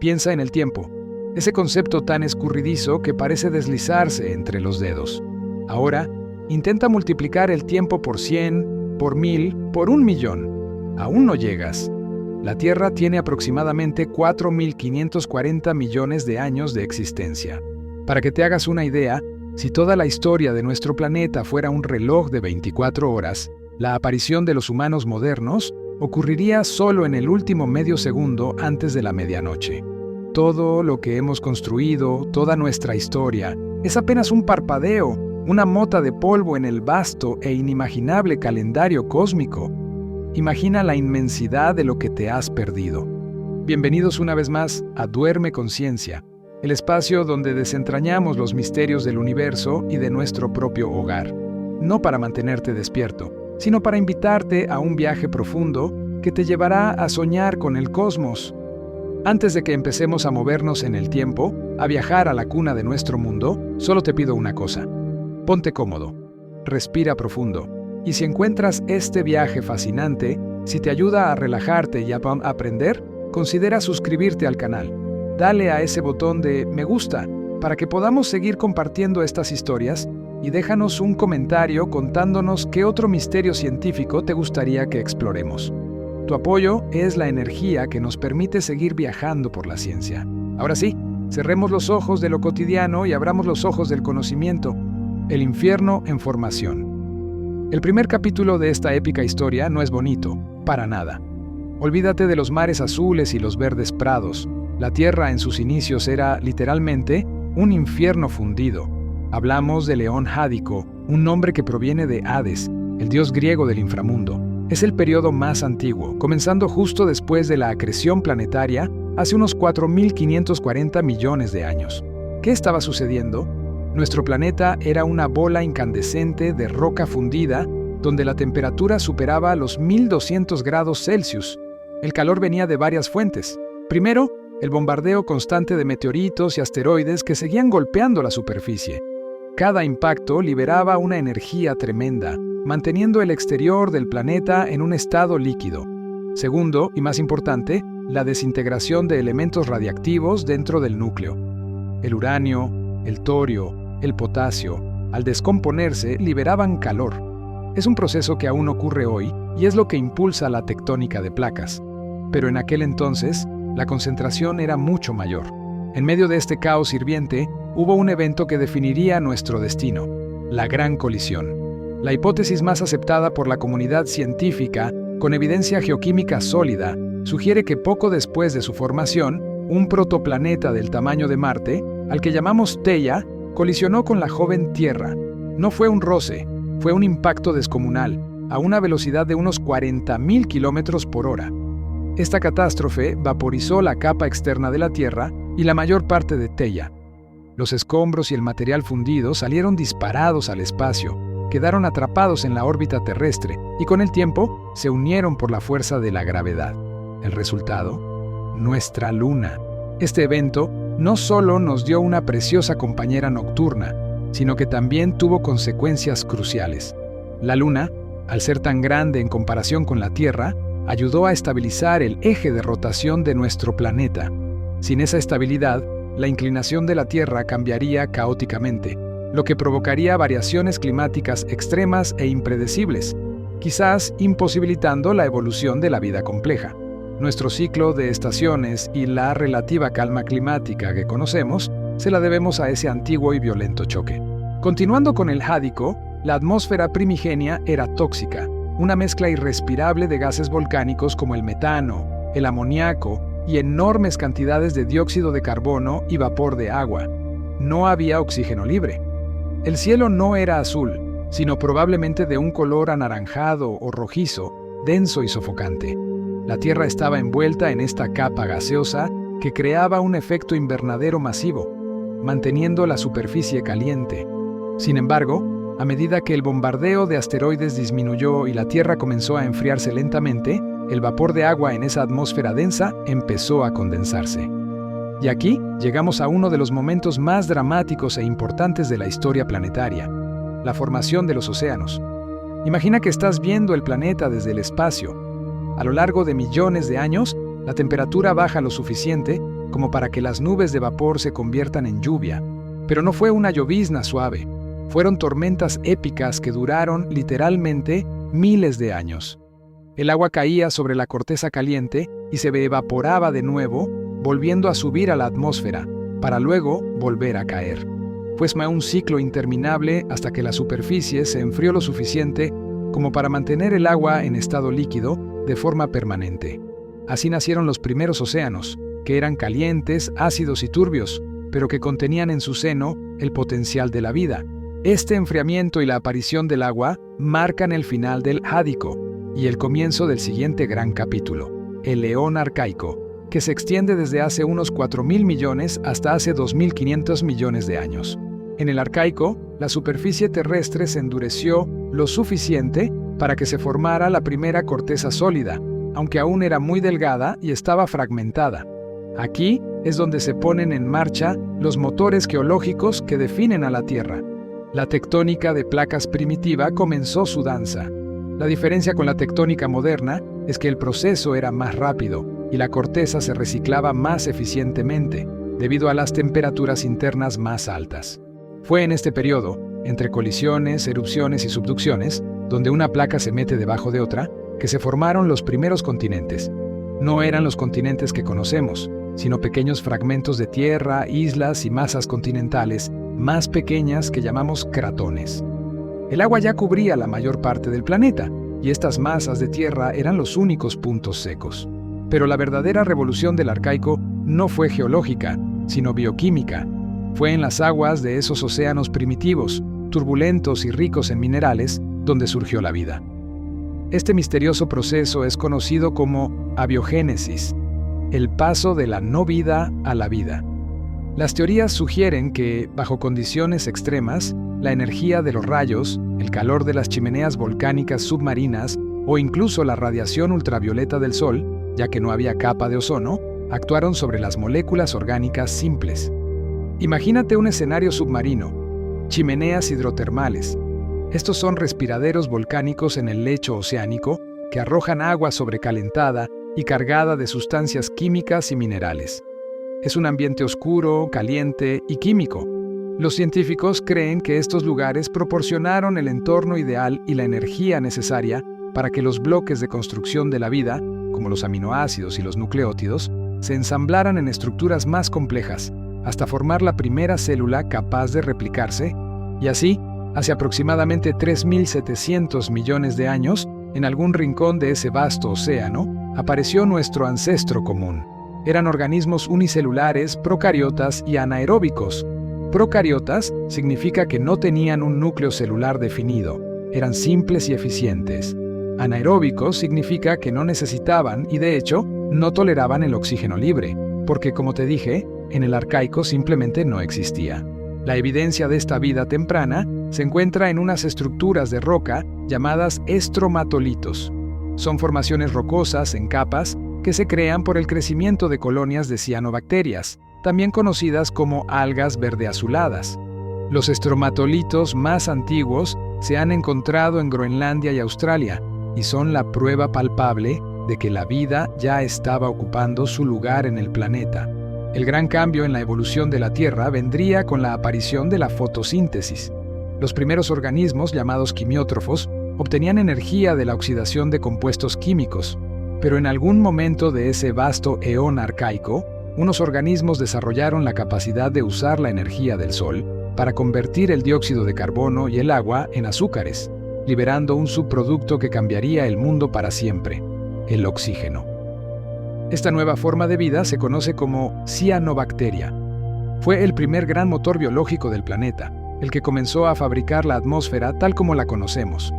Piensa en el tiempo, ese concepto tan escurridizo que parece deslizarse entre los dedos. Ahora, intenta multiplicar el tiempo por 100, por 1000, por 1.000.000. Aún no llegas. La Tierra tiene aproximadamente 4.540 millones de años de existencia. Para que te hagas una idea, si toda la historia de nuestro planeta fuera un reloj de 24 horas, la aparición de los humanos modernos ocurriría solo en el último medio segundo antes de la medianoche. Todo lo que hemos construido, toda nuestra historia, es apenas un parpadeo, una mota de polvo en el vasto e inimaginable calendario cósmico. Imagina la inmensidad de lo que te has perdido. Bienvenidos una vez más a Duerme Conciencia, el espacio donde desentrañamos los misterios del universo y de nuestro propio hogar. No para mantenerte despierto, sino para invitarte a un viaje profundo que te llevará a soñar con el cosmos. Antes de que empecemos a movernos en el tiempo, a viajar a la cuna de nuestro mundo, solo te pido una cosa. Ponte cómodo, respira profundo, y si encuentras este viaje fascinante, si te ayuda a relajarte y a aprender, considera suscribirte al canal. Dale a ese botón de me gusta para que podamos seguir compartiendo estas historias y déjanos un comentario contándonos qué otro misterio científico te gustaría que exploremos. Tu apoyo es la energía que nos permite seguir viajando por la ciencia. Ahora sí, cerremos los ojos de lo cotidiano y abramos los ojos del conocimiento. El infierno en formación. El primer capítulo de esta épica historia no es bonito, para nada. Olvídate de los mares azules y los verdes prados. La Tierra en sus inicios era, literalmente, un infierno fundido. Hablamos de León Jádico, un nombre que proviene de Hades, el dios griego del inframundo. Es el periodo más antiguo, comenzando justo después de la acreción planetaria, hace unos 4.540 millones de años. ¿Qué estaba sucediendo? Nuestro planeta era una bola incandescente de roca fundida, donde la temperatura superaba los 1.200 grados Celsius. El calor venía de varias fuentes. Primero, el bombardeo constante de meteoritos y asteroides que seguían golpeando la superficie. Cada impacto liberaba una energía tremenda, manteniendo el exterior del planeta en un estado líquido. Segundo, y más importante, la desintegración de elementos radiactivos dentro del núcleo. El uranio, el torio, el potasio, al descomponerse, liberaban calor. Es un proceso que aún ocurre hoy y es lo que impulsa la tectónica de placas. Pero en aquel entonces, la concentración era mucho mayor. En medio de este caos hirviente, hubo un evento que definiría nuestro destino: la Gran Colisión. La hipótesis más aceptada por la comunidad científica, con evidencia geoquímica sólida, sugiere que poco después de su formación, un protoplaneta del tamaño de Marte, al que llamamos Theia, colisionó con la joven Tierra. No fue un roce, fue un impacto descomunal, a una velocidad de unos 40.000 kilómetros por hora. Esta catástrofe vaporizó la capa externa de la Tierra y la mayor parte de Theia. Los escombros y el material fundido salieron disparados al espacio, quedaron atrapados en la órbita terrestre y con el tiempo se unieron por la fuerza de la gravedad. El resultado: nuestra Luna. Este evento no solo nos dio una preciosa compañera nocturna, sino que también tuvo consecuencias cruciales. La Luna, al ser tan grande en comparación con la Tierra, ayudó a estabilizar el eje de rotación de nuestro planeta. Sin esa estabilidad, la inclinación de la Tierra cambiaría caóticamente, lo que provocaría variaciones climáticas extremas e impredecibles, quizás imposibilitando la evolución de la vida compleja. Nuestro ciclo de estaciones y la relativa calma climática que conocemos se la debemos a ese antiguo y violento choque. Continuando con el Jádico, la atmósfera primigenia era tóxica, una mezcla irrespirable de gases volcánicos como el metano, el amoníaco y enormes cantidades de dióxido de carbono y vapor de agua. No había oxígeno libre. El cielo no era azul, sino probablemente de un color anaranjado o rojizo, denso y sofocante. La Tierra estaba envuelta en esta capa gaseosa que creaba un efecto invernadero masivo, manteniendo la superficie caliente. Sin embargo, a medida que el bombardeo de asteroides disminuyó y la Tierra comenzó a enfriarse lentamente, el vapor de agua en esa atmósfera densa empezó a condensarse. Y aquí llegamos a uno de los momentos más dramáticos e importantes de la historia planetaria: la formación de los océanos. Imagina que estás viendo el planeta desde el espacio. A lo largo de millones de años, la temperatura baja lo suficiente como para que las nubes de vapor se conviertan en lluvia. Pero no fue una llovizna suave, fueron tormentas épicas que duraron literalmente miles de años. El agua caía sobre la corteza caliente y se evaporaba de nuevo, volviendo a subir a la atmósfera, para luego volver a caer. Fue un ciclo interminable hasta que la superficie se enfrió lo suficiente como para mantener el agua en estado líquido de forma permanente. Así nacieron los primeros océanos, que eran calientes, ácidos y turbios, pero que contenían en su seno el potencial de la vida. Este enfriamiento y la aparición del agua marcan el final del Jádico y el comienzo del siguiente gran capítulo, el Eón Arcaico, que se extiende desde hace unos 4.000 millones hasta hace 2.500 millones de años. En el Arcaico, la superficie terrestre se endureció lo suficiente para que se formara la primera corteza sólida, aunque aún era muy delgada y estaba fragmentada. Aquí es donde se ponen en marcha los motores geológicos que definen a la Tierra. La tectónica de placas primitiva comenzó su danza. La diferencia con la tectónica moderna es que el proceso era más rápido y la corteza se reciclaba más eficientemente, debido a las temperaturas internas más altas. Fue en este periodo, entre colisiones, erupciones y subducciones, donde una placa se mete debajo de otra, que se formaron los primeros continentes. No eran los continentes que conocemos, sino pequeños fragmentos de tierra, islas y masas continentales más pequeñas que llamamos cratones. El agua ya cubría la mayor parte del planeta, y estas masas de tierra eran los únicos puntos secos. Pero la verdadera revolución del Arcaico no fue geológica, sino bioquímica. Fue en las aguas de esos océanos primitivos, turbulentos y ricos en minerales, donde surgió la vida. Este misterioso proceso es conocido como abiogénesis, el paso de la no vida a la vida. Las teorías sugieren que, bajo condiciones extremas, la energía de los rayos, el calor de las chimeneas volcánicas submarinas o incluso la radiación ultravioleta del Sol, ya que no había capa de ozono, actuaron sobre las moléculas orgánicas simples. Imagínate un escenario submarino, chimeneas hidrotermales. Estos son respiraderos volcánicos en el lecho oceánico que arrojan agua sobrecalentada y cargada de sustancias químicas y minerales. Es un ambiente oscuro, caliente y químico. Los científicos creen que estos lugares proporcionaron el entorno ideal y la energía necesaria para que los bloques de construcción de la vida, como los aminoácidos y los nucleótidos, se ensamblaran en estructuras más complejas, hasta formar la primera célula capaz de replicarse, y así, hace aproximadamente 3.700 millones de años, en algún rincón de ese vasto océano, apareció nuestro ancestro común. Eran organismos unicelulares, procariotas y anaeróbicos. Procariotas significa que no tenían un núcleo celular definido, eran simples y eficientes. Anaeróbicos significa que no necesitaban y de hecho no toleraban el oxígeno libre, porque como te dije, en el Arcaico simplemente no existía. La evidencia de esta vida temprana se encuentra en unas estructuras de roca llamadas estromatolitos. Son formaciones rocosas en capas que se crean por el crecimiento de colonias de cianobacterias, también conocidas como algas verdeazuladas. Los estromatolitos más antiguos se han encontrado en Groenlandia y Australia, y son la prueba palpable de que la vida ya estaba ocupando su lugar en el planeta. El gran cambio en la evolución de la Tierra vendría con la aparición de la fotosíntesis. Los primeros organismos, llamados quimiótrofos, obtenían energía de la oxidación de compuestos químicos. Pero en algún momento de ese vasto eón arcaico, unos organismos desarrollaron la capacidad de usar la energía del Sol para convertir el dióxido de carbono y el agua en azúcares, liberando un subproducto que cambiaría el mundo para siempre, el oxígeno. Esta nueva forma de vida se conoce como cianobacteria. Fue el primer gran motor biológico del planeta, el que comenzó a fabricar la atmósfera tal como la conocemos.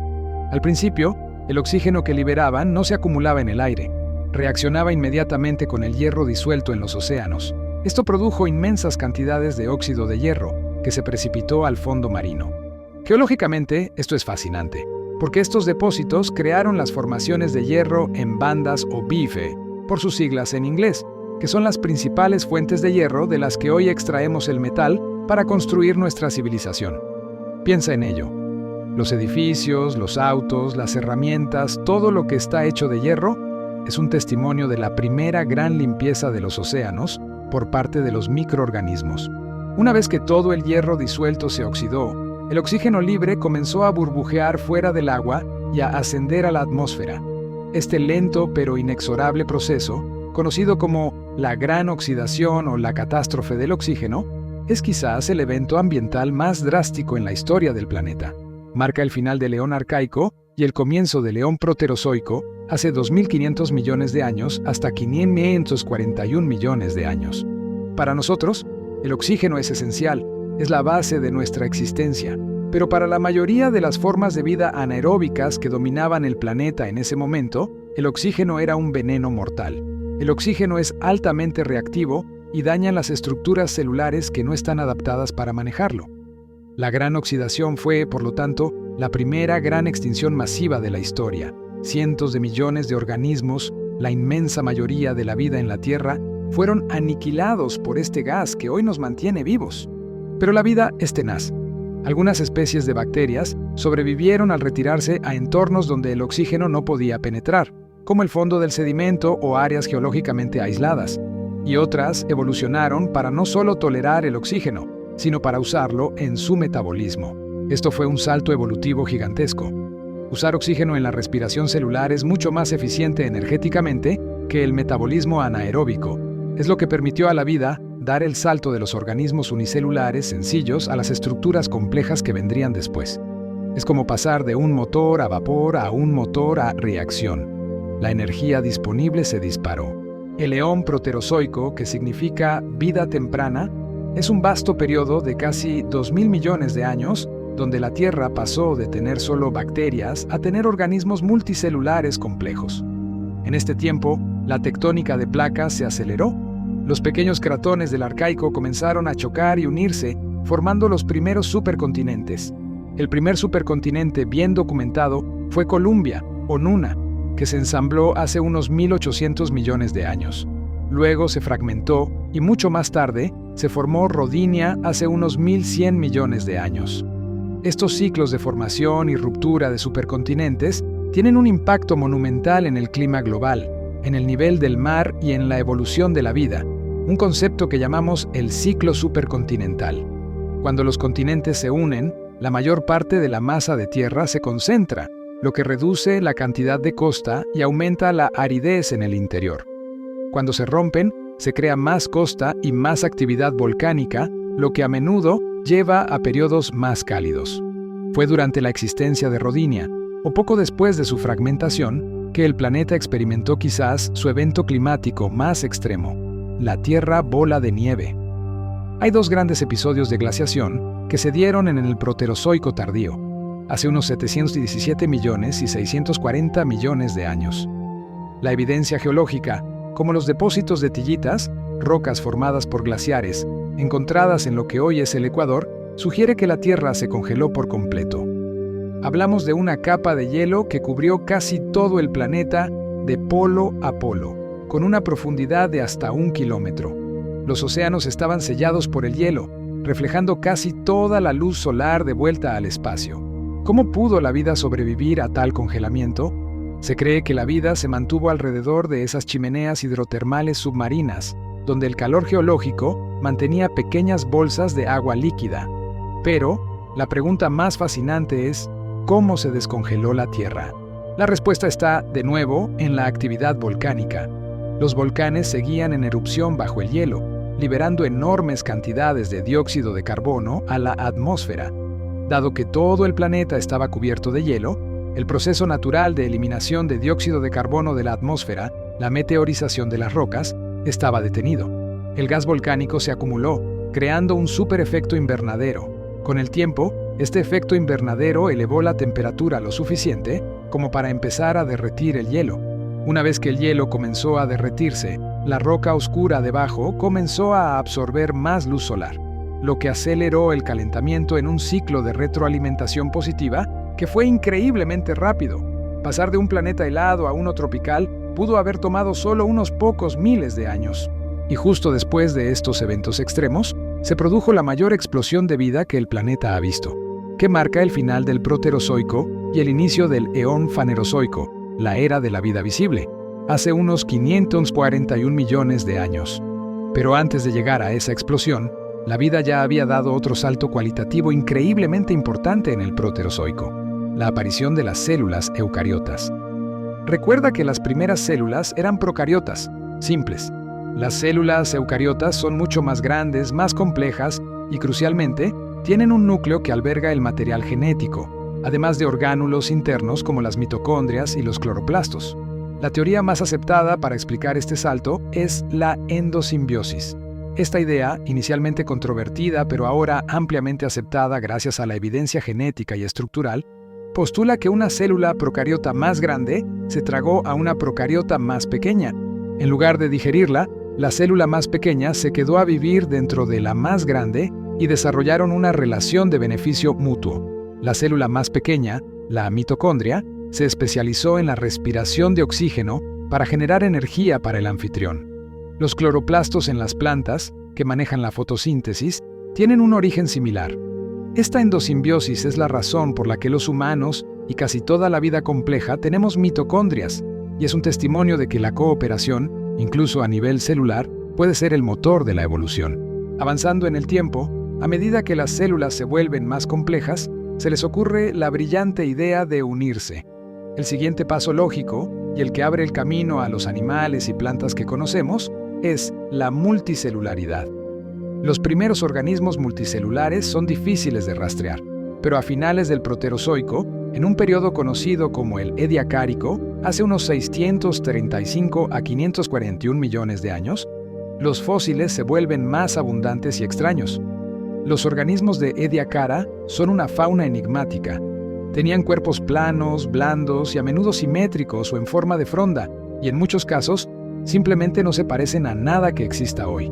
Al principio, el oxígeno que liberaban no se acumulaba en el aire, reaccionaba inmediatamente con el hierro disuelto en los océanos. Esto produjo inmensas cantidades de óxido de hierro, que se precipitó al fondo marino. Geológicamente, esto es fascinante, porque estos depósitos crearon las formaciones de hierro en bandas o bife, por sus siglas en inglés, que son las principales fuentes de hierro de las que hoy extraemos el metal para construir nuestra civilización. Piensa en ello. Los edificios, los autos, las herramientas, todo lo que está hecho de hierro, es un testimonio de la primera gran limpieza de los océanos por parte de los microorganismos. Una vez que todo el hierro disuelto se oxidó, el oxígeno libre comenzó a burbujear fuera del agua y a ascender a la atmósfera. Este lento pero inexorable proceso, conocido como la gran oxidación o la catástrofe del oxígeno, es quizás el evento ambiental más drástico en la historia del planeta. Marca el final del Eón arcaico y el comienzo del Eón proterozoico hace 2.500 millones de años hasta 541 millones de años. Para nosotros, el oxígeno es esencial, es la base de nuestra existencia, pero para la mayoría de las formas de vida anaeróbicas que dominaban el planeta en ese momento, el oxígeno era un veneno mortal. El oxígeno es altamente reactivo y daña las estructuras celulares que no están adaptadas para manejarlo. La gran oxidación fue, por lo tanto, la primera gran extinción masiva de la historia. Cientos de millones de organismos, la inmensa mayoría de la vida en la Tierra, fueron aniquilados por este gas que hoy nos mantiene vivos. Pero la vida es tenaz. Algunas especies de bacterias sobrevivieron al retirarse a entornos donde el oxígeno no podía penetrar, como el fondo del sedimento o áreas geológicamente aisladas, y otras evolucionaron para no solo tolerar el oxígeno, sino para usarlo en su metabolismo. Esto fue un salto evolutivo gigantesco. Usar oxígeno en la respiración celular es mucho más eficiente energéticamente que el metabolismo anaeróbico. Es lo que permitió a la vida dar el salto de los organismos unicelulares sencillos a las estructuras complejas que vendrían después. Es como pasar de un motor a vapor a un motor a reacción. La energía disponible se disparó. El Eón proterozoico, que significa vida temprana, es un vasto periodo de casi 2.000 millones de años, donde la Tierra pasó de tener solo bacterias a tener organismos multicelulares complejos. En este tiempo, la tectónica de placas se aceleró. Los pequeños cratones del Arcaico comenzaron a chocar y unirse, formando los primeros supercontinentes. El primer supercontinente bien documentado fue Columbia, o Nuna, que se ensambló hace unos 1.800 millones de años. Luego se fragmentó y mucho más tarde se formó Rodinia hace unos 1.100 millones de años. Estos ciclos de formación y ruptura de supercontinentes tienen un impacto monumental en el clima global, en el nivel del mar y en la evolución de la vida, un concepto que llamamos el ciclo supercontinental. Cuando los continentes se unen, la mayor parte de la masa de tierra se concentra, lo que reduce la cantidad de costa y aumenta la aridez en el interior. Cuando se rompen, se crea más costa y más actividad volcánica, lo que a menudo lleva a periodos más cálidos. Fue durante la existencia de Rodinia, o poco después de su fragmentación, que el planeta experimentó quizás su evento climático más extremo, la Tierra bola de nieve. Hay dos grandes episodios de glaciación que se dieron en el Proterozoico tardío, hace unos 717 millones y 640 millones de años. La evidencia geológica, como los depósitos de tillitas, rocas formadas por glaciares, encontradas en lo que hoy es el Ecuador, sugiere que la Tierra se congeló por completo. Hablamos de una capa de hielo que cubrió casi todo el planeta de polo a polo, con una profundidad de hasta 1 kilómetro. Los océanos estaban sellados por el hielo, reflejando casi toda la luz solar de vuelta al espacio. ¿Cómo pudo la vida sobrevivir a tal congelamiento? Se cree que la vida se mantuvo alrededor de esas chimeneas hidrotermales submarinas, donde el calor geológico mantenía pequeñas bolsas de agua líquida. Pero la pregunta más fascinante es, ¿cómo se descongeló la Tierra? La respuesta está, de nuevo, en la actividad volcánica. Los volcanes seguían en erupción bajo el hielo, liberando enormes cantidades de dióxido de carbono a la atmósfera. Dado que todo el planeta estaba cubierto de hielo, el proceso natural de eliminación de dióxido de carbono de la atmósfera, la meteorización de las rocas, estaba detenido. El gas volcánico se acumuló, creando un superefecto invernadero. Con el tiempo, este efecto invernadero elevó la temperatura lo suficiente como para empezar a derretir el hielo. Una vez que el hielo comenzó a derretirse, la roca oscura debajo comenzó a absorber más luz solar, lo que aceleró el calentamiento en un ciclo de retroalimentación positiva que fue increíblemente rápido. Pasar de un planeta helado a uno tropical pudo haber tomado solo unos pocos miles de años. Y justo después de estos eventos extremos, se produjo la mayor explosión de vida que el planeta ha visto, que marca el final del Proterozoico y el inicio del Eón Fanerozoico, la era de la vida visible, hace unos 541 millones de años. Pero antes de llegar a esa explosión, la vida ya había dado otro salto cualitativo increíblemente importante en el Proterozoico: la aparición de las células eucariotas. Recuerda que las primeras células eran procariotas, simples. Las células eucariotas son mucho más grandes, más complejas y, crucialmente, tienen un núcleo que alberga el material genético, además de orgánulos internos como las mitocondrias y los cloroplastos. La teoría más aceptada para explicar este salto es la endosimbiosis. Esta idea, inicialmente controvertida pero ahora ampliamente aceptada gracias a la evidencia genética y estructural, postula que una célula procariota más grande se tragó a una procariota más pequeña. En lugar de digerirla, la célula más pequeña se quedó a vivir dentro de la más grande y desarrollaron una relación de beneficio mutuo. La célula más pequeña, la mitocondria, se especializó en la respiración de oxígeno para generar energía para el anfitrión. Los cloroplastos en las plantas, que manejan la fotosíntesis, tienen un origen similar. Esta endosimbiosis es la razón por la que los humanos y casi toda la vida compleja tenemos mitocondrias, y es un testimonio de que la cooperación, incluso a nivel celular, puede ser el motor de la evolución. Avanzando en el tiempo, a medida que las células se vuelven más complejas, se les ocurre la brillante idea de unirse. El siguiente paso lógico, y el que abre el camino a los animales y plantas que conocemos, es la multicelularidad. Los primeros organismos multicelulares son difíciles de rastrear, pero a finales del Proterozoico, en un periodo conocido como el Ediacárico, hace unos 635 a 541 millones de años, los fósiles se vuelven más abundantes y extraños. Los organismos de Ediacara son una fauna enigmática. Tenían cuerpos planos, blandos y a menudo simétricos o en forma de fronda, y en muchos casos, simplemente no se parecen a nada que exista hoy.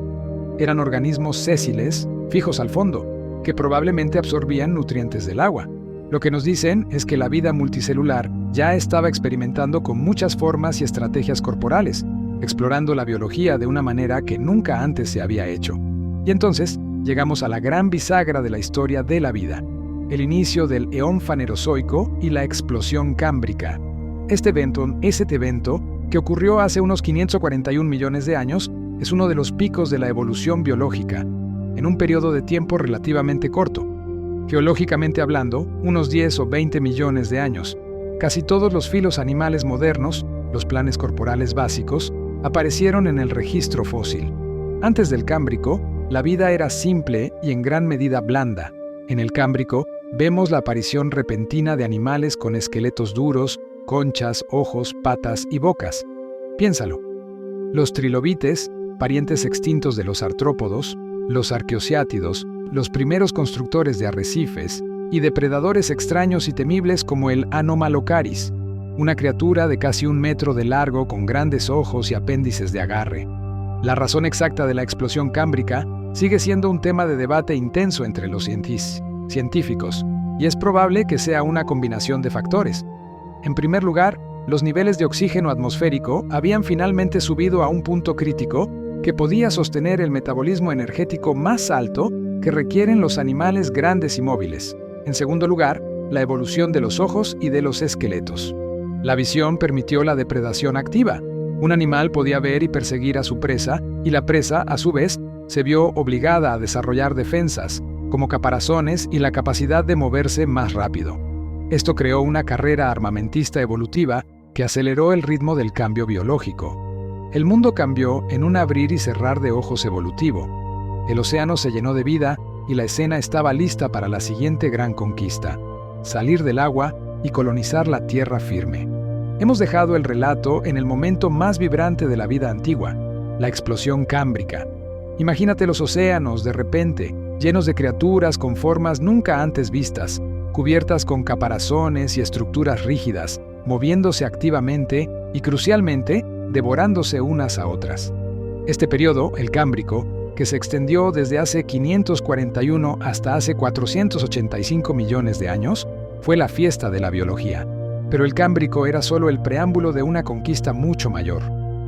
Eran organismos sésiles, fijos al fondo, que probablemente absorbían nutrientes del agua. Lo que nos dicen es que la vida multicelular ya estaba experimentando con muchas formas y estrategias corporales, explorando la biología de una manera que nunca antes se había hecho. Y entonces, llegamos a la gran bisagra de la historia de la vida: el inicio del eón fanerozoico y la explosión cámbrica. Este evento, que ocurrió hace unos 541 millones de años, es uno de los picos de la evolución biológica, en un periodo de tiempo relativamente corto. Geológicamente hablando, unos 10 o 20 millones de años. Casi todos los filos animales modernos, los planes corporales básicos, aparecieron en el registro fósil. Antes del Cámbrico, la vida era simple y en gran medida blanda. En el Cámbrico, vemos la aparición repentina de animales con esqueletos duros, conchas, ojos, patas y bocas. Piénsalo. Los trilobites, parientes extintos de los artrópodos, los arqueociátidos, los primeros constructores de arrecifes, y depredadores extraños y temibles como el Anomalocaris, una criatura de casi 1 metro de largo con grandes ojos y apéndices de agarre. La razón exacta de la explosión cámbrica sigue siendo un tema de debate intenso entre los científicos, y es probable que sea una combinación de factores. En primer lugar, los niveles de oxígeno atmosférico habían finalmente subido a un punto crítico que podía sostener el metabolismo energético más alto que requieren los animales grandes y móviles. En segundo lugar, la evolución de los ojos y de los esqueletos. La visión permitió la depredación activa. Un animal podía ver y perseguir a su presa, y la presa, a su vez, se vio obligada a desarrollar defensas, como caparazones y la capacidad de moverse más rápido. Esto creó una carrera armamentista evolutiva que aceleró el ritmo del cambio biológico. El mundo cambió en un abrir y cerrar de ojos evolutivo. El océano se llenó de vida y la escena estaba lista para la siguiente gran conquista: salir del agua y colonizar la tierra firme. Hemos dejado el relato en el momento más vibrante de la vida antigua, la explosión cámbrica. Imagínate los océanos, de repente, llenos de criaturas con formas nunca antes vistas, cubiertas con caparazones y estructuras rígidas, moviéndose activamente y, crucialmente, devorándose unas a otras. Este periodo, el Cámbrico, que se extendió desde hace 541 hasta hace 485 millones de años, fue la fiesta de la biología. Pero el Cámbrico era solo el preámbulo de una conquista mucho mayor.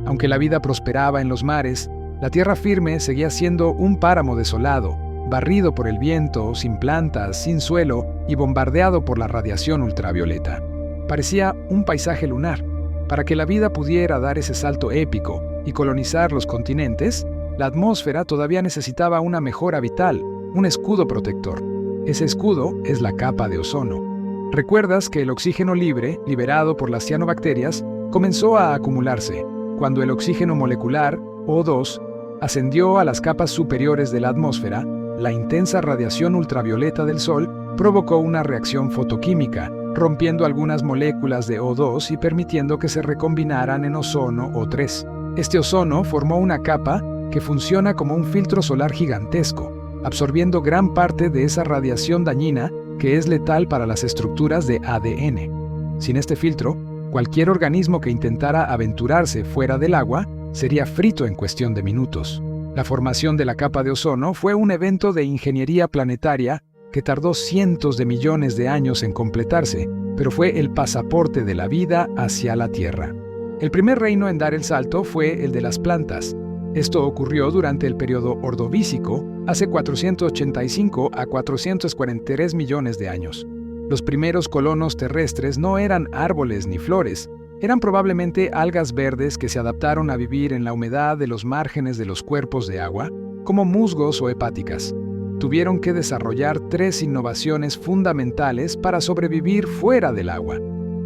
Aunque la vida prosperaba en los mares, la tierra firme seguía siendo un páramo desolado, barrido por el viento, sin plantas, sin suelo y bombardeado por la radiación ultravioleta. Parecía un paisaje lunar. Para que la vida pudiera dar ese salto épico y colonizar los continentes, la atmósfera todavía necesitaba una mejora vital, un escudo protector. Ese escudo es la capa de ozono. ¿Recuerdas que el oxígeno libre, liberado por las cianobacterias, comenzó a acumularse cuando el oxígeno molecular, O2, ascendió a las capas superiores de la atmósfera? La intensa radiación ultravioleta del Sol provocó una reacción fotoquímica, rompiendo algunas moléculas de O2 y permitiendo que se recombinaran en ozono O3. Este ozono formó una capa que funciona como un filtro solar gigantesco, absorbiendo gran parte de esa radiación dañina que es letal para las estructuras de ADN. Sin este filtro, cualquier organismo que intentara aventurarse fuera del agua sería frito en cuestión de minutos. La formación de la capa de ozono fue un evento de ingeniería planetaria que tardó cientos de millones de años en completarse, pero fue el pasaporte de la vida hacia la Tierra. El primer reino en dar el salto fue el de las plantas. Esto ocurrió durante el periodo Ordovícico, hace 485 a 443 millones de años. Los primeros colonos terrestres no eran árboles ni flores, eran probablemente algas verdes que se adaptaron a vivir en la humedad de los márgenes de los cuerpos de agua, como musgos o hepáticas. Tuvieron que desarrollar 3 innovaciones fundamentales para sobrevivir fuera del agua.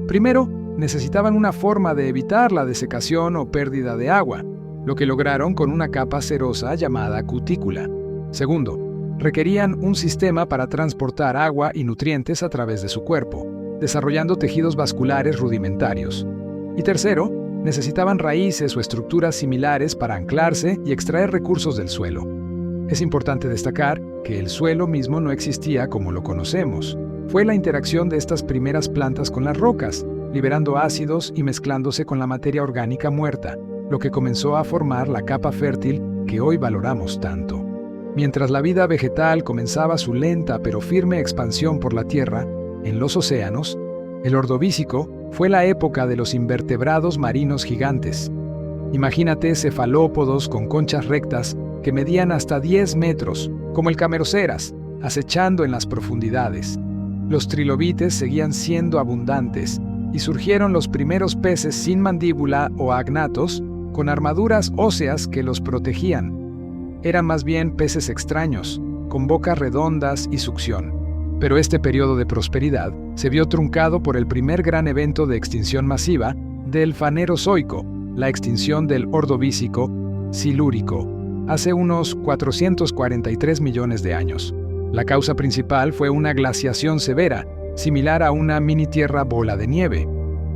Primero, necesitaban una forma de evitar la desecación o pérdida de agua, lo que lograron con una capa cerosa llamada cutícula. Segundo, requerían un sistema para transportar agua y nutrientes a través de su cuerpo, desarrollando tejidos vasculares rudimentarios. Y tercero, necesitaban raíces o estructuras similares para anclarse y extraer recursos del suelo. Es importante destacar que el suelo mismo no existía como lo conocemos. Fue la interacción de estas primeras plantas con las rocas, liberando ácidos y mezclándose con la materia orgánica muerta, lo que comenzó a formar la capa fértil que hoy valoramos tanto. Mientras la vida vegetal comenzaba su lenta pero firme expansión por la Tierra, en los océanos, el Ordovícico fue la época de los invertebrados marinos gigantes. Imagínate cefalópodos con conchas rectas que medían hasta 10 metros, como el Cameroceras, acechando en las profundidades. Los trilobites seguían siendo abundantes y surgieron los primeros peces sin mandíbula o agnatos con armaduras óseas que los protegían. Eran más bien peces extraños, con bocas redondas y succión. Pero este periodo de prosperidad se vio truncado por el primer gran evento de extinción masiva del Fanerozoico, la extinción del Ordovícico silúrico, hace unos 443 millones de años. La causa principal fue una glaciación severa, similar a una mini tierra bola de nieve.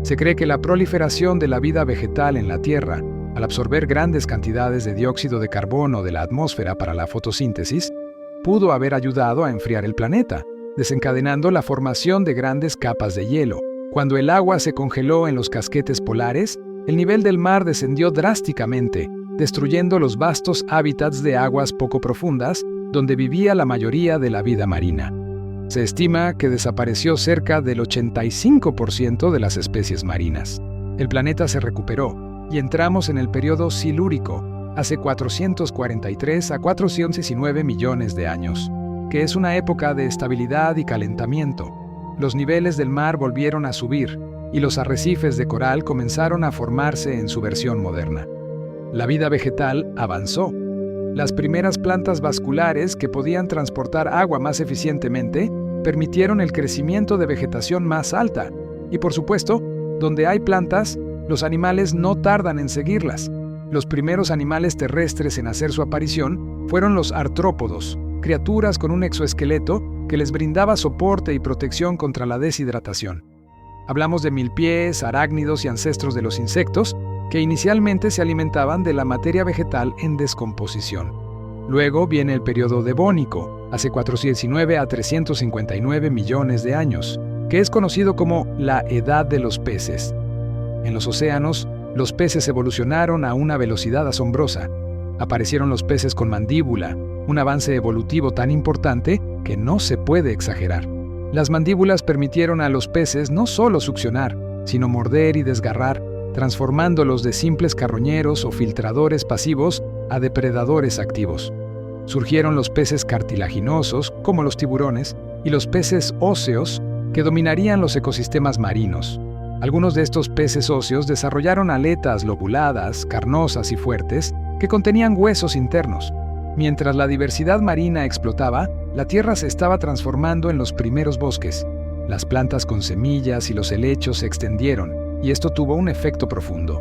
Se cree que la proliferación de la vida vegetal en la Tierra, al absorber grandes cantidades de dióxido de carbono de la atmósfera para la fotosíntesis, pudo haber ayudado a enfriar el planeta, desencadenando la formación de grandes capas de hielo. Cuando el agua se congeló en los casquetes polares, el nivel del mar descendió drásticamente, destruyendo los vastos hábitats de aguas poco profundas, donde vivía la mayoría de la vida marina. Se estima que desapareció cerca del 85% de las especies marinas. El planeta se recuperó y entramos en el periodo silúrico, hace 443 a 419 millones de años, que es una época de estabilidad y calentamiento. Los niveles del mar volvieron a subir y los arrecifes de coral comenzaron a formarse en su versión moderna. La vida vegetal avanzó. Las primeras plantas vasculares que podían transportar agua más eficientemente permitieron el crecimiento de vegetación más alta. Y por supuesto, donde hay plantas, los animales no tardan en seguirlas. Los primeros animales terrestres en hacer su aparición fueron los artrópodos, criaturas con un exoesqueleto que les brindaba soporte y protección contra la deshidratación. Hablamos de milpies, arácnidos y ancestros de los insectos, que inicialmente se alimentaban de la materia vegetal en descomposición. Luego viene el periodo devónico, hace 419 a 359 millones de años, que es conocido como la Edad de los Peces. En los océanos, los peces evolucionaron a una velocidad asombrosa. Aparecieron los peces con mandíbula, un avance evolutivo tan importante que no se puede exagerar. Las mandíbulas permitieron a los peces no solo succionar, sino morder y desgarrar, transformándolos de simples carroñeros o filtradores pasivos a depredadores activos. Surgieron los peces cartilaginosos, como los tiburones, y los peces óseos, que dominarían los ecosistemas marinos. Algunos de estos peces óseos desarrollaron aletas lobuladas, carnosas y fuertes, que contenían huesos internos. Mientras la diversidad marina explotaba, la Tierra se estaba transformando en los primeros bosques. Las plantas con semillas y los helechos se extendieron, y esto tuvo un efecto profundo.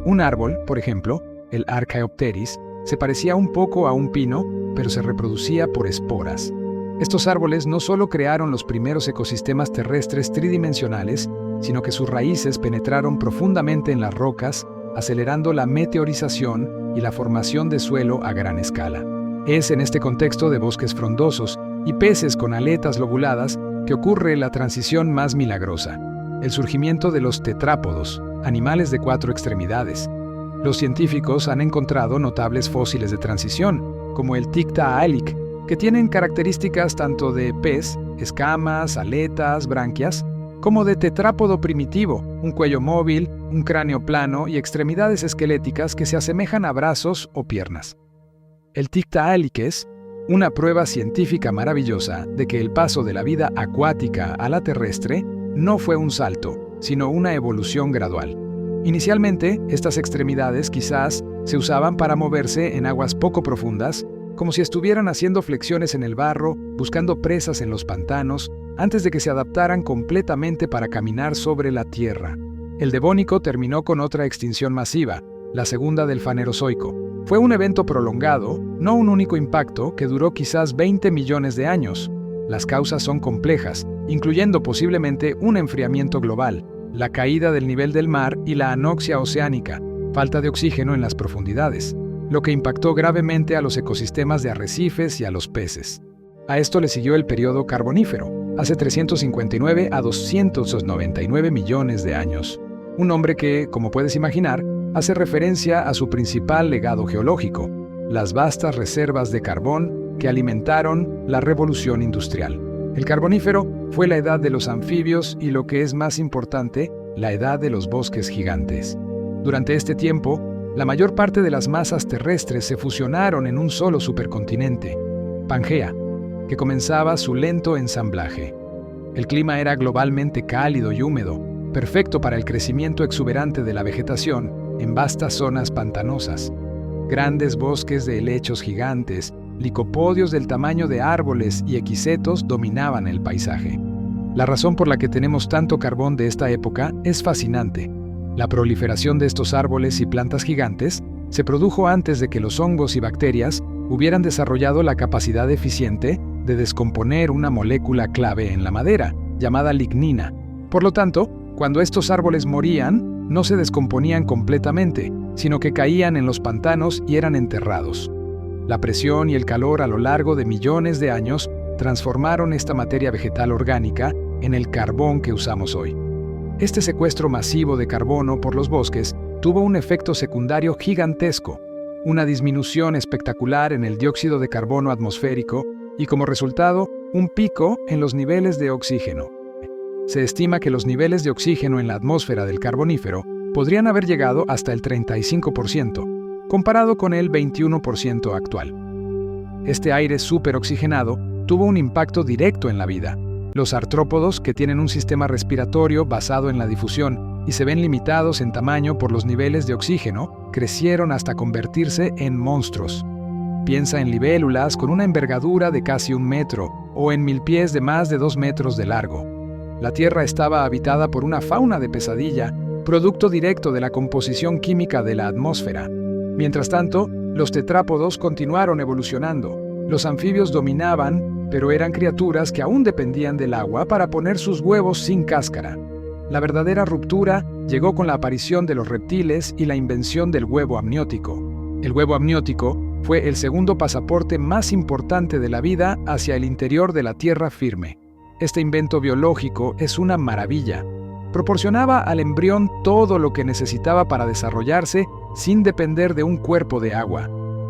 Un árbol, por ejemplo, el Archaeopteris, se parecía un poco a un pino, pero se reproducía por esporas. Estos árboles no solo crearon los primeros ecosistemas terrestres tridimensionales, sino que sus raíces penetraron profundamente en las rocas, acelerando la meteorización y la formación de suelo a gran escala. Es en este contexto de bosques frondosos y peces con aletas lobuladas que ocurre la transición más milagrosa, el surgimiento de los tetrápodos, animales de 4 extremidades. Los científicos han encontrado notables fósiles de transición, como el Tiktaalik, que tienen características tanto de pez, escamas, aletas, branquias, como de tetrápodo primitivo, un cuello móvil, un cráneo plano y extremidades esqueléticas que se asemejan a brazos o piernas. El Tiktaalik es una prueba científica maravillosa de que el paso de la vida acuática a la terrestre no fue un salto, sino una evolución gradual. Inicialmente, estas extremidades quizás se usaban para moverse en aguas poco profundas, como si estuvieran haciendo flexiones en el barro, buscando presas en los pantanos, antes de que se adaptaran completamente para caminar sobre la tierra. El Devónico terminó con otra extinción masiva, la segunda del Fanerozoico. Fue un evento prolongado, no un único impacto, que duró quizás 20 millones de años. Las causas son complejas, incluyendo posiblemente un enfriamiento global, la caída del nivel del mar y la anoxia oceánica, falta de oxígeno en las profundidades, lo que impactó gravemente a los ecosistemas de arrecifes y a los peces. A esto le siguió el periodo carbonífero, hace 359 a 299 millones de años. Un nombre que, como puedes imaginar, hace referencia a su principal legado geológico, las vastas reservas de carbón que alimentaron la revolución industrial. El Carbonífero fue la edad de los anfibios y, lo que es más importante, la edad de los bosques gigantes. Durante este tiempo, la mayor parte de las masas terrestres se fusionaron en un solo supercontinente, Pangea, que comenzaba su lento ensamblaje. El clima era globalmente cálido y húmedo, perfecto para el crecimiento exuberante de la vegetación en vastas zonas pantanosas. Grandes bosques de helechos gigantes, licopodios del tamaño de árboles y equisetos dominaban el paisaje. La razón por la que tenemos tanto carbón de esta época es fascinante. La proliferación de estos árboles y plantas gigantes se produjo antes de que los hongos y bacterias hubieran desarrollado la capacidad eficiente de descomponer una molécula clave en la madera, llamada lignina. Por lo tanto, cuando estos árboles morían, no se descomponían completamente, sino que caían en los pantanos y eran enterrados. La presión y el calor a lo largo de millones de años transformaron esta materia vegetal orgánica en el carbón que usamos hoy. Este secuestro masivo de carbono por los bosques tuvo un efecto secundario gigantesco, una disminución espectacular en el dióxido de carbono atmosférico y, como resultado, un pico en los niveles de oxígeno. Se estima que los niveles de oxígeno en la atmósfera del Carbonífero podrían haber llegado hasta el 35%, comparado con el 21% actual. Este aire superoxigenado tuvo un impacto directo en la vida. Los artrópodos, que tienen un sistema respiratorio basado en la difusión y se ven limitados en tamaño por los niveles de oxígeno, crecieron hasta convertirse en monstruos. Piensa en libélulas con una envergadura de casi 1 metro o en milpies de más de 2 metros de largo. La Tierra estaba habitada por una fauna de pesadilla, producto directo de la composición química de la atmósfera. Mientras tanto, los tetrápodos continuaron evolucionando. Los anfibios dominaban, pero eran criaturas que aún dependían del agua para poner sus huevos sin cáscara. La verdadera ruptura llegó con la aparición de los reptiles y la invención del huevo amniótico. El huevo amniótico fue el segundo pasaporte más importante de la vida hacia el interior de la tierra firme. Este invento biológico es una maravilla. Proporcionaba al embrión todo lo que necesitaba para desarrollarse sin depender de un cuerpo de agua.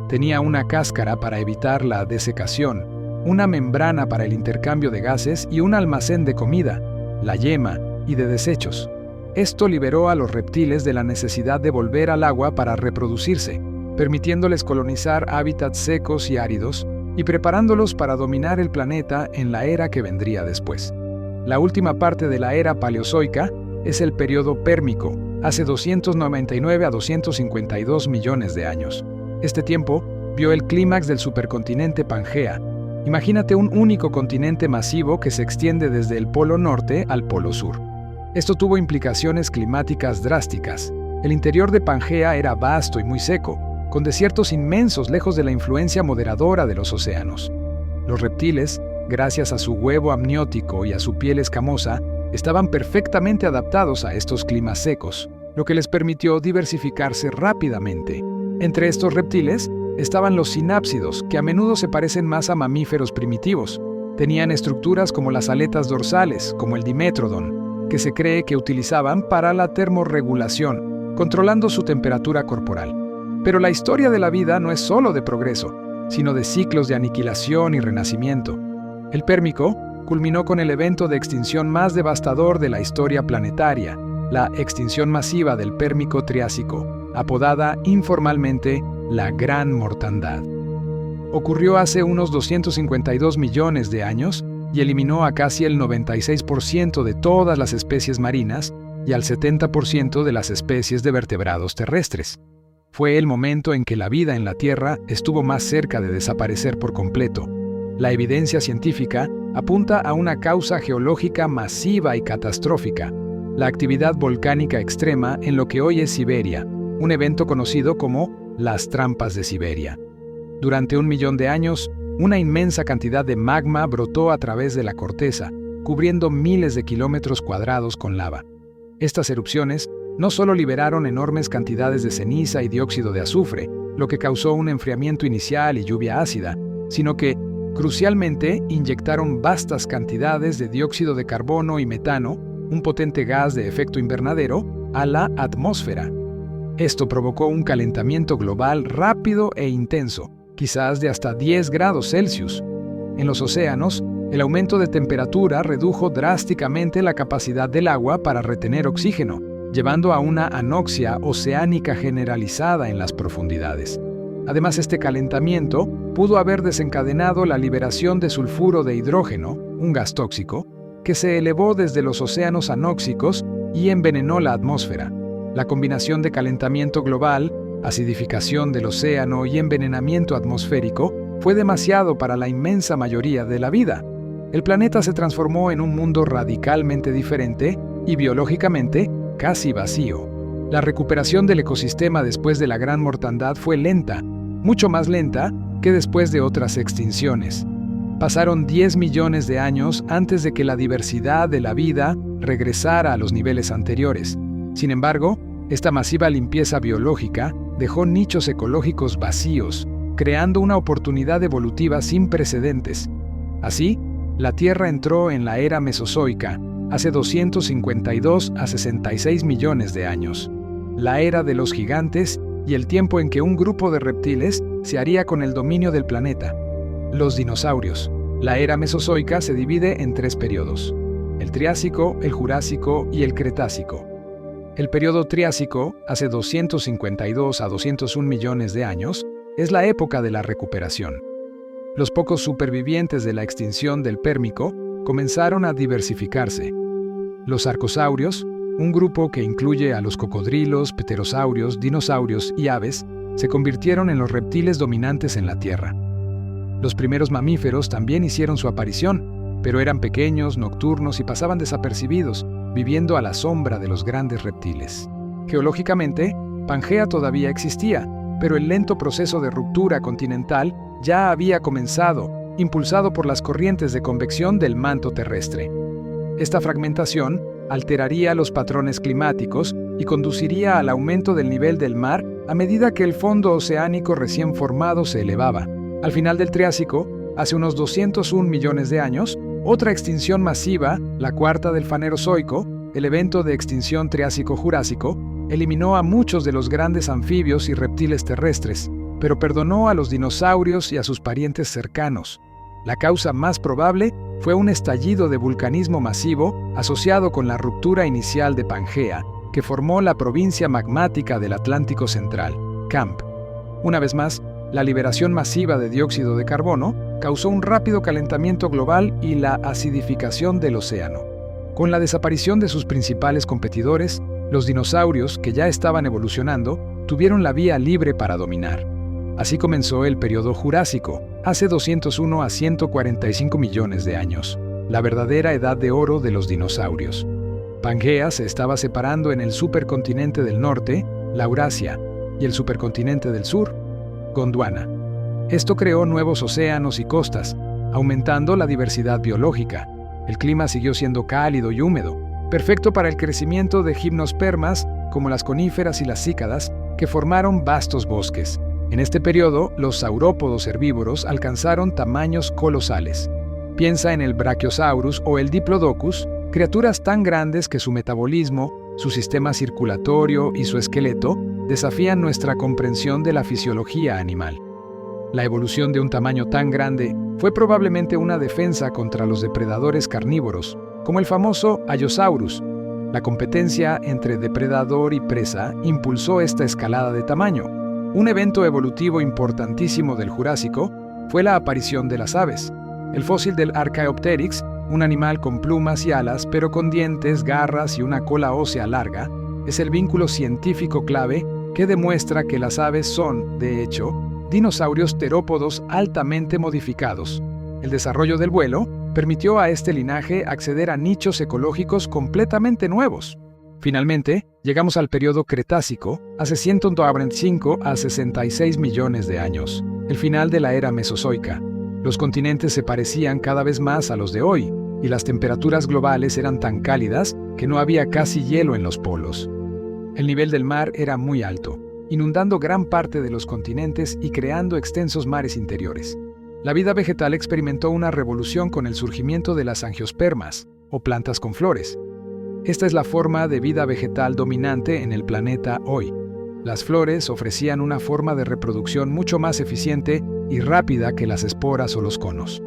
Tenía una cáscara para evitar la desecación, una membrana para el intercambio de gases y un almacén de comida, la yema y de desechos. Esto liberó a los reptiles de la necesidad de volver al agua para reproducirse, permitiéndoles colonizar hábitats secos y áridos y preparándolos para dominar el planeta en la era que vendría después. La última parte de la era paleozoica es el periodo pérmico, hace 299 a 252 millones de años. Este tiempo vio el clímax del supercontinente Pangea. Imagínate un único continente masivo que se extiende desde el Polo Norte al Polo Sur. Esto tuvo implicaciones climáticas drásticas. El interior de Pangea era vasto y muy seco, con desiertos inmensos lejos de la influencia moderadora de los océanos. Los reptiles, gracias a su huevo amniótico y a su piel escamosa, estaban perfectamente adaptados a estos climas secos, lo que les permitió diversificarse rápidamente. Entre estos reptiles estaban los sinápsidos, que a menudo se parecen más a mamíferos primitivos. Tenían estructuras como las aletas dorsales, como el dimétrodon, que se cree que utilizaban para la termorregulación, controlando su temperatura corporal. Pero la historia de la vida no es solo de progreso, sino de ciclos de aniquilación y renacimiento. El Pérmico culminó con el evento de extinción más devastador de la historia planetaria, la extinción masiva del Pérmico Triásico, apodada informalmente la Gran Mortandad. Ocurrió hace unos 252 millones de años y eliminó a casi el 96% de todas las especies marinas y al 70% de las especies de vertebrados terrestres. Fue el momento en que la vida en la Tierra estuvo más cerca de desaparecer por completo. La evidencia científica apunta a una causa geológica masiva y catastrófica, la actividad volcánica extrema en lo que hoy es Siberia, un evento conocido como las trampas de Siberia. Durante 1 millón de años, una inmensa cantidad de magma brotó a través de la corteza, cubriendo miles de kilómetros cuadrados con lava. Estas erupciones no solo liberaron enormes cantidades de ceniza y dióxido de azufre, lo que causó un enfriamiento inicial y lluvia ácida, sino que, crucialmente, inyectaron vastas cantidades de dióxido de carbono y metano, un potente gas de efecto invernadero, a la atmósfera. Esto provocó un calentamiento global rápido e intenso, quizás de hasta 10 grados Celsius. En los océanos, el aumento de temperatura redujo drásticamente la capacidad del agua para retener oxígeno, llevando a una anoxia oceánica generalizada en las profundidades. Además, este calentamiento pudo haber desencadenado la liberación de sulfuro de hidrógeno, un gas tóxico, que se elevó desde los océanos anóxicos y envenenó la atmósfera. La combinación de calentamiento global, acidificación del océano y envenenamiento atmosférico fue demasiado para la inmensa mayoría de la vida. El planeta se transformó en un mundo radicalmente diferente y biológicamente casi vacío. La recuperación del ecosistema después de la Gran Mortandad fue lenta, mucho más lenta que después de otras extinciones. Pasaron 10 millones de años antes de que la diversidad de la vida regresara a los niveles anteriores. Sin embargo, esta masiva limpieza biológica dejó nichos ecológicos vacíos, creando una oportunidad evolutiva sin precedentes. Así, la Tierra entró en la era Mesozoica, hace 252 a 66 millones de años, la era de los gigantes y el tiempo en que un grupo de reptiles se haría con el dominio del planeta. Los dinosaurios. La era Mesozoica se divide en 3 periodos: el Triásico, el Jurásico y el Cretácico. El periodo Triásico, hace 252 a 201 millones de años, es la época de la recuperación. Los pocos supervivientes de la extinción del Pérmico comenzaron a diversificarse. Los arcosaurios, un grupo que incluye a los cocodrilos, pterosaurios, dinosaurios y aves, se convirtieron en los reptiles dominantes en la Tierra. Los primeros mamíferos también hicieron su aparición, pero eran pequeños, nocturnos y pasaban desapercibidos, viviendo a la sombra de los grandes reptiles. Geológicamente, Pangea todavía existía, pero el lento proceso de ruptura continental ya había comenzado, impulsado por las corrientes de convección del manto terrestre. Esta fragmentación alteraría los patrones climáticos y conduciría al aumento del nivel del mar a medida que el fondo oceánico recién formado se elevaba. Al final del Triásico, hace unos 201 millones de años, otra extinción masiva, la cuarta del Fanerozoico, el evento de extinción Triásico-Jurásico, eliminó a muchos de los grandes anfibios y reptiles terrestres, pero perdonó a los dinosaurios y a sus parientes cercanos. La causa más probable fue un estallido de vulcanismo masivo asociado con la ruptura inicial de Pangea, que formó la provincia magmática del Atlántico Central, CAMP. Una vez más, la liberación masiva de dióxido de carbono causó un rápido calentamiento global y la acidificación del océano. Con la desaparición de sus principales competidores, los dinosaurios, que ya estaban evolucionando, tuvieron la vía libre para dominar. Así comenzó el periodo Jurásico, hace 201 a 145 millones de años, la verdadera edad de oro de los dinosaurios. Pangea se estaba separando en el supercontinente del norte, la Eurasia, y el supercontinente del sur, Gondwana. Esto creó nuevos océanos y costas, aumentando la diversidad biológica. El clima siguió siendo cálido y húmedo, perfecto para el crecimiento de gimnospermas como las coníferas y las cícadas, que formaron vastos bosques. En este periodo, los saurópodos herbívoros alcanzaron tamaños colosales. Piensa en el Brachiosaurus o el Diplodocus, criaturas tan grandes que su metabolismo, su sistema circulatorio y su esqueleto desafían nuestra comprensión de la fisiología animal. La evolución de un tamaño tan grande fue probablemente una defensa contra los depredadores carnívoros, como el famoso Allosaurus. La competencia entre depredador y presa impulsó esta escalada de tamaño. Un evento evolutivo importantísimo del Jurásico fue la aparición de las aves. El fósil del Archaeopteryx, un animal con plumas y alas, pero con dientes, garras y una cola ósea larga, es el vínculo científico clave que demuestra que las aves son, de hecho, dinosaurios terópodos altamente modificados. El desarrollo del vuelo permitió a este linaje acceder a nichos ecológicos completamente nuevos. Finalmente, llegamos al periodo Cretácico, hace 195 a 66 millones de años, el final de la era Mesozoica. Los continentes se parecían cada vez más a los de hoy, y las temperaturas globales eran tan cálidas que no había casi hielo en los polos. El nivel del mar era muy alto, inundando gran parte de los continentes y creando extensos mares interiores. La vida vegetal experimentó una revolución con el surgimiento de las angiospermas, o plantas con flores. Esta es la forma de vida vegetal dominante en el planeta hoy. Las flores ofrecían una forma de reproducción mucho más eficiente y rápida que las esporas o los conos.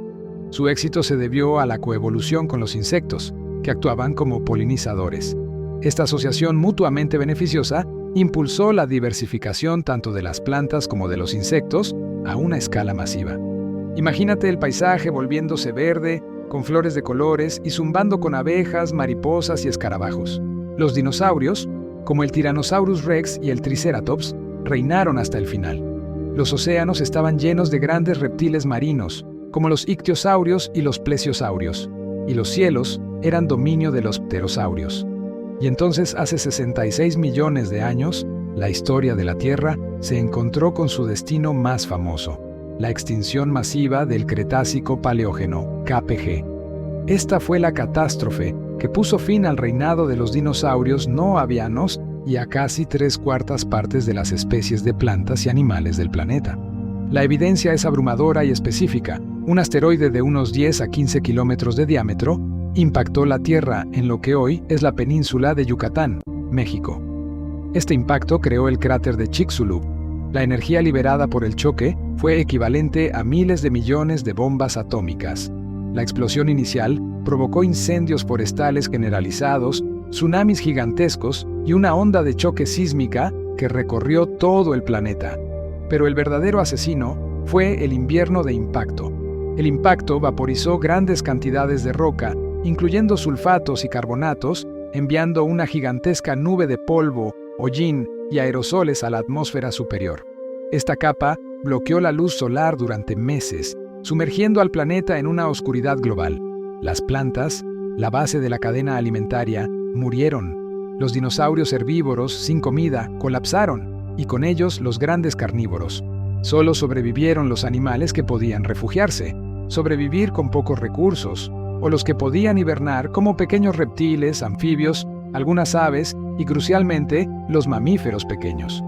Su éxito se debió a la coevolución con los insectos, que actuaban como polinizadores. Esta asociación mutuamente beneficiosa impulsó la diversificación tanto de las plantas como de los insectos a una escala masiva. Imagínate el paisaje volviéndose verde, con flores de colores y zumbando con abejas, mariposas y escarabajos. Los dinosaurios, como el Tyrannosaurus Rex y el Triceratops, reinaron hasta el final. Los océanos estaban llenos de grandes reptiles marinos, como los ictiosaurios y los plesiosaurios, y los cielos eran dominio de los pterosaurios. Y entonces, hace 66 millones de años, la historia de la Tierra se encontró con su destino más famoso, la extinción masiva del Cretácico-Paleógeno, KPG. Esta fue la catástrofe que puso fin al reinado de los dinosaurios no avianos y a casi 3/4 partes de las especies de plantas y animales del planeta. La evidencia es abrumadora y específica. Un asteroide de unos 10 a 15 kilómetros de diámetro impactó la Tierra en lo que hoy es la península de Yucatán, México. Este impacto creó el cráter de Chicxulub. La energía liberada por el choque fue equivalente a miles de millones de bombas atómicas. La explosión inicial provocó incendios forestales generalizados, tsunamis gigantescos y una onda de choque sísmica que recorrió todo el planeta. Pero el verdadero asesino fue el invierno de impacto. El impacto vaporizó grandes cantidades de roca, incluyendo sulfatos y carbonatos, enviando una gigantesca nube de polvo, hollín y aerosoles a la atmósfera superior. Esta capa bloqueó la luz solar durante meses, sumergiendo al planeta en una oscuridad global. Las plantas, la base de la cadena alimentaria, murieron. Los dinosaurios herbívoros, sin comida, colapsaron, y con ellos los grandes carnívoros. Solo sobrevivieron los animales que podían refugiarse, sobrevivir con pocos recursos, o los que podían hibernar como pequeños reptiles, anfibios, algunas aves y, crucialmente, los mamíferos pequeños.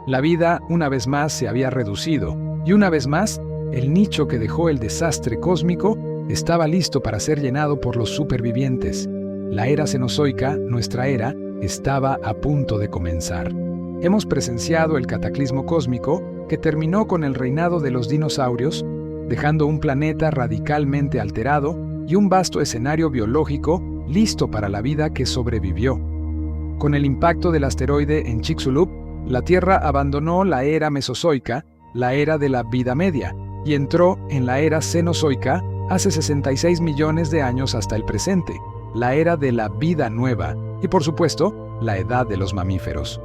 La vida, una vez más, se había reducido, y una vez más, el nicho que dejó el desastre cósmico estaba listo para ser llenado por los supervivientes. La era cenozoica, nuestra era, estaba a punto de comenzar. Hemos presenciado el cataclismo cósmico que terminó con el reinado de los dinosaurios, dejando un planeta radicalmente alterado y un vasto escenario biológico listo para la vida que sobrevivió. Con el impacto del asteroide en Chicxulub, la Tierra abandonó la era mesozoica, la era de la vida media, y entró en la era cenozoica hace 66 millones de años hasta el presente, la era de la vida nueva y, por supuesto, la edad de los mamíferos.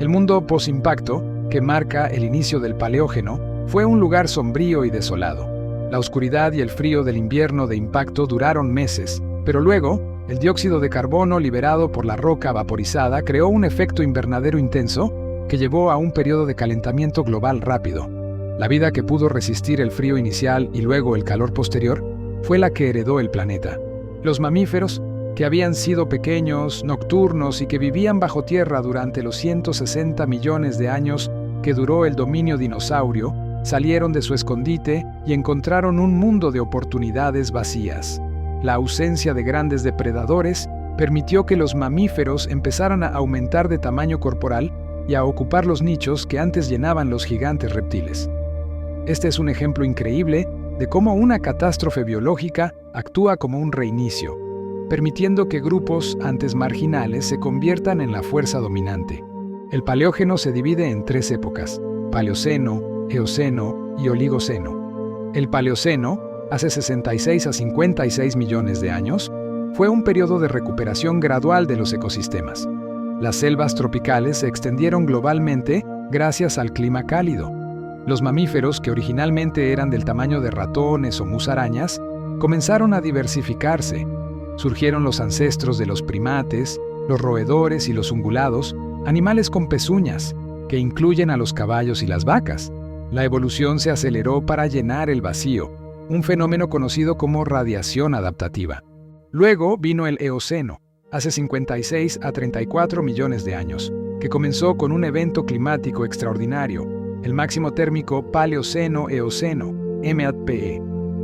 El mundo posimpacto que marca el inicio del Paleógeno, fue un lugar sombrío y desolado. La oscuridad y el frío del invierno de impacto duraron meses, pero luego, el dióxido de carbono liberado por la roca vaporizada creó un efecto invernadero intenso que llevó a un periodo de calentamiento global rápido. La vida que pudo resistir el frío inicial y luego el calor posterior fue la que heredó el planeta. Los mamíferos, que habían sido pequeños, nocturnos y que vivían bajo tierra durante los 160 millones de años que duró el dominio dinosaurio, salieron de su escondite y encontraron un mundo de oportunidades vacías. La ausencia de grandes depredadores permitió que los mamíferos empezaran a aumentar de tamaño corporal y a ocupar los nichos que antes llenaban los gigantes reptiles. Este es un ejemplo increíble de cómo una catástrofe biológica actúa como un reinicio, permitiendo que grupos antes marginales se conviertan en la fuerza dominante. El Paleógeno se divide en 3 épocas: Paleoceno, Eoceno y Oligoceno. El Paleoceno, hace 66 a 56 millones de años, fue un periodo de recuperación gradual de los ecosistemas. Las selvas tropicales se extendieron globalmente gracias al clima cálido. Los mamíferos, que originalmente eran del tamaño de ratones o musarañas, comenzaron a diversificarse. Surgieron los ancestros de los primates, los roedores y los ungulados, animales con pezuñas, que incluyen a los caballos y las vacas. La evolución se aceleró para llenar el vacío, un fenómeno conocido como radiación adaptativa. Luego vino el Eoceno, hace 56 a 34 millones de años, que comenzó con un evento climático extraordinario, el máximo térmico Paleoceno-Eoceno, MAPE.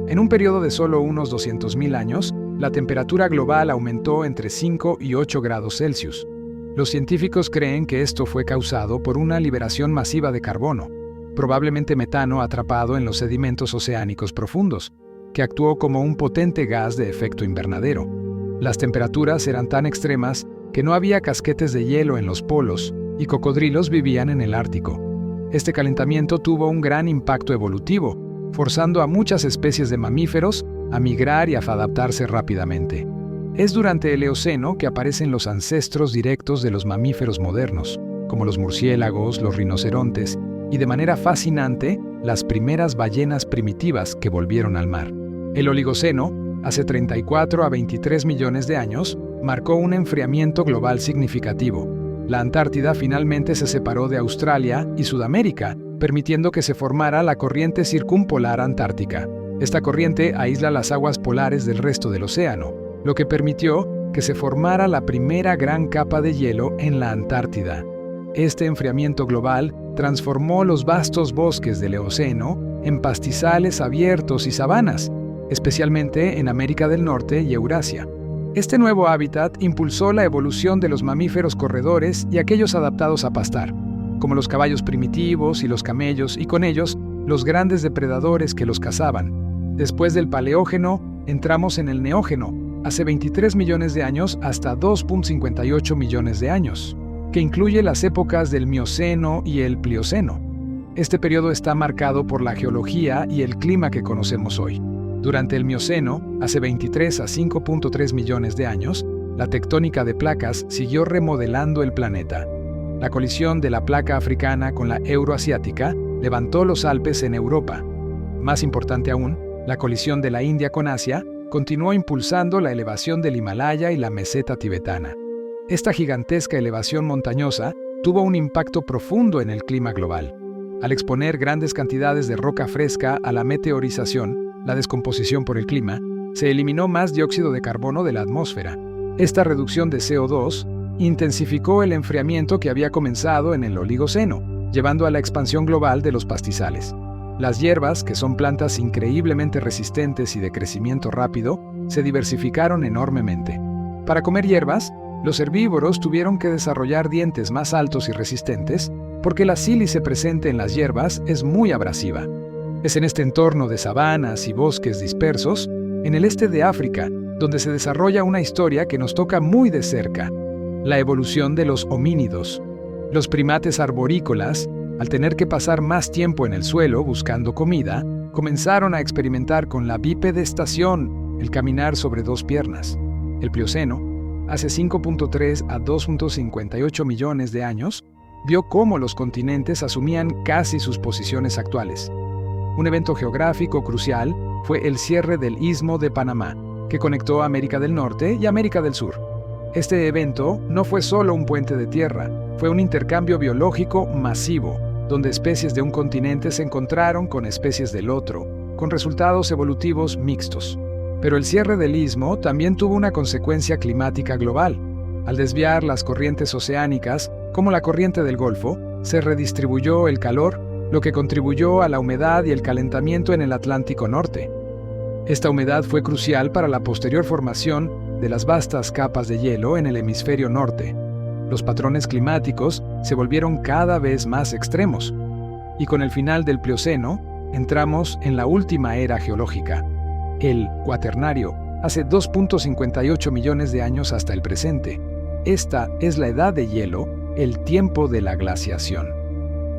En un periodo de solo unos 200.000 años, la temperatura global aumentó entre 5 y 8 grados Celsius. Los científicos creen que esto fue causado por una liberación masiva de carbono, probablemente metano atrapado en los sedimentos oceánicos profundos, que actuó como un potente gas de efecto invernadero. Las temperaturas eran tan extremas que no había casquetes de hielo en los polos y cocodrilos vivían en el Ártico. Este calentamiento tuvo un gran impacto evolutivo, forzando a muchas especies de mamíferos a migrar y a adaptarse rápidamente. Es durante el Eoceno que aparecen los ancestros directos de los mamíferos modernos, como los murciélagos, los rinocerontes y, de manera fascinante, las primeras ballenas primitivas que volvieron al mar. El Oligoceno, hace 34 a 23 millones de años, marcó un enfriamiento global significativo. La Antártida finalmente se separó de Australia y Sudamérica, permitiendo que se formara la corriente circumpolar antártica. Esta corriente aísla las aguas polares del resto del océano, lo que permitió que se formara la primera gran capa de hielo en la Antártida. Este enfriamiento global transformó los vastos bosques del Eoceno en pastizales abiertos y sabanas, especialmente en América del Norte y Eurasia. Este nuevo hábitat impulsó la evolución de los mamíferos corredores y aquellos adaptados a pastar, como los caballos primitivos y los camellos, y con ellos, los grandes depredadores que los cazaban. Después del Paleógeno, entramos en el Neógeno, hace 23 millones de años hasta 2.58 millones de años, que incluye las épocas del Mioceno y el Plioceno. Este periodo está marcado por la geología y el clima que conocemos hoy. Durante el Mioceno, hace 23 a 5.3 millones de años, la tectónica de placas siguió remodelando el planeta. La colisión de la placa africana con la euroasiática levantó los Alpes en Europa. Más importante aún, la colisión de la India con Asia continuó impulsando la elevación del Himalaya y la meseta tibetana. Esta gigantesca elevación montañosa tuvo un impacto profundo en el clima global. Al exponer grandes cantidades de roca fresca a la meteorización, la descomposición por el clima, se eliminó más dióxido de carbono de la atmósfera. Esta reducción de CO2 intensificó el enfriamiento que había comenzado en el Oligoceno, llevando a la expansión global de los pastizales. Las hierbas, que son plantas increíblemente resistentes y de crecimiento rápido, se diversificaron enormemente. Para comer hierbas, los herbívoros tuvieron que desarrollar dientes más altos y resistentes porque la sílice presente en las hierbas es muy abrasiva. Es en este entorno de sabanas y bosques dispersos, en el este de África, donde se desarrolla una historia que nos toca muy de cerca: la evolución de los homínidos. Los primates arborícolas, al tener que pasar más tiempo en el suelo buscando comida, comenzaron a experimentar con la bipedestación, el caminar sobre 2 piernas. El Plioceno, hace 5.3 a 2.58 millones de años, vio cómo los continentes asumían casi sus posiciones actuales. Un evento geográfico crucial fue el cierre del Istmo de Panamá, que conectó América del Norte y América del Sur. Este evento no fue solo un puente de tierra, fue un intercambio biológico masivo, donde especies de un continente se encontraron con especies del otro, con resultados evolutivos mixtos. Pero el cierre del istmo también tuvo una consecuencia climática global. Al desviar las corrientes oceánicas, como la corriente del Golfo, se redistribuyó el calor, lo que contribuyó a la humedad y el calentamiento en el Atlántico Norte. Esta humedad fue crucial para la posterior formación de las vastas capas de hielo en el hemisferio norte. Los patrones climáticos se volvieron cada vez más extremos. Y con el final del Plioceno, entramos en la última era geológica, el Cuaternario, hace 2.58 millones de años hasta el presente. Esta es la edad de hielo, el tiempo de la glaciación.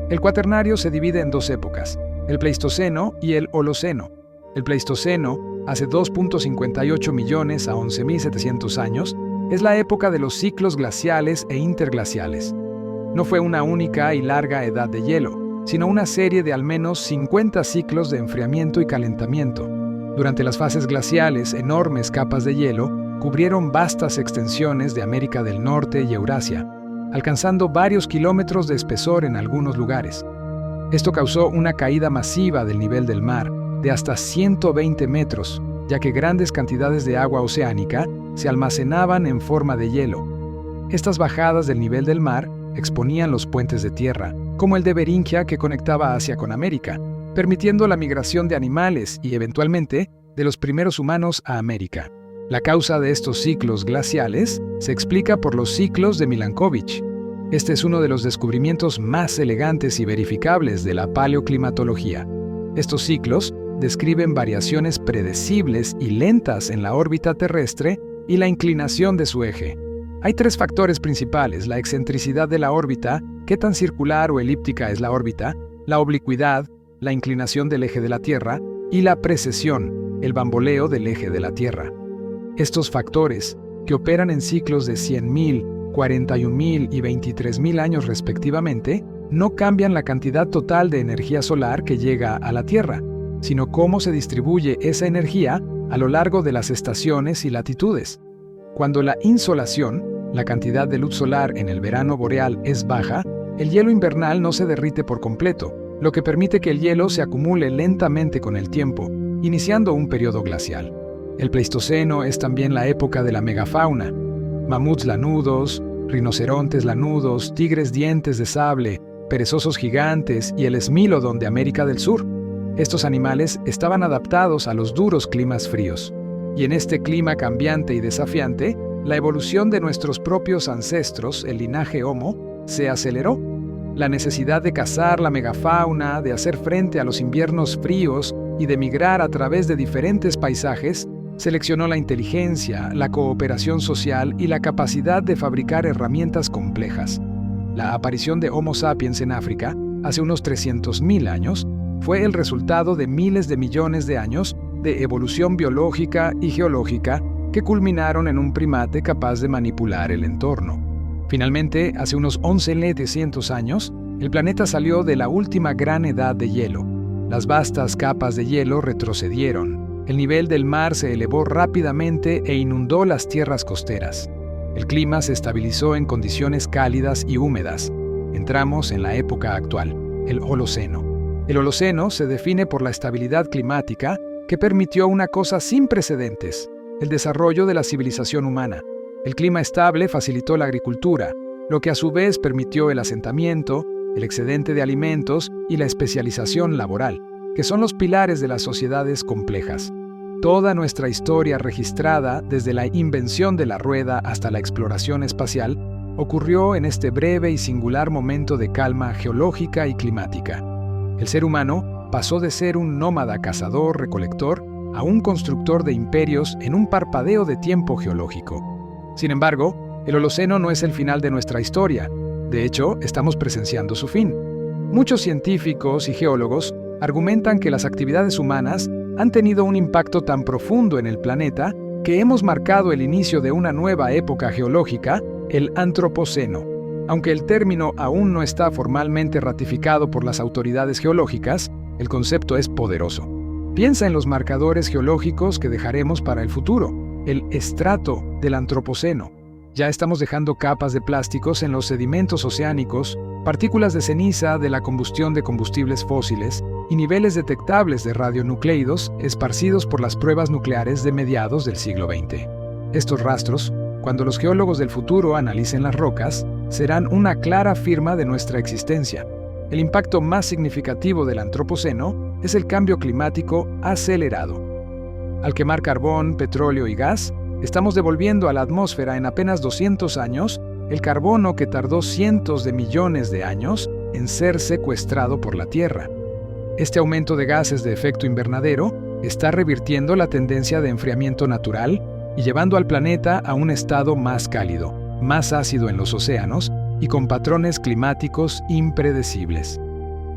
El Cuaternario se divide en dos épocas, el Pleistoceno y el Holoceno. El Pleistoceno, hace 2.58 millones a 11.700 años, es la época de los ciclos glaciales e interglaciales. No fue una única y larga edad de hielo, sino una serie de al menos 50 ciclos de enfriamiento y calentamiento. Durante las fases glaciales, enormes capas de hielo cubrieron vastas extensiones de América del Norte y Eurasia, alcanzando varios kilómetros de espesor en algunos lugares. Esto causó una caída masiva del nivel del mar, de hasta 120 metros, ya que grandes cantidades de agua oceánica se almacenaban en forma de hielo. Estas bajadas del nivel del mar exponían los puentes de tierra, como el de Beringia que conectaba Asia con América, permitiendo la migración de animales y, eventualmente, de los primeros humanos a América. La causa de estos ciclos glaciales se explica por los ciclos de Milankovitch. Este es uno de los descubrimientos más elegantes y verificables de la paleoclimatología. Estos ciclos describen variaciones predecibles y lentas en la órbita terrestre y la inclinación de su eje. Hay tres factores principales: la excentricidad de la órbita, qué tan circular o elíptica es la órbita, la oblicuidad, la inclinación del eje de la Tierra, y la precesión, el bamboleo del eje de la Tierra. Estos factores, que operan en ciclos de 100.000, 41.000 y 23.000 años respectivamente, no cambian la cantidad total de energía solar que llega a la Tierra, sino cómo se distribuye esa energía a lo largo de las estaciones y latitudes. Cuando la insolación, la cantidad de luz solar en el verano boreal, es baja, el hielo invernal no se derrite por completo, lo que permite que el hielo se acumule lentamente con el tiempo, iniciando un periodo glacial. El Pleistoceno es también la época de la megafauna. Mamuts lanudos, rinocerontes lanudos, tigres dientes de sable, perezosos gigantes y el esmilodón de América del Sur. Estos animales estaban adaptados a los duros climas fríos. Y en este clima cambiante y desafiante, la evolución de nuestros propios ancestros, el linaje Homo, se aceleró. La necesidad de cazar la megafauna, de hacer frente a los inviernos fríos y de migrar a través de diferentes paisajes, seleccionó la inteligencia, la cooperación social y la capacidad de fabricar herramientas complejas. La aparición de Homo sapiens en África, hace unos 300.000 años, fue el resultado de miles de millones de años de evolución biológica y geológica que culminaron en un primate capaz de manipular el entorno. Finalmente, hace unos 11.700 años, el planeta salió de la última gran edad de hielo. Las vastas capas de hielo retrocedieron. El nivel del mar se elevó rápidamente e inundó las tierras costeras. El clima se estabilizó en condiciones cálidas y húmedas. Entramos en la época actual, el Holoceno. El Holoceno se define por la estabilidad climática que permitió una cosa sin precedentes: el desarrollo de la civilización humana. El clima estable facilitó la agricultura, lo que a su vez permitió el asentamiento, el excedente de alimentos y la especialización laboral, que son los pilares de las sociedades complejas. Toda nuestra historia registrada, desde la invención de la rueda hasta la exploración espacial, ocurrió en este breve y singular momento de calma geológica y climática. El ser humano pasó de ser un nómada cazador-recolector a un constructor de imperios en un parpadeo de tiempo geológico. Sin embargo, el Holoceno no es el final de nuestra historia. De hecho, estamos presenciando su fin. Muchos científicos y geólogos argumentan que las actividades humanas han tenido un impacto tan profundo en el planeta que hemos marcado el inicio de una nueva época geológica, el Antropoceno. Aunque el término aún no está formalmente ratificado por las autoridades geológicas, el concepto es poderoso. Piensa en los marcadores geológicos que dejaremos para el futuro, el estrato del Antropoceno. Ya estamos dejando capas de plásticos en los sedimentos oceánicos, partículas de ceniza de la combustión de combustibles fósiles y niveles detectables de radionucleidos esparcidos por las pruebas nucleares de mediados del siglo XX. Estos rastros, cuando los geólogos del futuro analicen las rocas, serán una clara firma de nuestra existencia. El impacto más significativo del Antropoceno es el cambio climático acelerado. Al quemar carbón, petróleo y gas, estamos devolviendo a la atmósfera en apenas 200 años el carbono que tardó cientos de millones de años en ser secuestrado por la Tierra. Este aumento de gases de efecto invernadero está revirtiendo la tendencia de enfriamiento natural y llevando al planeta a un estado más cálido, más ácido en los océanos y con patrones climáticos impredecibles.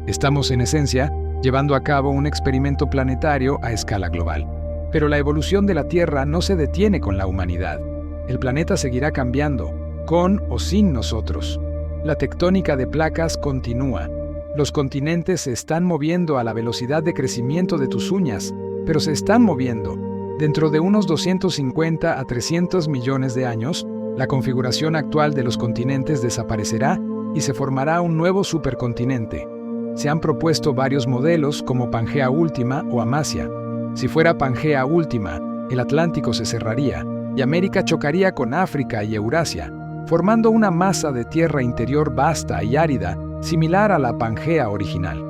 Estamos, en esencia, llevando a cabo un experimento planetario a escala global. Pero la evolución de la Tierra no se detiene con la humanidad. El planeta seguirá cambiando, con o sin nosotros. La tectónica de placas continúa. Los continentes se están moviendo a la velocidad de crecimiento de tus uñas, pero se están moviendo. Dentro de unos 250 a 300 millones de años, la configuración actual de los continentes desaparecerá y se formará un nuevo supercontinente. Se han propuesto varios modelos como Pangea Última o Amasya. Si fuera Pangea Última, el Atlántico se cerraría y América chocaría con África y Eurasia, formando una masa de tierra interior vasta y árida, similar a la Pangea original.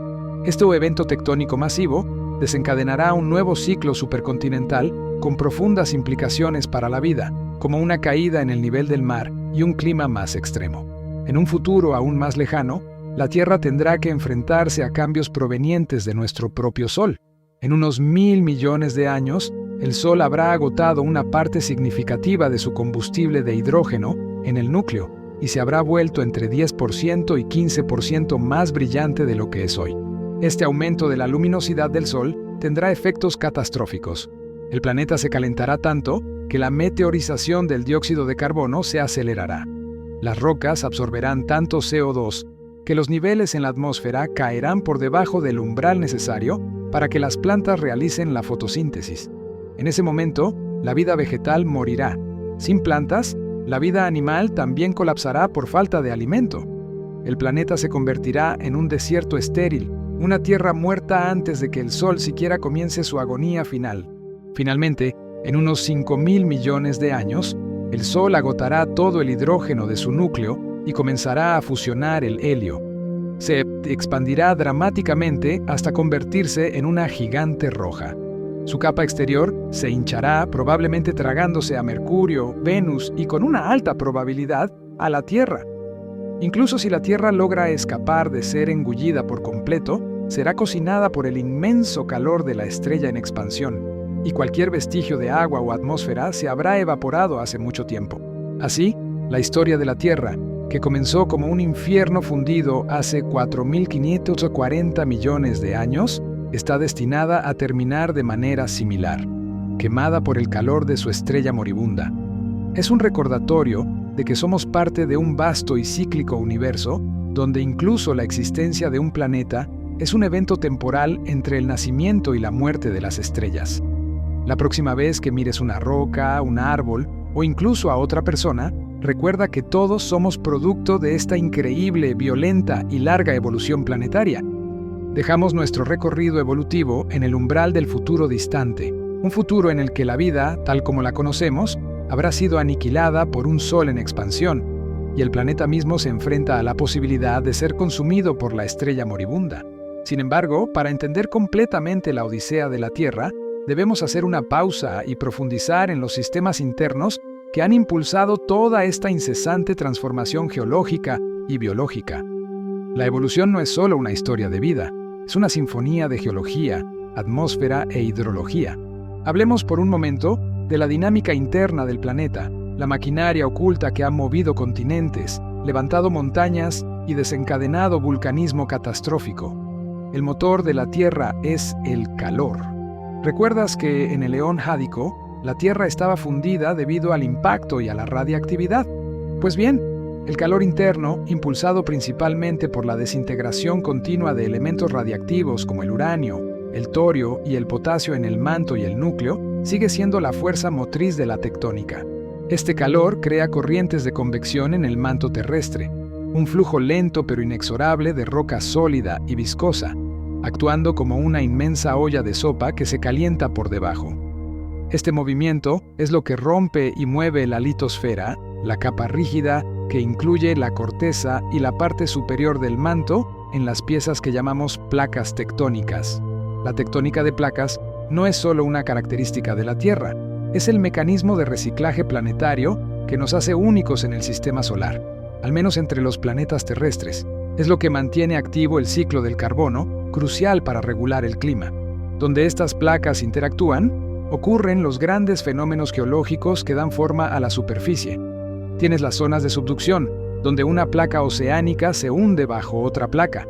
Este evento tectónico masivo desencadenará un nuevo ciclo supercontinental con profundas implicaciones para la vida, como una caída en el nivel del mar y un clima más extremo. En un futuro aún más lejano, la Tierra tendrá que enfrentarse a cambios provenientes de nuestro propio Sol. En unos 1.000 millones de años, el Sol habrá agotado una parte significativa de su combustible de hidrógeno en el núcleo y se habrá vuelto entre 10% y 15% más brillante de lo que es hoy. Este aumento de la luminosidad del Sol tendrá efectos catastróficos. El planeta se calentará tanto que la meteorización del dióxido de carbono se acelerará. Las rocas absorberán tanto CO2 que los niveles en la atmósfera caerán por debajo del umbral necesario para que las plantas realicen la fotosíntesis. En ese momento, la vida vegetal morirá. Sin plantas, la vida animal también colapsará por falta de alimento. El planeta se convertirá en un desierto estéril, una tierra muerta antes de que el Sol siquiera comience su agonía final. Finalmente, en unos 5.000 millones de años, el Sol agotará todo el hidrógeno de su núcleo y comenzará a fusionar el helio. Se expandirá dramáticamente hasta convertirse en una gigante roja. Su capa exterior se hinchará, probablemente tragándose a Mercurio, Venus y con una alta probabilidad a la Tierra. Incluso si la Tierra logra escapar de ser engullida por completo, será cocinada por el inmenso calor de la estrella en expansión, y cualquier vestigio de agua o atmósfera se habrá evaporado hace mucho tiempo. Así, la historia de la Tierra, que comenzó como un infierno fundido hace 4.540 millones de años, está destinada a terminar de manera similar, quemada por el calor de su estrella moribunda. Es un recordatorio de que somos parte de un vasto y cíclico universo, donde incluso la existencia de un planeta es un evento temporal entre el nacimiento y la muerte de las estrellas. La próxima vez que mires una roca, un árbol o incluso a otra persona, recuerda que todos somos producto de esta increíble, violenta y larga evolución planetaria. Dejamos nuestro recorrido evolutivo en el umbral del futuro distante, un futuro en el que la vida, tal como la conocemos, habrá sido aniquilada por un Sol en expansión, y el planeta mismo se enfrenta a la posibilidad de ser consumido por la estrella moribunda. Sin embargo, para entender completamente la odisea de la Tierra, debemos hacer una pausa y profundizar en los sistemas internos que han impulsado toda esta incesante transformación geológica y biológica. La evolución no es solo una historia de vida, es una sinfonía de geología, atmósfera e hidrología. Hablemos por un momento de la dinámica interna del planeta, la maquinaria oculta que ha movido continentes, levantado montañas y desencadenado vulcanismo catastrófico. El motor de la Tierra es el calor. ¿Recuerdas que en el eón Jádico, la Tierra estaba fundida debido al impacto y a la radiactividad? Pues bien, El calor interno, impulsado principalmente por la desintegración continua de elementos radiactivos como el uranio, el torio y el potasio en el manto y el núcleo, sigue siendo la fuerza motriz de la tectónica. Este calor crea corrientes de convección en el manto terrestre, un flujo lento pero inexorable de roca sólida y viscosa, actuando como una inmensa olla de sopa que se calienta por debajo. Este movimiento es lo que rompe y mueve la litosfera, la capa rígida que incluye la corteza y la parte superior del manto en las piezas que llamamos placas tectónicas. La tectónica de placas no es solo una característica de la Tierra, es el mecanismo de reciclaje planetario que nos hace únicos en el sistema solar, al menos entre los planetas terrestres. Es lo que mantiene activo el ciclo del carbono, crucial para regular el clima. Donde estas placas interactúan, ocurren los grandes fenómenos geológicos que dan forma a la superficie. Tienes las zonas de subducción, donde una placa oceánica se hunde bajo otra placa.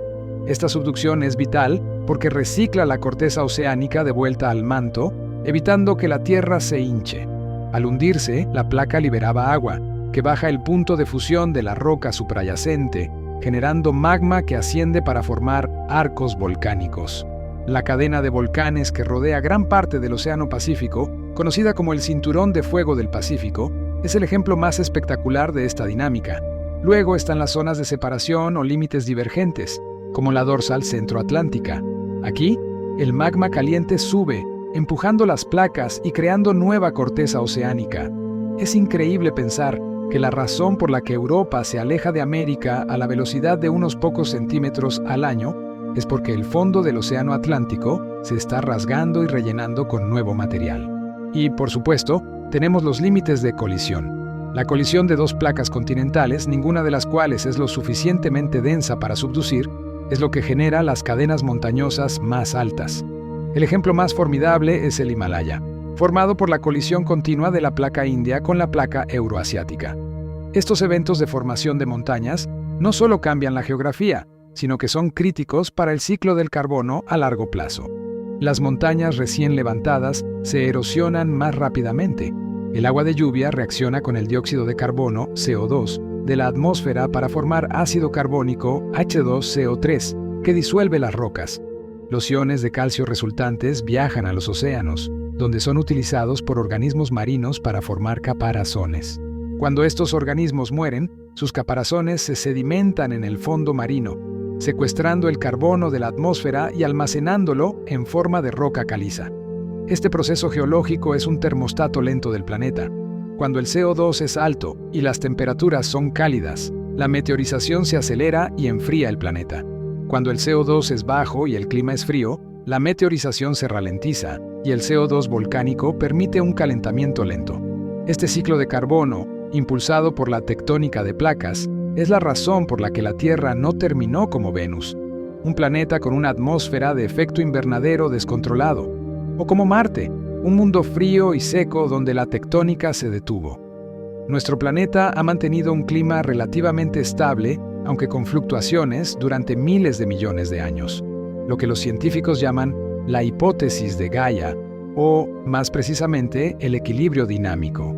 Esta subducción es vital porque recicla la corteza oceánica de vuelta al manto, evitando que la Tierra se hinche. Al hundirse, la placa liberaba agua, que baja el punto de fusión de la roca suprayacente, generando magma que asciende para formar arcos volcánicos. La cadena de volcanes que rodea gran parte del Océano Pacífico, conocida como el Cinturón de Fuego del Pacífico, es el ejemplo más espectacular de esta dinámica. Luego están las zonas de separación o límites divergentes, como la dorsal centroatlántica. Aquí, el magma caliente sube, empujando las placas y creando nueva corteza oceánica. Es increíble pensar que la razón por la que Europa se aleja de América a la velocidad de unos pocos centímetros al año es porque el fondo del Océano Atlántico se está rasgando y rellenando con nuevo material. Y, por supuesto, tenemos los límites de colisión. La colisión de dos placas continentales, ninguna de las cuales es lo suficientemente densa para subducir, es lo que genera las cadenas montañosas más altas. El ejemplo más formidable es el Himalaya, formado por la colisión continua de la placa india con la placa euroasiática. Estos eventos de formación de montañas no solo cambian la geografía, sino que son críticos para el ciclo del carbono a largo plazo. Las montañas recién levantadas se erosionan más rápidamente. El agua de lluvia reacciona con el dióxido de carbono, CO2, de la atmósfera para formar ácido carbónico, H2CO3, que disuelve las rocas. Los iones de calcio resultantes viajan a los océanos, donde son utilizados por organismos marinos para formar caparazones. Cuando estos organismos mueren, sus caparazones se sedimentan en el fondo marino, secuestrando el carbono de la atmósfera y almacenándolo en forma de roca caliza. Este proceso geológico es un termostato lento del planeta. Cuando el CO2 es alto y las temperaturas son cálidas, la meteorización se acelera y enfría el planeta. Cuando el CO2 es bajo y el clima es frío, la meteorización se ralentiza y el CO2 volcánico permite un calentamiento lento. Este ciclo de carbono, impulsado por la tectónica de placas, es la razón por la que la Tierra no terminó como Venus, un planeta con una atmósfera de efecto invernadero descontrolado, o como Marte, un mundo frío y seco donde la tectónica se detuvo. Nuestro planeta ha mantenido un clima relativamente estable, aunque con fluctuaciones, durante miles de millones de años, lo que los científicos llaman la hipótesis de Gaia, o, más precisamente, el equilibrio dinámico.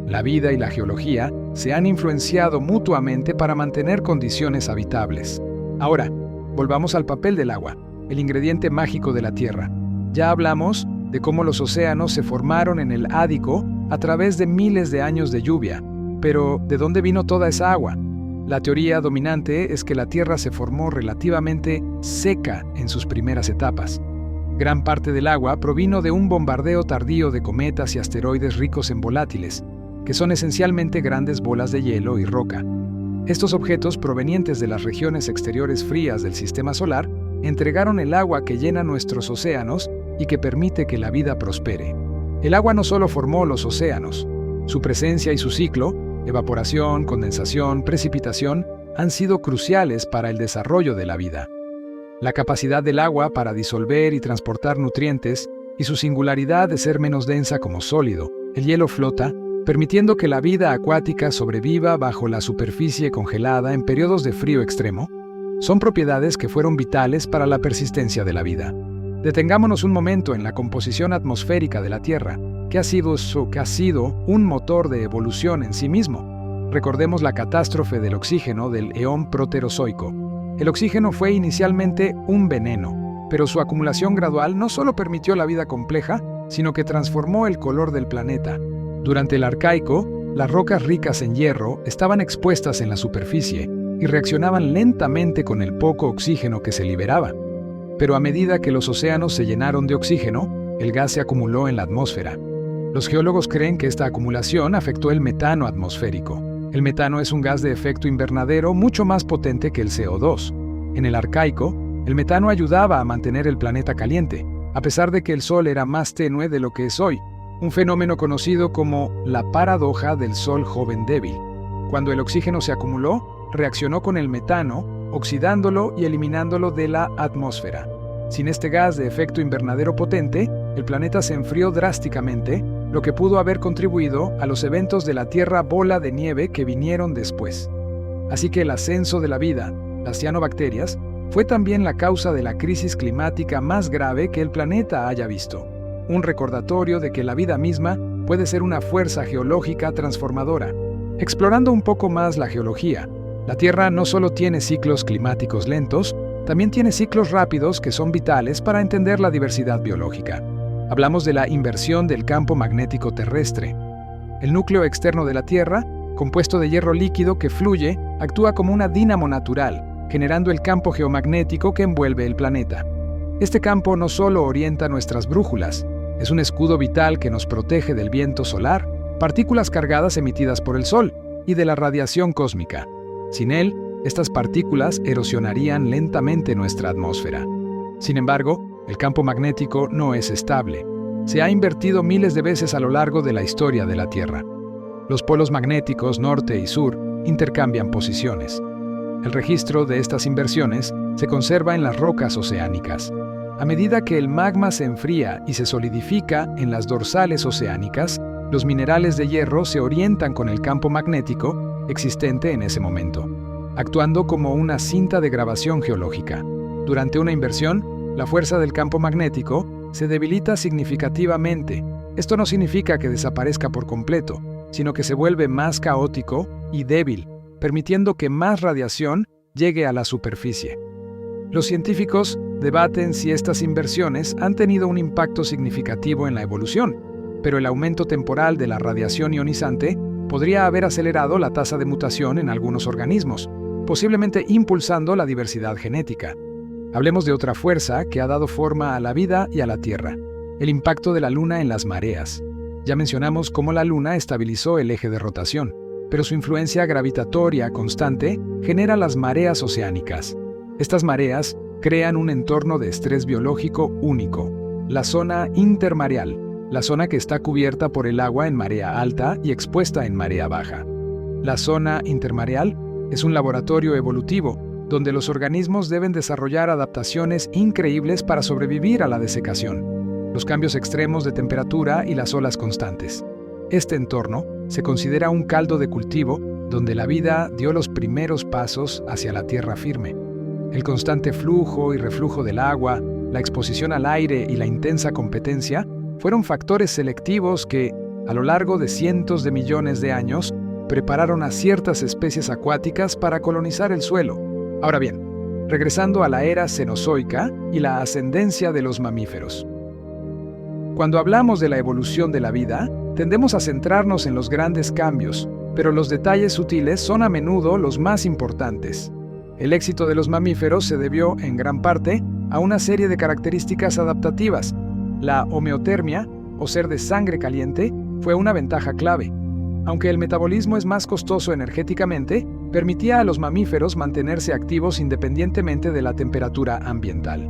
La vida y la geología se han influenciado mutuamente para mantener condiciones habitables. Ahora, volvamos al papel del agua, el ingrediente mágico de la Tierra. Ya hablamos de cómo los océanos se formaron en el Ádico a través de miles de años de lluvia. Pero, ¿de dónde vino toda esa agua? La teoría dominante es que la Tierra se formó relativamente seca en sus primeras etapas. Gran parte del agua provino de un bombardeo tardío de cometas y asteroides ricos en volátiles, que son esencialmente grandes bolas de hielo y roca. Estos objetos provenientes de las regiones exteriores frías del sistema solar entregaron el agua que llena nuestros océanos y que permite que la vida prospere. El agua no solo formó los océanos, su presencia y su ciclo, evaporación, condensación, precipitación, han sido cruciales para el desarrollo de la vida. La capacidad del agua para disolver y transportar nutrientes y su singularidad de ser menos densa como sólido, el hielo flota, permitiendo que la vida acuática sobreviva bajo la superficie congelada en periodos de frío extremo, son propiedades que fueron vitales para la persistencia de la vida. Detengámonos un momento en la composición atmosférica de la Tierra, que ha sido un motor de evolución en sí mismo. Recordemos la catástrofe del oxígeno del eón proterozoico. El oxígeno fue inicialmente un veneno, pero su acumulación gradual no solo permitió la vida compleja, sino que transformó el color del planeta. Durante el Arcaico, las rocas ricas en hierro estaban expuestas en la superficie y reaccionaban lentamente con el poco oxígeno que se liberaba. Pero a medida que los océanos se llenaron de oxígeno, el gas se acumuló en la atmósfera. Los geólogos creen que esta acumulación afectó el metano atmosférico. El metano es un gas de efecto invernadero mucho más potente que el CO2. En el Arcaico, el metano ayudaba a mantener el planeta caliente, a pesar de que el Sol era más tenue de lo que es hoy, un fenómeno conocido como la paradoja del Sol joven débil. Cuando el oxígeno se acumuló, reaccionó con el metano, oxidándolo y eliminándolo de la atmósfera. Sin este gas de efecto invernadero potente, el planeta se enfrió drásticamente, lo que pudo haber contribuido a los eventos de la Tierra bola de nieve que vinieron después. Así que el ascenso de la vida, las cianobacterias, fue también la causa de la crisis climática más grave que el planeta haya visto. Un recordatorio de que la vida misma puede ser una fuerza geológica transformadora. Explorando un poco más la geología, la Tierra no solo tiene ciclos climáticos lentos, también tiene ciclos rápidos que son vitales para entender la diversidad biológica. Hablamos de la inversión del campo magnético terrestre. El núcleo externo de la Tierra, compuesto de hierro líquido que fluye, actúa como una dínamo natural, generando el campo geomagnético que envuelve el planeta. Este campo no solo orienta nuestras brújulas, es un escudo vital que nos protege del viento solar, partículas cargadas emitidas por el Sol y de la radiación cósmica. Sin él, estas partículas erosionarían lentamente nuestra atmósfera. Sin embargo, el campo magnético no es estable. Se ha invertido miles de veces a lo largo de la historia de la Tierra. Los polos magnéticos norte y sur intercambian posiciones. El registro de estas inversiones se conserva en las rocas oceánicas. A medida que el magma se enfría y se solidifica en las dorsales oceánicas, los minerales de hierro se orientan con el campo magnético existente en ese momento, actuando como una cinta de grabación geológica. Durante una inversión, la fuerza del campo magnético se debilita significativamente. Esto no significa que desaparezca por completo, sino que se vuelve más caótico y débil, permitiendo que más radiación llegue a la superficie. Los científicos debaten si estas inversiones han tenido un impacto significativo en la evolución, pero el aumento temporal de la radiación ionizante podría haber acelerado la tasa de mutación en algunos organismos, posiblemente impulsando la diversidad genética. Hablemos de otra fuerza que ha dado forma a la vida y a la Tierra: el impacto de la Luna en las mareas. Ya mencionamos cómo la Luna estabilizó el eje de rotación, pero su influencia gravitatoria constante genera las mareas oceánicas. Estas mareas crean un entorno de estrés biológico único, la zona intermareal, la zona que está cubierta por el agua en marea alta y expuesta en marea baja. La zona intermareal es un laboratorio evolutivo donde los organismos deben desarrollar adaptaciones increíbles para sobrevivir a la desecación, los cambios extremos de temperatura y las olas constantes. Este entorno se considera un caldo de cultivo donde la vida dio los primeros pasos hacia la tierra firme. El constante flujo y reflujo del agua, la exposición al aire y la intensa competencia fueron factores selectivos que, a lo largo de cientos de millones de años, prepararon a ciertas especies acuáticas para colonizar el suelo. Ahora bien, regresando a la era cenozoica y la ascendencia de los mamíferos. Cuando hablamos de la evolución de la vida, tendemos a centrarnos en los grandes cambios, pero los detalles sutiles son a menudo los más importantes. El éxito de los mamíferos se debió, en gran parte, a una serie de características adaptativas. La homeotermia, o ser de sangre caliente, fue una ventaja clave. Aunque el metabolismo es más costoso energéticamente, permitía a los mamíferos mantenerse activos independientemente de la temperatura ambiental.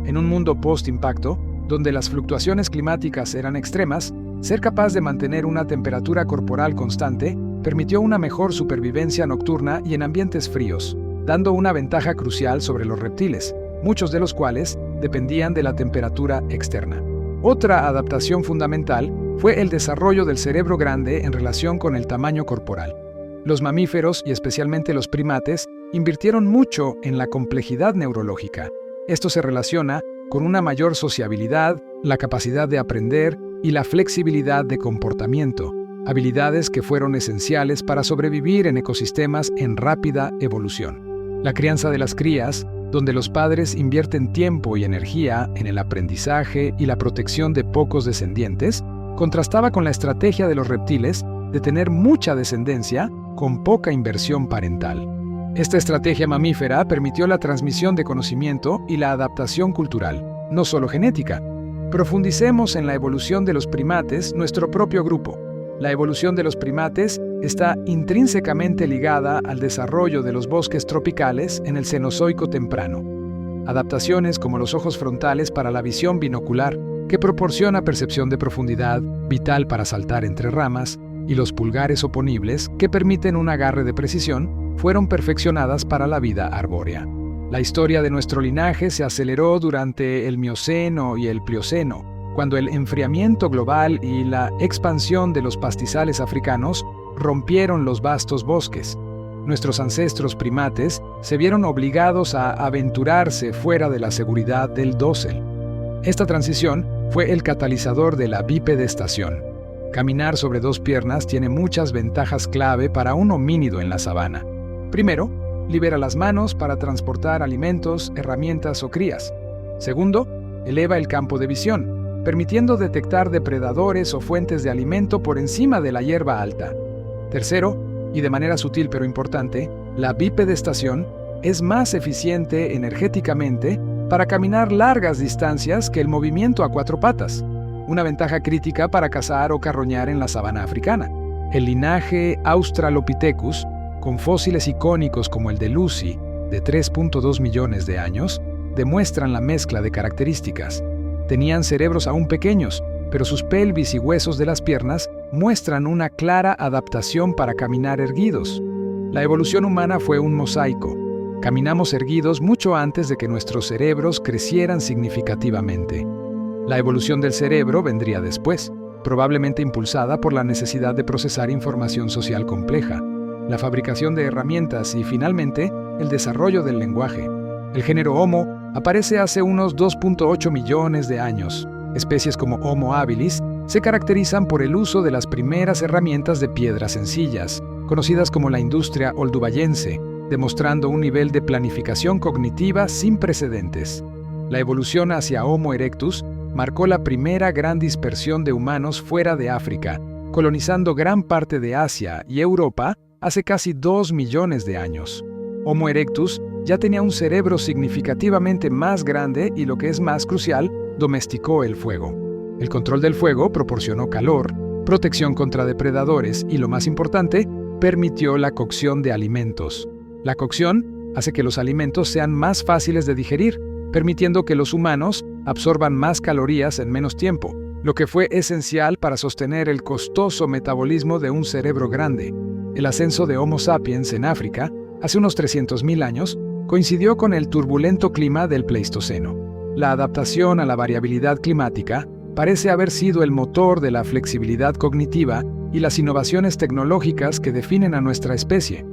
En un mundo post-impacto, donde las fluctuaciones climáticas eran extremas, ser capaz de mantener una temperatura corporal constante permitió una mejor supervivencia nocturna y en ambientes fríos, dando una ventaja crucial sobre los reptiles, muchos de los cuales dependían de la temperatura externa. Otra adaptación fundamental fue el desarrollo del cerebro grande en relación con el tamaño corporal. Los mamíferos, y especialmente los primates, invirtieron mucho en la complejidad neurológica. Esto se relaciona con una mayor sociabilidad, la capacidad de aprender y la flexibilidad de comportamiento. habilidades que fueron esenciales para sobrevivir en ecosistemas en rápida evolución. La crianza de las crías, donde los padres invierten tiempo y energía en el aprendizaje y la protección de pocos descendientes, contrastaba con la estrategia de los reptiles de tener mucha descendencia con poca inversión parental. Esta estrategia mamífera permitió la transmisión de conocimiento y la adaptación cultural, no solo genética. Profundicemos en la evolución de los primates, nuestro propio grupo. La evolución de los primates está intrínsecamente ligada al desarrollo de los bosques tropicales en el Cenozoico temprano. Adaptaciones como los ojos frontales para la visión binocular, que proporciona percepción de profundidad, vital para saltar entre ramas, y los pulgares oponibles, que permiten un agarre de precisión, fueron perfeccionadas para la vida arbórea. La historia de nuestro linaje se aceleró durante el Mioceno y el Plioceno, cuando el enfriamiento global y la expansión de los pastizales africanos rompieron los vastos bosques. Nuestros ancestros primates se vieron obligados a aventurarse fuera de la seguridad del dosel. Esta transición fue el catalizador de la bipedestación. Caminar sobre dos piernas tiene muchas ventajas clave para un homínido en la sabana. Primero, libera las manos para transportar alimentos, herramientas o crías. Segundo, eleva el campo de visión, permitiendo detectar depredadores o fuentes de alimento por encima de la hierba alta. Tercero, y de manera sutil pero importante, la bipedestación es más eficiente energéticamente para caminar largas distancias que el movimiento a cuatro patas, una ventaja crítica para cazar o carroñar en la sabana africana. El linaje Australopithecus, con fósiles icónicos como el de Lucy, de 3.2 millones de años, demuestran la mezcla de características. Tenían cerebros aún pequeños, pero sus pelvis y huesos de las piernas muestran una clara adaptación para caminar erguidos. La evolución humana fue un mosaico. Caminamos erguidos mucho antes de que nuestros cerebros crecieran significativamente. La evolución del cerebro vendría después, probablemente impulsada por la necesidad de procesar información social compleja, la fabricación de herramientas y, finalmente, el desarrollo del lenguaje. El género Homo aparece hace unos 2.8 millones de años. Especies como Homo habilis se caracterizan por el uso de las primeras herramientas de piedras sencillas, conocidas como la industria oldubayense, demostrando un nivel de planificación cognitiva sin precedentes. La evolución hacia Homo erectus marcó la primera gran dispersión de humanos fuera de África, colonizando gran parte de Asia y Europa hace casi 2 millones de años. Homo erectus ya tenía un cerebro significativamente más grande y, lo que es más crucial, domesticó el fuego. El control del fuego proporcionó calor, protección contra depredadores y, lo más importante, permitió la cocción de alimentos. La cocción hace que los alimentos sean más fáciles de digerir, permitiendo que los humanos absorban más calorías en menos tiempo, lo que fue esencial para sostener el costoso metabolismo de un cerebro grande. El ascenso de Homo sapiens en África, hace unos 300.000 años, coincidió con el turbulento clima del Pleistoceno. La adaptación a la variabilidad climática parece haber sido el motor de la flexibilidad cognitiva y las innovaciones tecnológicas que definen a nuestra especie.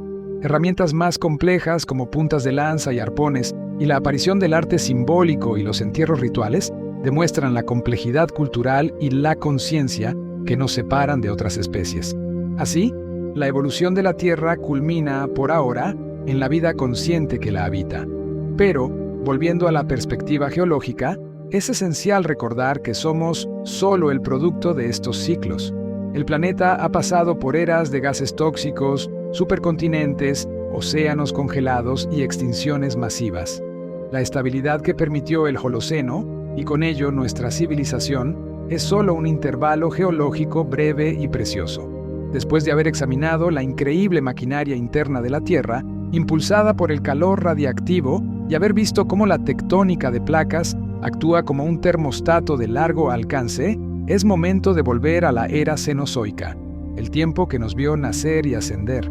Herramientas más complejas como puntas de lanza y arpones y la aparición del arte simbólico y los entierros rituales demuestran la complejidad cultural y la conciencia que nos separan de otras especies. Así, la evolución de la Tierra culmina, por ahora, en la vida consciente que la habita. Pero, volviendo a la perspectiva geológica, es esencial recordar que somos solo el producto de estos ciclos. El planeta ha pasado por eras de gases tóxicos, supercontinentes, océanos congelados y extinciones masivas. La estabilidad que permitió el Holoceno, y con ello nuestra civilización, es solo un intervalo geológico breve y precioso. Después de haber examinado la increíble maquinaria interna de la Tierra, impulsada por el calor radiactivo, y haber visto cómo la tectónica de placas actúa como un termostato de largo alcance, es momento de volver a la era cenozoica, el tiempo que nos vio nacer y ascender.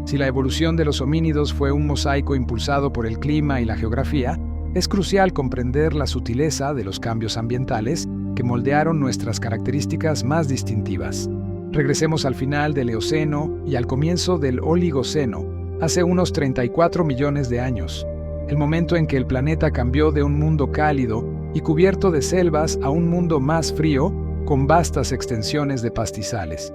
Si la evolución de los homínidos fue un mosaico impulsado por el clima y la geografía, es crucial comprender la sutileza de los cambios ambientales que moldearon nuestras características más distintivas. Regresemos al final del Eoceno y al comienzo del Oligoceno, hace unos 34 millones de años, el momento en que el planeta cambió de un mundo cálido y cubierto de selvas a un mundo más frío, con vastas extensiones de pastizales.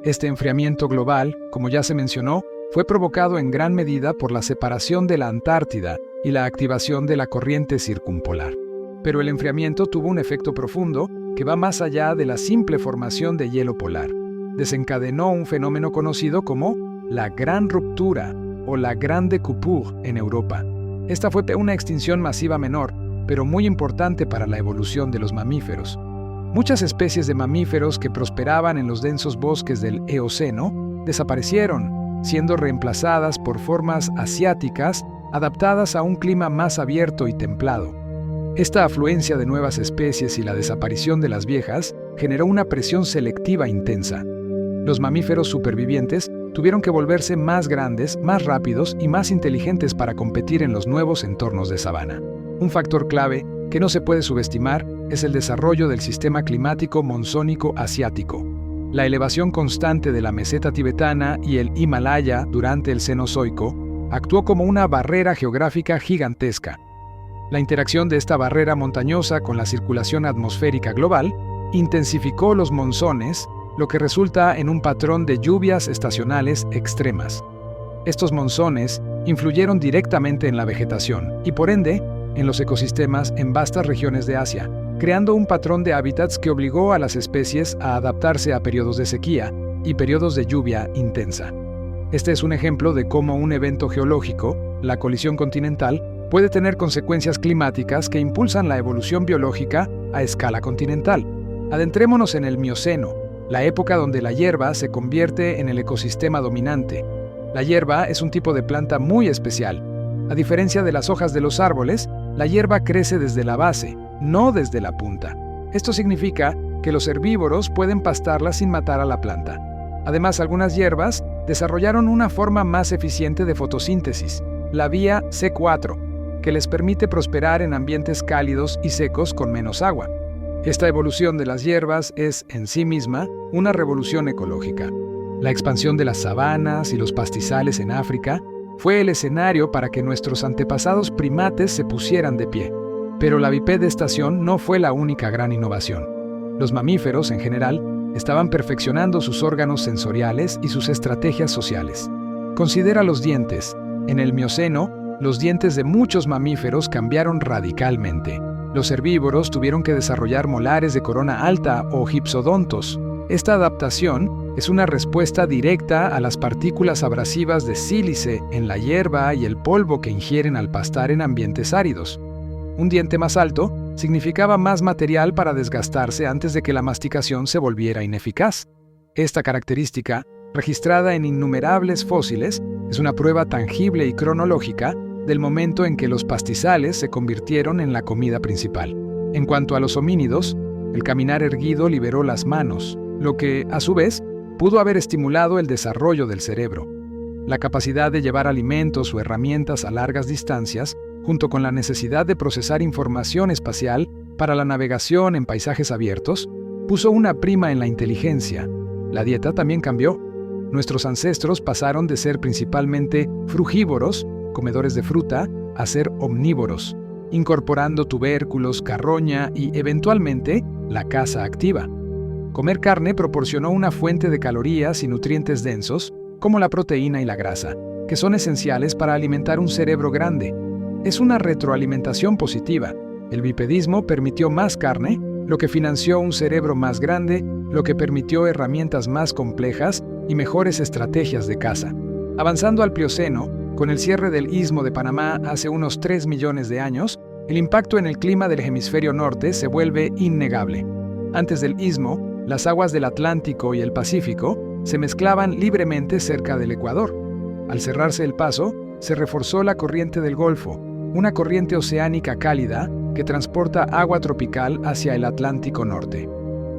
Este enfriamiento global, como ya se mencionó, fue provocado en gran medida por la separación de la Antártida y la activación de la corriente circumpolar. Pero el enfriamiento tuvo un efecto profundo que va más allá de la simple formación de hielo polar. Desencadenó un fenómeno conocido como la Gran Ruptura o la Grande Coupure en Europa. Esta fue una extinción masiva menor, pero muy importante para la evolución de los mamíferos. Muchas especies de mamíferos que prosperaban en los densos bosques del Eoceno desaparecieron, siendo reemplazadas por formas asiáticas adaptadas a un clima más abierto y templado. Esta afluencia de nuevas especies y la desaparición de las viejas generó una presión selectiva intensa. Los mamíferos supervivientes tuvieron que volverse más grandes, más rápidos y más inteligentes para competir en los nuevos entornos de sabana. Un factor clave que no se puede subestimar es el desarrollo del sistema climático monzónico asiático. La elevación constante de la meseta tibetana y el Himalaya durante el Cenozoico actuó como una barrera geográfica gigantesca. La interacción de esta barrera montañosa con la circulación atmosférica global intensificó los monzones, lo que resulta en un patrón de lluvias estacionales extremas. Estos monzones influyeron directamente en la vegetación y, por ende, en los ecosistemas en vastas regiones de Asia, creando un patrón de hábitats que obligó a las especies a adaptarse a periodos de sequía y periodos de lluvia intensa. Este es un ejemplo de cómo un evento geológico, la colisión continental, puede tener consecuencias climáticas que impulsan la evolución biológica a escala continental. Adentrémonos en el Mioceno, la época donde la hierba se convierte en el ecosistema dominante. La hierba es un tipo de planta muy especial. A diferencia de las hojas de los árboles, la hierba crece desde la base, no desde la punta. Esto significa que los herbívoros pueden pastarla sin matar a la planta. Además, algunas hierbas desarrollaron una forma más eficiente de fotosíntesis, la vía C4, que les permite prosperar en ambientes cálidos y secos con menos agua. Esta evolución de las hierbas es, en sí misma, una revolución ecológica. La expansión de las sabanas y los pastizales en África fue el escenario para que nuestros antepasados primates se pusieran de pie. Pero la bipedestación no fue la única gran innovación. Los mamíferos, en general, estaban perfeccionando sus órganos sensoriales y sus estrategias sociales. Considera los dientes. En el Mioceno, los dientes de muchos mamíferos cambiaron radicalmente. Los herbívoros tuvieron que desarrollar molares de corona alta o gipsodontos. Esta adaptación es una respuesta directa a las partículas abrasivas de sílice en la hierba y el polvo que ingieren al pastar en ambientes áridos. Un diente más alto significaba más material para desgastarse antes de que la masticación se volviera ineficaz. Esta característica, registrada en innumerables fósiles, es una prueba tangible y cronológica del momento en que los pastizales se convirtieron en la comida principal. En cuanto a los homínidos, el caminar erguido liberó las manos, lo que, a su vez, pudo haber estimulado el desarrollo del cerebro. La capacidad de llevar alimentos o herramientas a largas distancias, junto con la necesidad de procesar información espacial para la navegación en paisajes abiertos, puso una prima en la inteligencia. La dieta también cambió. Nuestros ancestros pasaron de ser principalmente frugívoros, comedores de fruta, a ser omnívoros, incorporando tubérculos, carroña y, eventualmente, la caza activa. Comer carne proporcionó una fuente de calorías y nutrientes densos, como la proteína y la grasa, que son esenciales para alimentar un cerebro grande. Es una retroalimentación positiva. El bipedismo permitió más carne, lo que financió un cerebro más grande, lo que permitió herramientas más complejas y mejores estrategias de caza. Avanzando al Plioceno, con el cierre del Istmo de Panamá hace unos 3 millones de años, el impacto en el clima del hemisferio norte se vuelve innegable. Antes del Istmo, las aguas del Atlántico y el Pacífico se mezclaban libremente cerca del Ecuador. Al cerrarse el paso, se reforzó la corriente del Golfo, una corriente oceánica cálida que transporta agua tropical hacia el Atlántico Norte.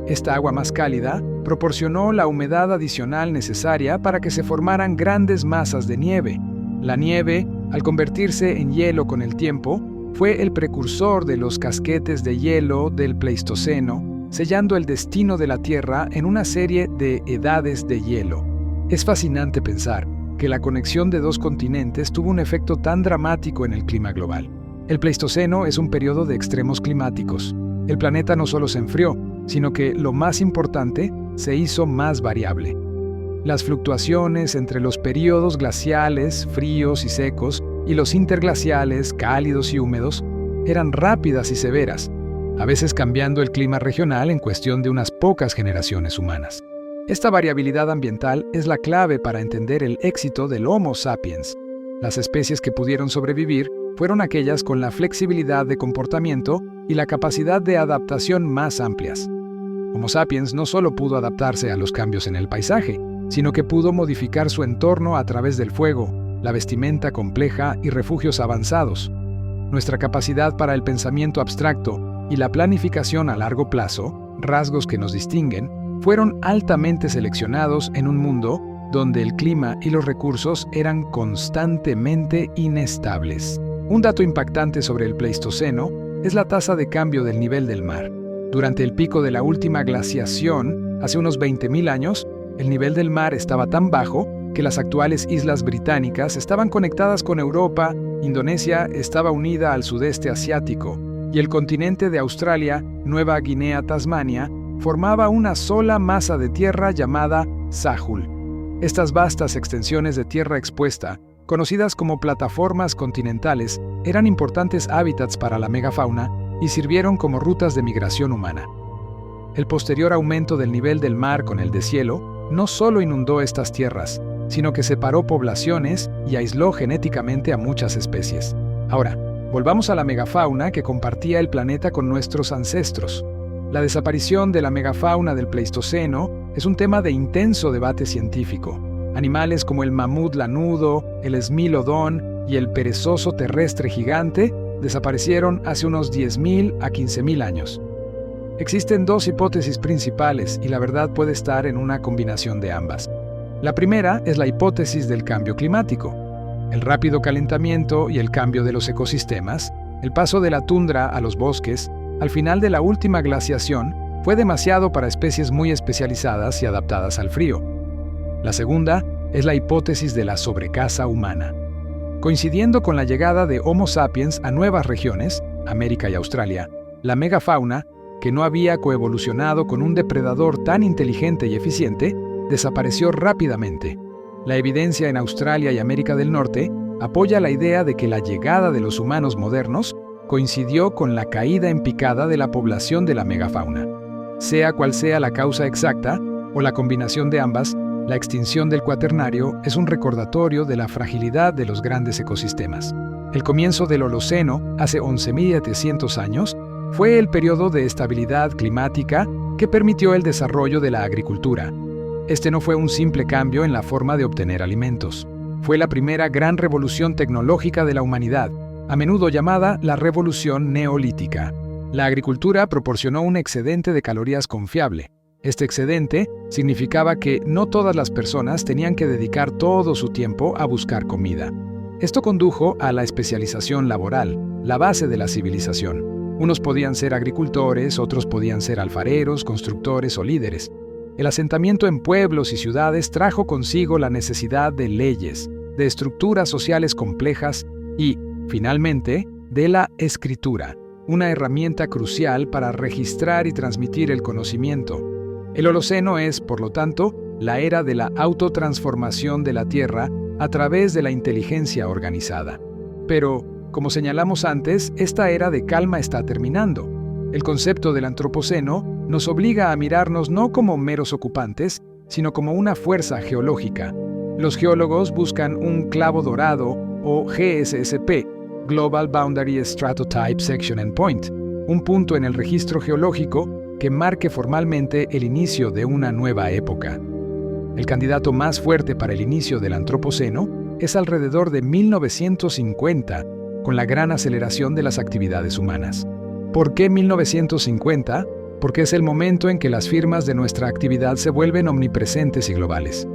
Esta agua más cálida proporcionó la humedad adicional necesaria para que se formaran grandes masas de nieve. La nieve, al convertirse en hielo con el tiempo, fue el precursor de los casquetes de hielo del Pleistoceno, sellando el destino de la Tierra en una serie de edades de hielo. Es fascinante pensar que la conexión de dos continentes tuvo un efecto tan dramático en el clima global. El Pleistoceno es un periodo de extremos climáticos. El planeta no solo se enfrió, sino que, lo más importante, se hizo más variable. Las fluctuaciones entre los períodos glaciales, fríos y secos, y los interglaciales, cálidos y húmedos, eran rápidas y severas, a veces cambiando el clima regional en cuestión de unas pocas generaciones humanas. Esta variabilidad ambiental es la clave para entender el éxito del Homo sapiens. Las especies que pudieron sobrevivir fueron aquellas con la flexibilidad de comportamiento y la capacidad de adaptación más amplias. Homo sapiens no solo pudo adaptarse a los cambios en el paisaje, sino que pudo modificar su entorno a través del fuego, la vestimenta compleja y refugios avanzados. Nuestra capacidad para el pensamiento abstracto y la planificación a largo plazo, rasgos que nos distinguen, fueron altamente seleccionados en un mundo donde el clima y los recursos eran constantemente inestables. Un dato impactante sobre el Pleistoceno es la tasa de cambio del nivel del mar. Durante el pico de la última glaciación, hace unos 20.000 años, el nivel del mar estaba tan bajo que las actuales islas británicas estaban conectadas con Europa, Indonesia estaba unida al sudeste asiático, y el continente de Australia, Nueva Guinea, Tasmania, formaba una sola masa de tierra llamada Sahul. Estas vastas extensiones de tierra expuesta, conocidas como plataformas continentales, eran importantes hábitats para la megafauna y sirvieron como rutas de migración humana. El posterior aumento del nivel del mar con el deshielo no solo inundó estas tierras, sino que separó poblaciones y aisló genéticamente a muchas especies. Ahora, volvamos a la megafauna que compartía el planeta con nuestros ancestros. La desaparición de la megafauna del Pleistoceno es un tema de intenso debate científico. Animales como el mamut lanudo, el esmilodón y el perezoso terrestre gigante desaparecieron hace unos 10.000 a 15.000 años. Existen dos hipótesis principales y la verdad puede estar en una combinación de ambas. La primera es la hipótesis del cambio climático. El rápido calentamiento y el cambio de los ecosistemas, el paso de la tundra a los bosques, al final de la última glaciación, fue demasiado para especies muy especializadas y adaptadas al frío. La segunda es la hipótesis de la sobrecaza humana. Coincidiendo con la llegada de Homo sapiens a nuevas regiones, América y Australia, la megafauna, que no había coevolucionado con un depredador tan inteligente y eficiente, desapareció rápidamente. La evidencia en Australia y América del Norte apoya la idea de que la llegada de los humanos modernos coincidió con la caída en picada de la población de la megafauna. Sea cual sea la causa exacta, o la combinación de ambas, la extinción del Cuaternario es un recordatorio de la fragilidad de los grandes ecosistemas. El comienzo del Holoceno, hace 11.700 años, fue el periodo de estabilidad climática que permitió el desarrollo de la agricultura. Este no fue un simple cambio en la forma de obtener alimentos. Fue la primera gran revolución tecnológica de la humanidad, a menudo llamada la Revolución Neolítica. La agricultura proporcionó un excedente de calorías confiable. Este excedente significaba que no todas las personas tenían que dedicar todo su tiempo a buscar comida. Esto condujo a la especialización laboral, la base de la civilización. Unos podían ser agricultores, otros podían ser alfareros, constructores o líderes. El asentamiento en pueblos y ciudades trajo consigo la necesidad de leyes, de estructuras sociales complejas y, finalmente, de la escritura, una herramienta crucial para registrar y transmitir el conocimiento. El Holoceno es, por lo tanto, la era de la autotransformación de la Tierra a través de la inteligencia organizada. Pero, como señalamos antes, esta era de calma está terminando. El concepto del Antropoceno nos obliga a mirarnos no como meros ocupantes, sino como una fuerza geológica. Los geólogos buscan un clavo dorado o GSSP, Global Boundary Stratotype Section Endpoint, un punto en el registro geológico que marque formalmente el inicio de una nueva época. El candidato más fuerte para el inicio del Antropoceno es alrededor de 1950, con la gran aceleración de las actividades humanas. ¿Por qué 1950? Porque es el momento en que las firmas de nuestra actividad se vuelven omnipresentes y globales.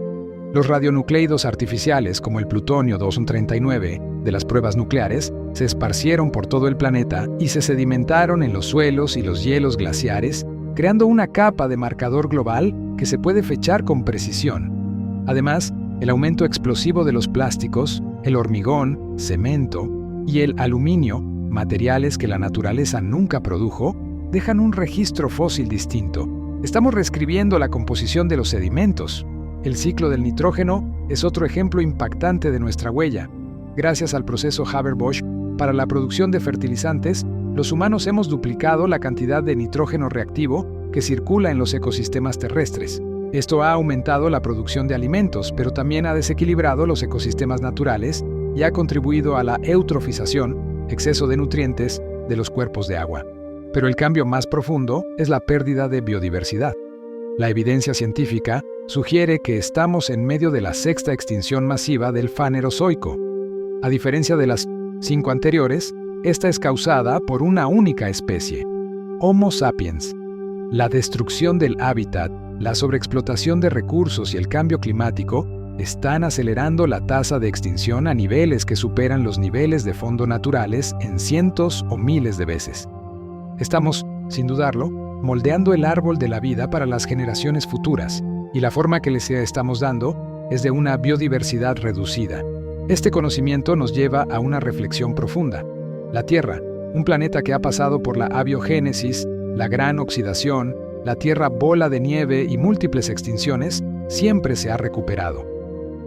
Los radionucleidos artificiales, como el plutonio 239 de las pruebas nucleares, se esparcieron por todo el planeta y se sedimentaron en los suelos y los hielos glaciares, creando una capa de marcador global que se puede fechar con precisión. Además, el aumento explosivo de los plásticos, el hormigón, cemento y el aluminio, materiales que la naturaleza nunca produjo, dejan un registro fósil distinto. Estamos reescribiendo la composición de los sedimentos. El ciclo del nitrógeno es otro ejemplo impactante de nuestra huella. Gracias al proceso Haber-Bosch, para la producción de fertilizantes, los humanos hemos duplicado la cantidad de nitrógeno reactivo que circula en los ecosistemas terrestres. Esto ha aumentado la producción de alimentos, pero también ha desequilibrado los ecosistemas naturales y ha contribuido a la eutrofización, exceso de nutrientes, de los cuerpos de agua. Pero el cambio más profundo es la pérdida de biodiversidad. La evidencia científica sugiere que estamos en medio de la sexta extinción masiva del Fanerozoico. A diferencia de las 5 anteriores, esta es causada por una única especie, Homo sapiens. La destrucción del hábitat, la sobreexplotación de recursos y el cambio climático están acelerando la tasa de extinción a niveles que superan los niveles de fondo naturales en cientos o miles de veces. Estamos, sin dudarlo, moldeando el árbol de la vida para las generaciones futuras, y la forma que les estamos dando es de una biodiversidad reducida. Este conocimiento nos lleva a una reflexión profunda. La Tierra, un planeta que ha pasado por la abiogénesis, la gran oxidación, la Tierra bola de nieve y múltiples extinciones, siempre se ha recuperado.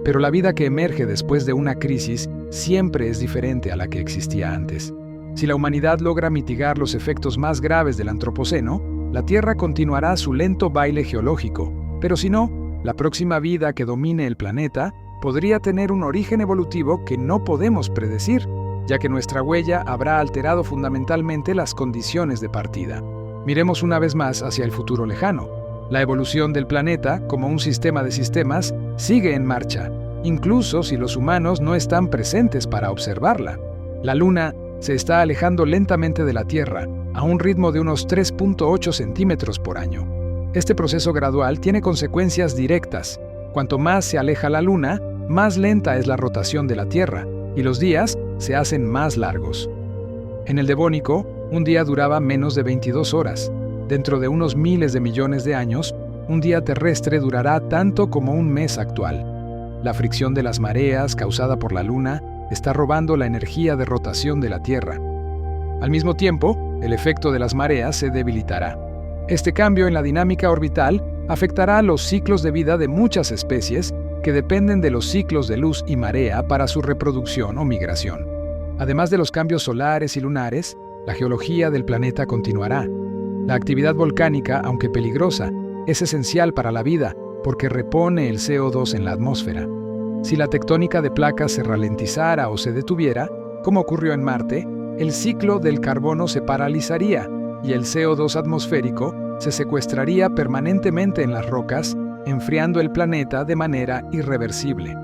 Pero la vida que emerge después de una crisis siempre es diferente a la que existía antes. Si la humanidad logra mitigar los efectos más graves del antropoceno, la Tierra continuará su lento baile geológico, pero si no, la próxima vida que domine el planeta podría tener un origen evolutivo que no podemos predecir, ya que nuestra huella habrá alterado fundamentalmente las condiciones de partida. Miremos una vez más hacia el futuro lejano. La evolución del planeta, como un sistema de sistemas, sigue en marcha, incluso si los humanos no están presentes para observarla. La Luna se está alejando lentamente de la Tierra, a un ritmo de unos 3.8 centímetros por año. Este proceso gradual tiene consecuencias directas. Cuanto más se aleja la Luna, más lenta es la rotación de la Tierra, y los días se hacen más largos. En el Devónico, un día duraba menos de 22 horas. Dentro de unos miles de millones de años, un día terrestre durará tanto como un mes actual. La fricción de las mareas causada por la Luna está robando la energía de rotación de la Tierra. Al mismo tiempo, el efecto de las mareas se debilitará. Este cambio en la dinámica orbital afectará los ciclos de vida de muchas especies que dependen de los ciclos de luz y marea para su reproducción o migración. Además de los cambios solares y lunares, la geología del planeta continuará. La actividad volcánica, aunque peligrosa, es esencial para la vida porque repone el CO2 en la atmósfera. Si la tectónica de placas se ralentizara o se detuviera, como ocurrió en Marte, el ciclo del carbono se paralizaría y el CO2 atmosférico se secuestraría permanentemente en las rocas, enfriando el planeta de manera irreversible.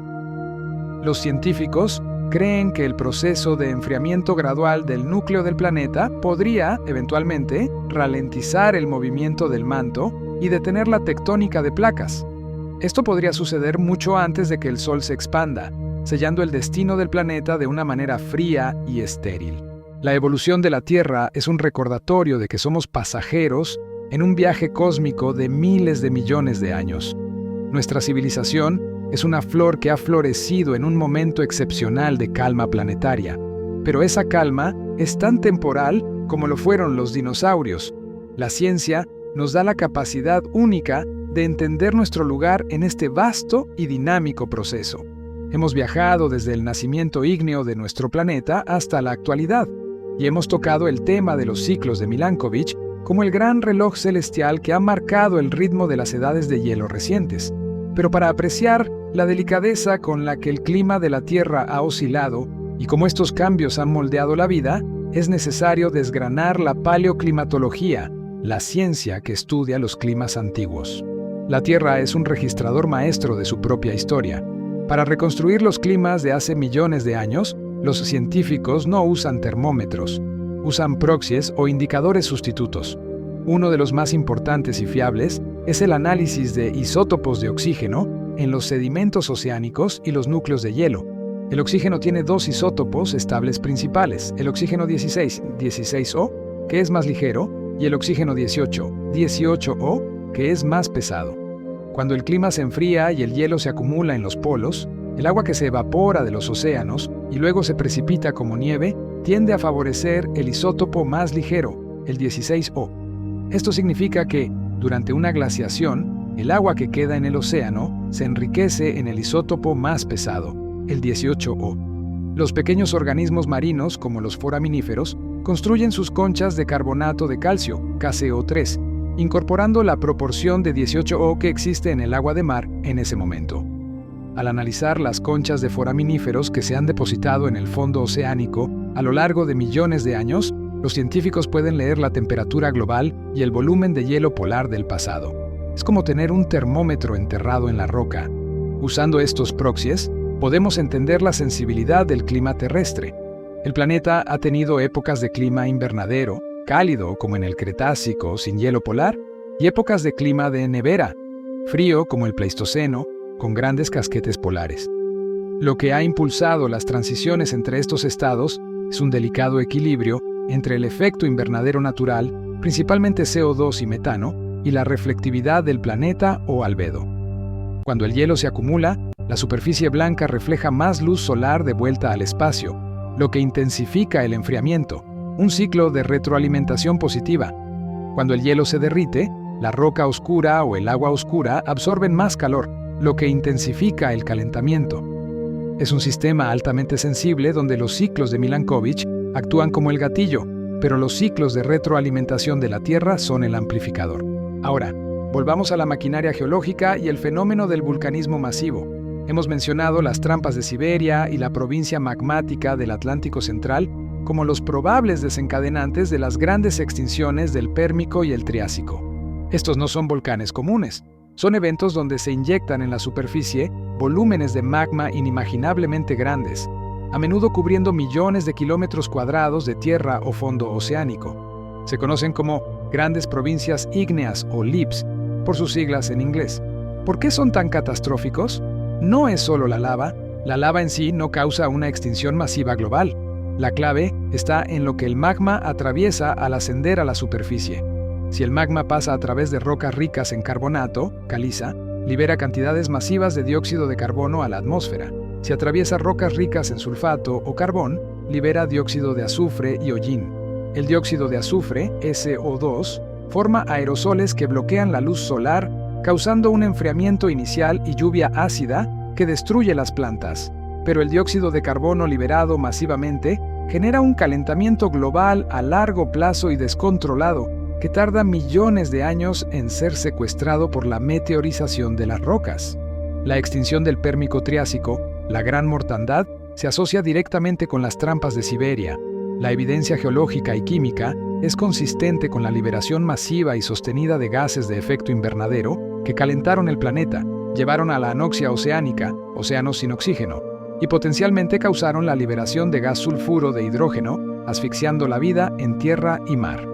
Los científicos creen que el proceso de enfriamiento gradual del núcleo del planeta podría, eventualmente, ralentizar el movimiento del manto y detener la tectónica de placas. Esto podría suceder mucho antes de que el Sol se expanda, sellando el destino del planeta de una manera fría y estéril. La evolución de la Tierra es un recordatorio de que somos pasajeros en un viaje cósmico de miles de millones de años. Nuestra civilización es una flor que ha florecido en un momento excepcional de calma planetaria, pero esa calma es tan temporal como lo fueron los dinosaurios. La ciencia nos da la capacidad única de entender nuestro lugar en este vasto y dinámico proceso. Hemos viajado desde el nacimiento ígneo de nuestro planeta hasta la actualidad, y hemos tocado el tema de los ciclos de Milankovitch como el gran reloj celestial que ha marcado el ritmo de las edades de hielo recientes. Pero para apreciar la delicadeza con la que el clima de la Tierra ha oscilado y cómo estos cambios han moldeado la vida, es necesario desgranar la paleoclimatología, la ciencia que estudia los climas antiguos. La Tierra es un registrador maestro de su propia historia. Para reconstruir los climas de hace millones de años, los científicos no usan termómetros, usan proxies o indicadores sustitutos. Uno de los más importantes y fiables es el análisis de isótopos de oxígeno en los sedimentos oceánicos y los núcleos de hielo. El oxígeno tiene dos isótopos estables principales, el oxígeno 16, 16O, que es más ligero, y el oxígeno 18, 18O, que es más pesado. Cuando el clima se enfría y el hielo se acumula en los polos, el agua que se evapora de los océanos y luego se precipita como nieve tiende a favorecer el isótopo más ligero, el 16O. Esto significa que, durante una glaciación, el agua que queda en el océano se enriquece en el isótopo más pesado, el 18O. Los pequeños organismos marinos, como los foraminíferos, construyen sus conchas de carbonato de calcio, KCO3, incorporando la proporción de 18O que existe en el agua de mar en ese momento. Al analizar las conchas de foraminíferos que se han depositado en el fondo oceánico a lo largo de millones de años, los científicos pueden leer la temperatura global y el volumen de hielo polar del pasado. Es como tener un termómetro enterrado en la roca. Usando estos proxies, podemos entender la sensibilidad del clima terrestre. El planeta ha tenido épocas de clima invernadero, cálido como en el Cretácico sin hielo polar, y épocas de clima de nevera, frío como el Pleistoceno, con grandes casquetes polares. Lo que ha impulsado las transiciones entre estos estados es un delicado equilibrio entre el efecto invernadero natural, principalmente CO2 y metano, y la reflectividad del planeta o albedo. Cuando el hielo se acumula, la superficie blanca refleja más luz solar de vuelta al espacio, lo que intensifica el enfriamiento, un ciclo de retroalimentación positiva. Cuando el hielo se derrite, la roca oscura o el agua oscura absorben más calor, lo que intensifica el calentamiento. Es un sistema altamente sensible donde los ciclos de Milankovitch actúan como el gatillo, pero los ciclos de retroalimentación de la Tierra son el amplificador. Ahora, volvamos a la maquinaria geológica y el fenómeno del vulcanismo masivo. Hemos mencionado las trampas de Siberia y la provincia magmática del Atlántico Central como los probables desencadenantes de las grandes extinciones del Pérmico y el Triásico. Estos no son volcanes comunes. Son eventos donde se inyectan en la superficie volúmenes de magma inimaginablemente grandes, a menudo cubriendo millones de kilómetros cuadrados de tierra o fondo oceánico. Se conocen como grandes provincias ígneas o LIPS, por sus siglas en inglés. ¿Por qué son tan catastróficos? No es solo la lava en sí no causa una extinción masiva global. La clave está en lo que el magma atraviesa al ascender a la superficie. Si el magma pasa a través de rocas ricas en carbonato, caliza, libera cantidades masivas de dióxido de carbono a la atmósfera. Si atraviesa rocas ricas en sulfato o carbón, libera dióxido de azufre y hollín. El dióxido de azufre, SO2, forma aerosoles que bloquean la luz solar, causando un enfriamiento inicial y lluvia ácida que destruye las plantas. Pero el dióxido de carbono liberado masivamente genera un calentamiento global a largo plazo y descontrolado, que tarda millones de años en ser secuestrado por la meteorización de las rocas. La extinción del Pérmico Triásico, la gran mortandad, se asocia directamente con las trampas de Siberia. La evidencia geológica y química es consistente con la liberación masiva y sostenida de gases de efecto invernadero que calentaron el planeta, llevaron a la anoxia oceánica, océanos sin oxígeno, y potencialmente causaron la liberación de gas sulfuro de hidrógeno, asfixiando la vida en tierra y mar.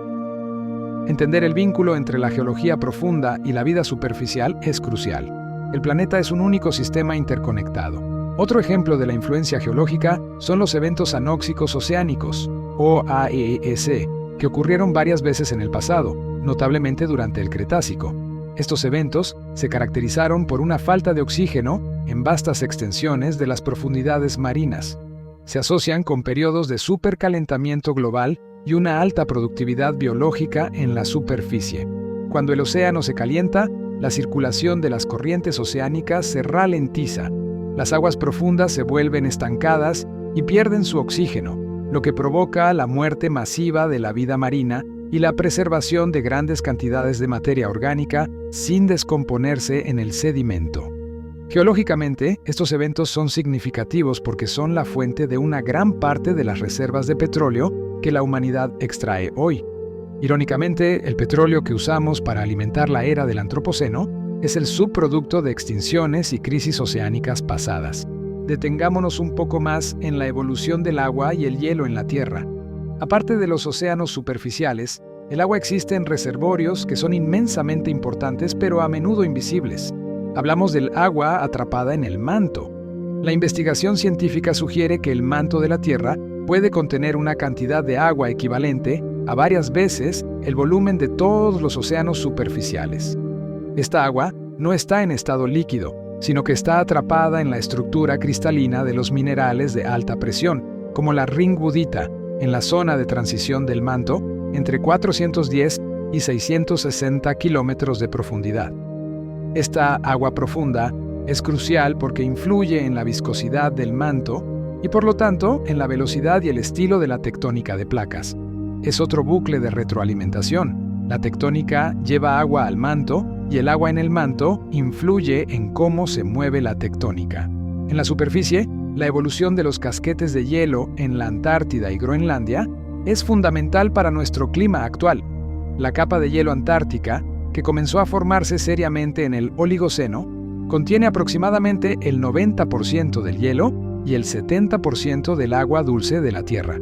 Entender el vínculo entre la geología profunda y la vida superficial es crucial. El planeta es un único sistema interconectado. Otro ejemplo de la influencia geológica son los eventos anóxicos oceánicos, o AEEC, que ocurrieron varias veces en el pasado, notablemente durante el Cretácico. Estos eventos se caracterizaron por una falta de oxígeno en vastas extensiones de las profundidades marinas. Se asocian con periodos de supercalentamiento global y una alta productividad biológica en la superficie. Cuando el océano se calienta, la circulación de las corrientes oceánicas se ralentiza. Las aguas profundas se vuelven estancadas y pierden su oxígeno, lo que provoca la muerte masiva de la vida marina y la preservación de grandes cantidades de materia orgánica sin descomponerse en el sedimento. Geológicamente, estos eventos son significativos porque son la fuente de una gran parte de las reservas de petróleo que la humanidad extrae hoy. Irónicamente, el petróleo que usamos para alimentar la era del Antropoceno es el subproducto de extinciones y crisis oceánicas pasadas. Detengámonos un poco más en la evolución del agua y el hielo en la Tierra. Aparte de los océanos superficiales, el agua existe en reservorios que son inmensamente importantes pero a menudo invisibles. Hablamos del agua atrapada en el manto. La investigación científica sugiere que el manto de la Tierra puede contener una cantidad de agua equivalente a varias veces el volumen de todos los océanos superficiales. Esta agua no está en estado líquido, sino que está atrapada en la estructura cristalina de los minerales de alta presión, como la ringwoodita, en la zona de transición del manto, entre 410 y 660 kilómetros de profundidad. Esta agua profunda es crucial porque influye en la viscosidad del manto y por lo tanto en la velocidad y el estilo de la tectónica de placas. Es otro bucle de retroalimentación. La tectónica lleva agua al manto y el agua en el manto influye en cómo se mueve la tectónica. En la superficie, la evolución de los casquetes de hielo en la Antártida y Groenlandia es fundamental para nuestro clima actual. La capa de hielo antártica, que comenzó a formarse seriamente en el Oligoceno, contiene aproximadamente el 90% del hielo y el 70% del agua dulce de la Tierra.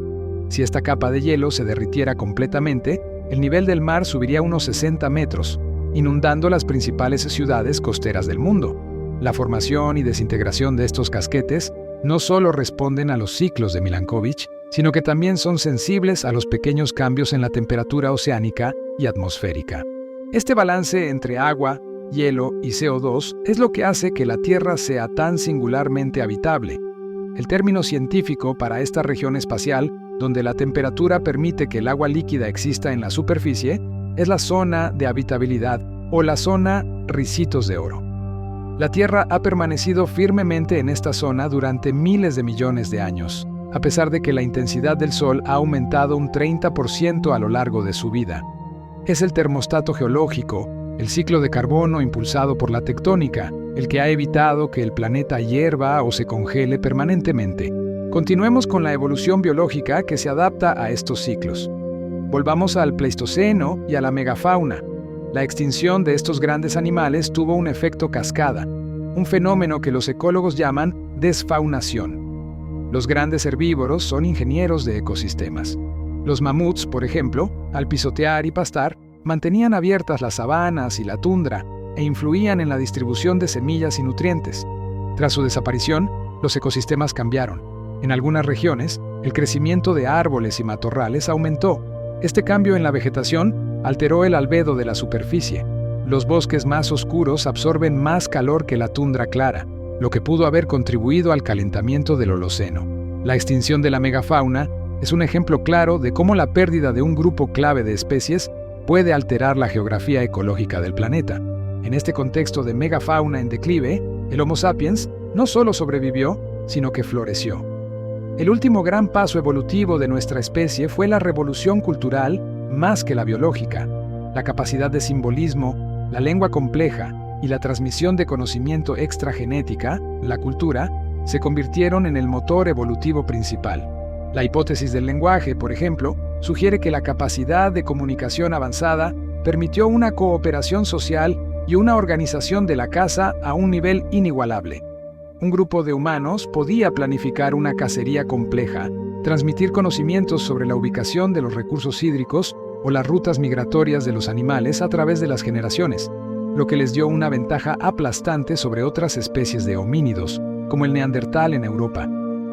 Si esta capa de hielo se derritiera completamente, el nivel del mar subiría unos 60 metros, inundando las principales ciudades costeras del mundo. La formación y desintegración de estos casquetes no solo responden a los ciclos de Milankovitch, sino que también son sensibles a los pequeños cambios en la temperatura oceánica y atmosférica. Este balance entre agua, hielo y CO2 es lo que hace que la Tierra sea tan singularmente habitable. El término científico para esta región espacial, donde la temperatura permite que el agua líquida exista en la superficie, es la zona de habitabilidad o la zona Ricitos de Oro. La Tierra ha permanecido firmemente en esta zona durante miles de millones de años, a pesar de que la intensidad del Sol ha aumentado un 30% a lo largo de su vida. Es el termostato geológico, el ciclo de carbono impulsado por la tectónica, el que ha evitado que el planeta hierva o se congele permanentemente. Continuemos con la evolución biológica que se adapta a estos ciclos. Volvamos al Pleistoceno y a la megafauna. La extinción de estos grandes animales tuvo un efecto cascada, un fenómeno que los ecólogos llaman desfaunación. Los grandes herbívoros son ingenieros de ecosistemas. Los mamuts, por ejemplo, al pisotear y pastar, mantenían abiertas las sabanas y la tundra e influían en la distribución de semillas y nutrientes. Tras su desaparición, los ecosistemas cambiaron. En algunas regiones, el crecimiento de árboles y matorrales aumentó. Este cambio en la vegetación alteró el albedo de la superficie. Los bosques más oscuros absorben más calor que la tundra clara, lo que pudo haber contribuido al calentamiento del Holoceno. La extinción de la megafauna es un ejemplo claro de cómo la pérdida de un grupo clave de especies puede alterar la geografía ecológica del planeta. En este contexto de megafauna en declive, el Homo sapiens no solo sobrevivió, sino que floreció. El último gran paso evolutivo de nuestra especie fue la revolución cultural más que la biológica. La capacidad de simbolismo, la lengua compleja y la transmisión de conocimiento extragenética, la cultura, se convirtieron en el motor evolutivo principal. La hipótesis del lenguaje, por ejemplo, sugiere que la capacidad de comunicación avanzada permitió una cooperación social y una organización de la caza a un nivel inigualable. Un grupo de humanos podía planificar una cacería compleja, transmitir conocimientos sobre la ubicación de los recursos hídricos o las rutas migratorias de los animales a través de las generaciones, lo que les dio una ventaja aplastante sobre otras especies de homínidos, como el neandertal en Europa.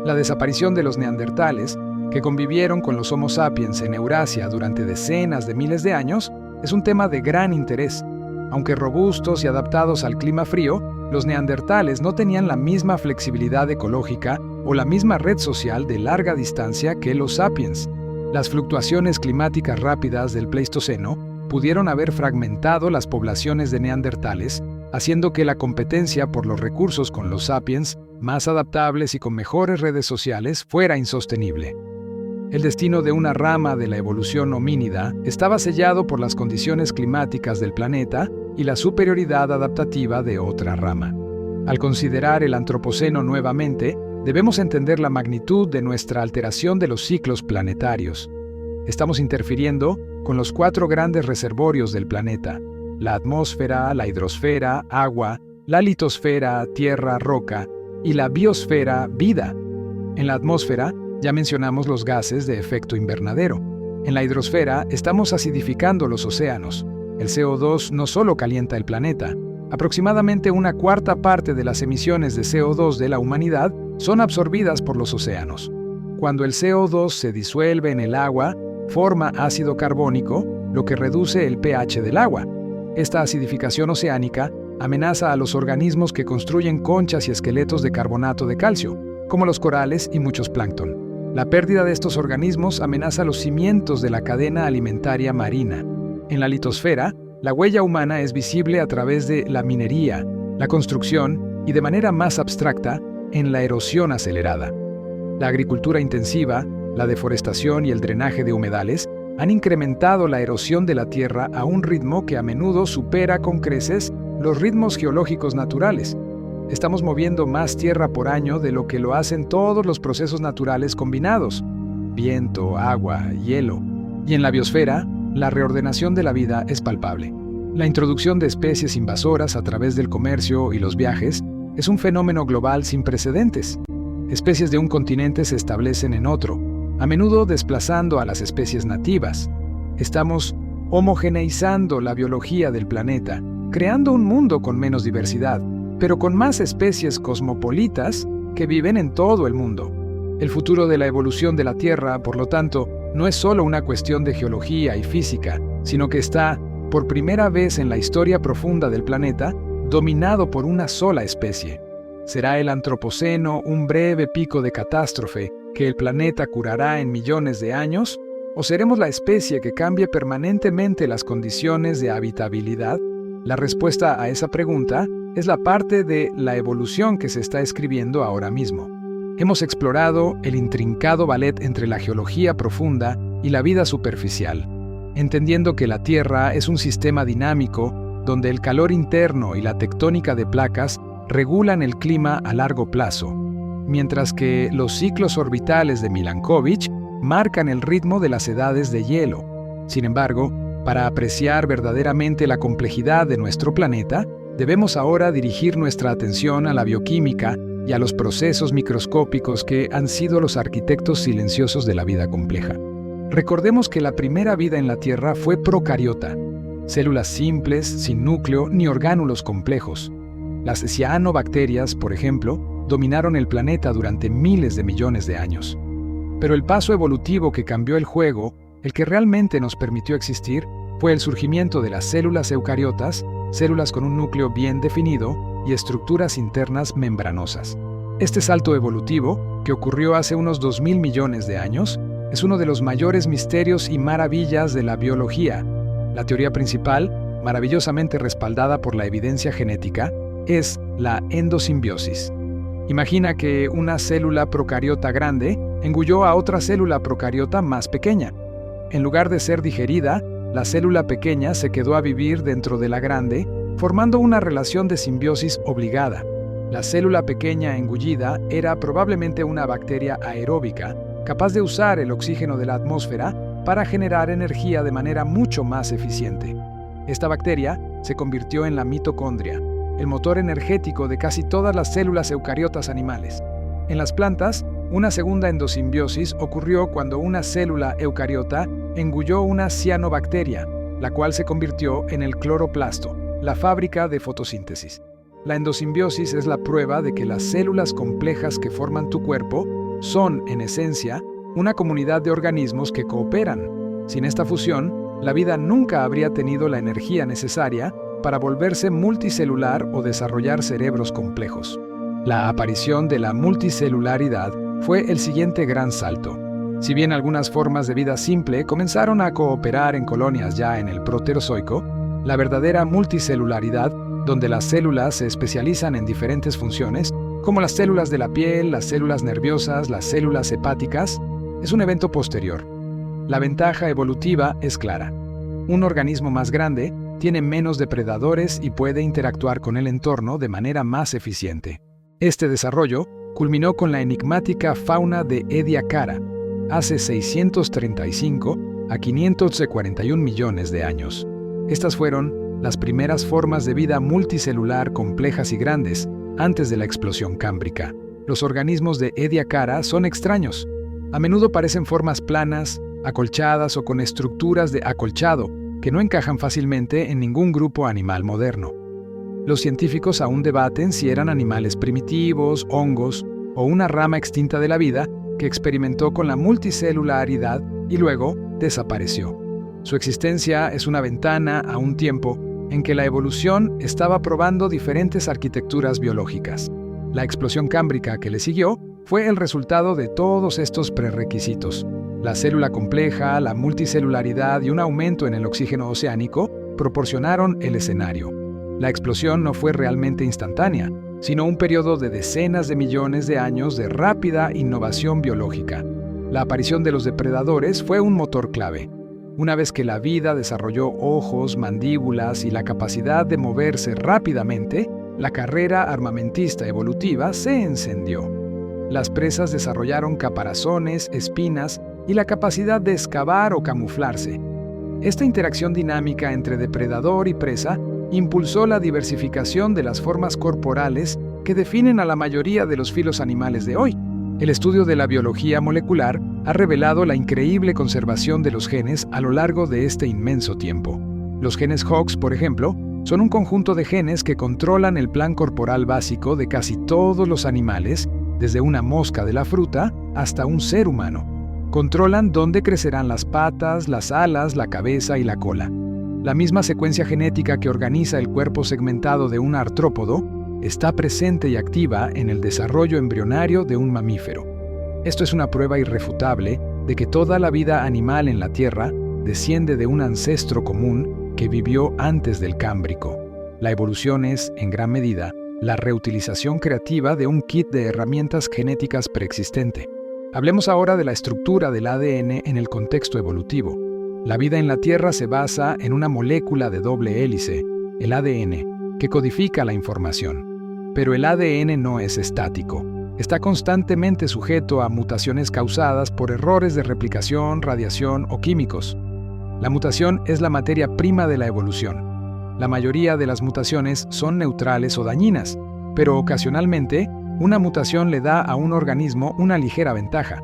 La desaparición de los neandertales, que convivieron con los Homo sapiens en Eurasia durante decenas de miles de años, es un tema de gran interés. Aunque robustos y adaptados al clima frío, los neandertales no tenían la misma flexibilidad ecológica o la misma red social de larga distancia que los sapiens. Las fluctuaciones climáticas rápidas del Pleistoceno pudieron haber fragmentado las poblaciones de neandertales, haciendo que la competencia por los recursos con los sapiens, más adaptables y con mejores redes sociales, fuera insostenible. El destino de una rama de la evolución homínida estaba sellado por las condiciones climáticas del planeta y la superioridad adaptativa de otra rama. Al considerar el Antropoceno nuevamente, debemos entender la magnitud de nuestra alteración de los ciclos planetarios. Estamos interfiriendo con los 4 grandes reservorios del planeta: la atmósfera, la hidrosfera, agua, la litosfera, tierra, roca, y la biosfera, vida. En la atmósfera, ya mencionamos los gases de efecto invernadero. En la hidrosfera estamos acidificando los océanos. El CO2 no solo calienta el planeta. Aproximadamente 1/4 parte de las emisiones de CO2 de la humanidad son absorbidas por los océanos. Cuando el CO2 se disuelve en el agua, forma ácido carbónico, lo que reduce el pH del agua. Esta acidificación oceánica amenaza a los organismos que construyen conchas y esqueletos de carbonato de calcio, como los corales y muchos plancton. La pérdida de estos organismos amenaza los cimientos de la cadena alimentaria marina. En la litosfera, La huella humana es visible a través de la minería, la construcción y, de manera más abstracta, en la erosión acelerada. La agricultura intensiva, la deforestación y el drenaje de humedales han incrementado la erosión de la tierra a un ritmo que a menudo supera con creces los ritmos geológicos naturales. Estamos moviendo más tierra por año de lo que lo hacen todos los procesos naturales combinados: viento, agua, hielo. Y en la biosfera, la reordenación de la vida es palpable. La introducción de especies invasoras a través del comercio y los viajes es un fenómeno global sin precedentes. Especies de un continente se establecen en otro, a menudo desplazando a las especies nativas. Estamos homogeneizando la biología del planeta, creando un mundo con menos diversidad, pero con más especies cosmopolitas que viven en todo el mundo. El futuro de la evolución de la Tierra, por lo tanto, no es solo una cuestión de geología y física, sino que está, por primera vez en la historia profunda del planeta, dominado por una sola especie. ¿Será el antropoceno un breve pico de catástrofe que el planeta curará en millones de años? ¿O seremos la especie que cambie permanentemente las condiciones de habitabilidad? La respuesta a esa pregunta es la parte de la evolución que se está escribiendo ahora mismo. Hemos explorado el intrincado ballet entre la geología profunda y la vida superficial, entendiendo que la Tierra es un sistema dinámico donde el calor interno y la tectónica de placas regulan el clima a largo plazo, mientras que los ciclos orbitales de Milankovitch marcan el ritmo de las edades de hielo. Sin embargo, para apreciar verdaderamente la complejidad de nuestro planeta, debemos ahora dirigir nuestra atención a la bioquímica y a los procesos microscópicos que han sido los arquitectos silenciosos de la vida compleja. Recordemos que la primera vida en la Tierra fue procariota, células simples, sin núcleo ni orgánulos complejos. Las cianobacterias, por ejemplo, dominaron el planeta durante miles de millones de años. Pero el paso evolutivo que cambió el juego, el que realmente nos permitió existir, fue el surgimiento de las células eucariotas, células con un núcleo bien definido y estructuras internas membranosas. Este salto evolutivo, que ocurrió hace unos 2.000 millones de años, es uno de los mayores misterios y maravillas de la biología. La teoría principal, maravillosamente respaldada por la evidencia genética, es la endosimbiosis. Imagina que una célula procariota grande engulló a otra célula procariota más pequeña. En lugar de ser digerida, la célula pequeña se quedó a vivir dentro de la grande, formando una relación de simbiosis obligada. La célula pequeña engullida era probablemente una bacteria aeróbica, capaz de usar el oxígeno de la atmósfera para generar energía de manera mucho más eficiente. Esta bacteria se convirtió en la mitocondria, el motor energético de casi todas las células eucariotas animales. En las plantas, una segunda endosimbiosis ocurrió cuando una célula eucariota engulló una cianobacteria, la cual se convirtió en el cloroplasto, la fábrica de fotosíntesis. La endosimbiosis es la prueba de que las células complejas que forman tu cuerpo son, en esencia, una comunidad de organismos que cooperan. Sin esta fusión, la vida nunca habría tenido la energía necesaria para volverse multicelular o desarrollar cerebros complejos. La aparición de la multicelularidad fue el siguiente gran salto. Si bien algunas formas de vida simple comenzaron a cooperar en colonias ya en el Proterozoico, la verdadera multicelularidad, donde las células se especializan en diferentes funciones, como las células de la piel, las células nerviosas, las células hepáticas, es un evento posterior. La ventaja evolutiva es clara. Un organismo más grande tiene menos depredadores y puede interactuar con el entorno de manera más eficiente. Este desarrollo culminó con la enigmática fauna de Ediacara, hace 635 a 541 millones de años. Estas fueron las primeras formas de vida multicelular complejas y grandes, antes de la explosión cámbrica. Los organismos de Ediacara son extraños. A menudo parecen formas planas, acolchadas o con estructuras de acolchado, que no encajan fácilmente en ningún grupo animal moderno. Los científicos aún debaten si eran animales primitivos, hongos o una rama extinta de la vida que experimentó con la multicelularidad y luego desapareció. Su existencia es una ventana a un tiempo en que la evolución estaba probando diferentes arquitecturas biológicas. La explosión cámbrica que le siguió fue el resultado de todos estos prerequisitos. La célula compleja, la multicelularidad y un aumento en el oxígeno oceánico proporcionaron el escenario. La explosión no fue realmente instantánea, sino un periodo de decenas de millones de años de rápida innovación biológica. La aparición de los depredadores fue un motor clave. Una vez que la vida desarrolló ojos, mandíbulas y la capacidad de moverse rápidamente, la carrera armamentista evolutiva se encendió. Las presas desarrollaron caparazones, espinas y la capacidad de excavar o camuflarse. Esta interacción dinámica entre depredador y presa impulsó la diversificación de las formas corporales que definen a la mayoría de los filos animales de hoy. El estudio de la biología molecular ha revelado la increíble conservación de los genes a lo largo de este inmenso tiempo. Los genes Hox, por ejemplo, son un conjunto de genes que controlan el plan corporal básico de casi todos los animales, desde una mosca de la fruta hasta un ser humano. Controlan dónde crecerán las patas, las alas, la cabeza y la cola. La misma secuencia genética que organiza el cuerpo segmentado de un artrópodo está presente y activa en el desarrollo embrionario de un mamífero. Esto es una prueba irrefutable de que toda la vida animal en la Tierra desciende de un ancestro común que vivió antes del Cámbrico. La evolución es, en gran medida, la reutilización creativa de un kit de herramientas genéticas preexistente. Hablemos ahora de la estructura del ADN en el contexto evolutivo. La vida en la Tierra se basa en una molécula de doble hélice, el ADN, que codifica la información. Pero el ADN no es estático. Está constantemente sujeto a mutaciones causadas por errores de replicación, radiación o químicos. La mutación es la materia prima de la evolución. La mayoría de las mutaciones son neutrales o dañinas, pero ocasionalmente, una mutación le da a un organismo una ligera ventaja.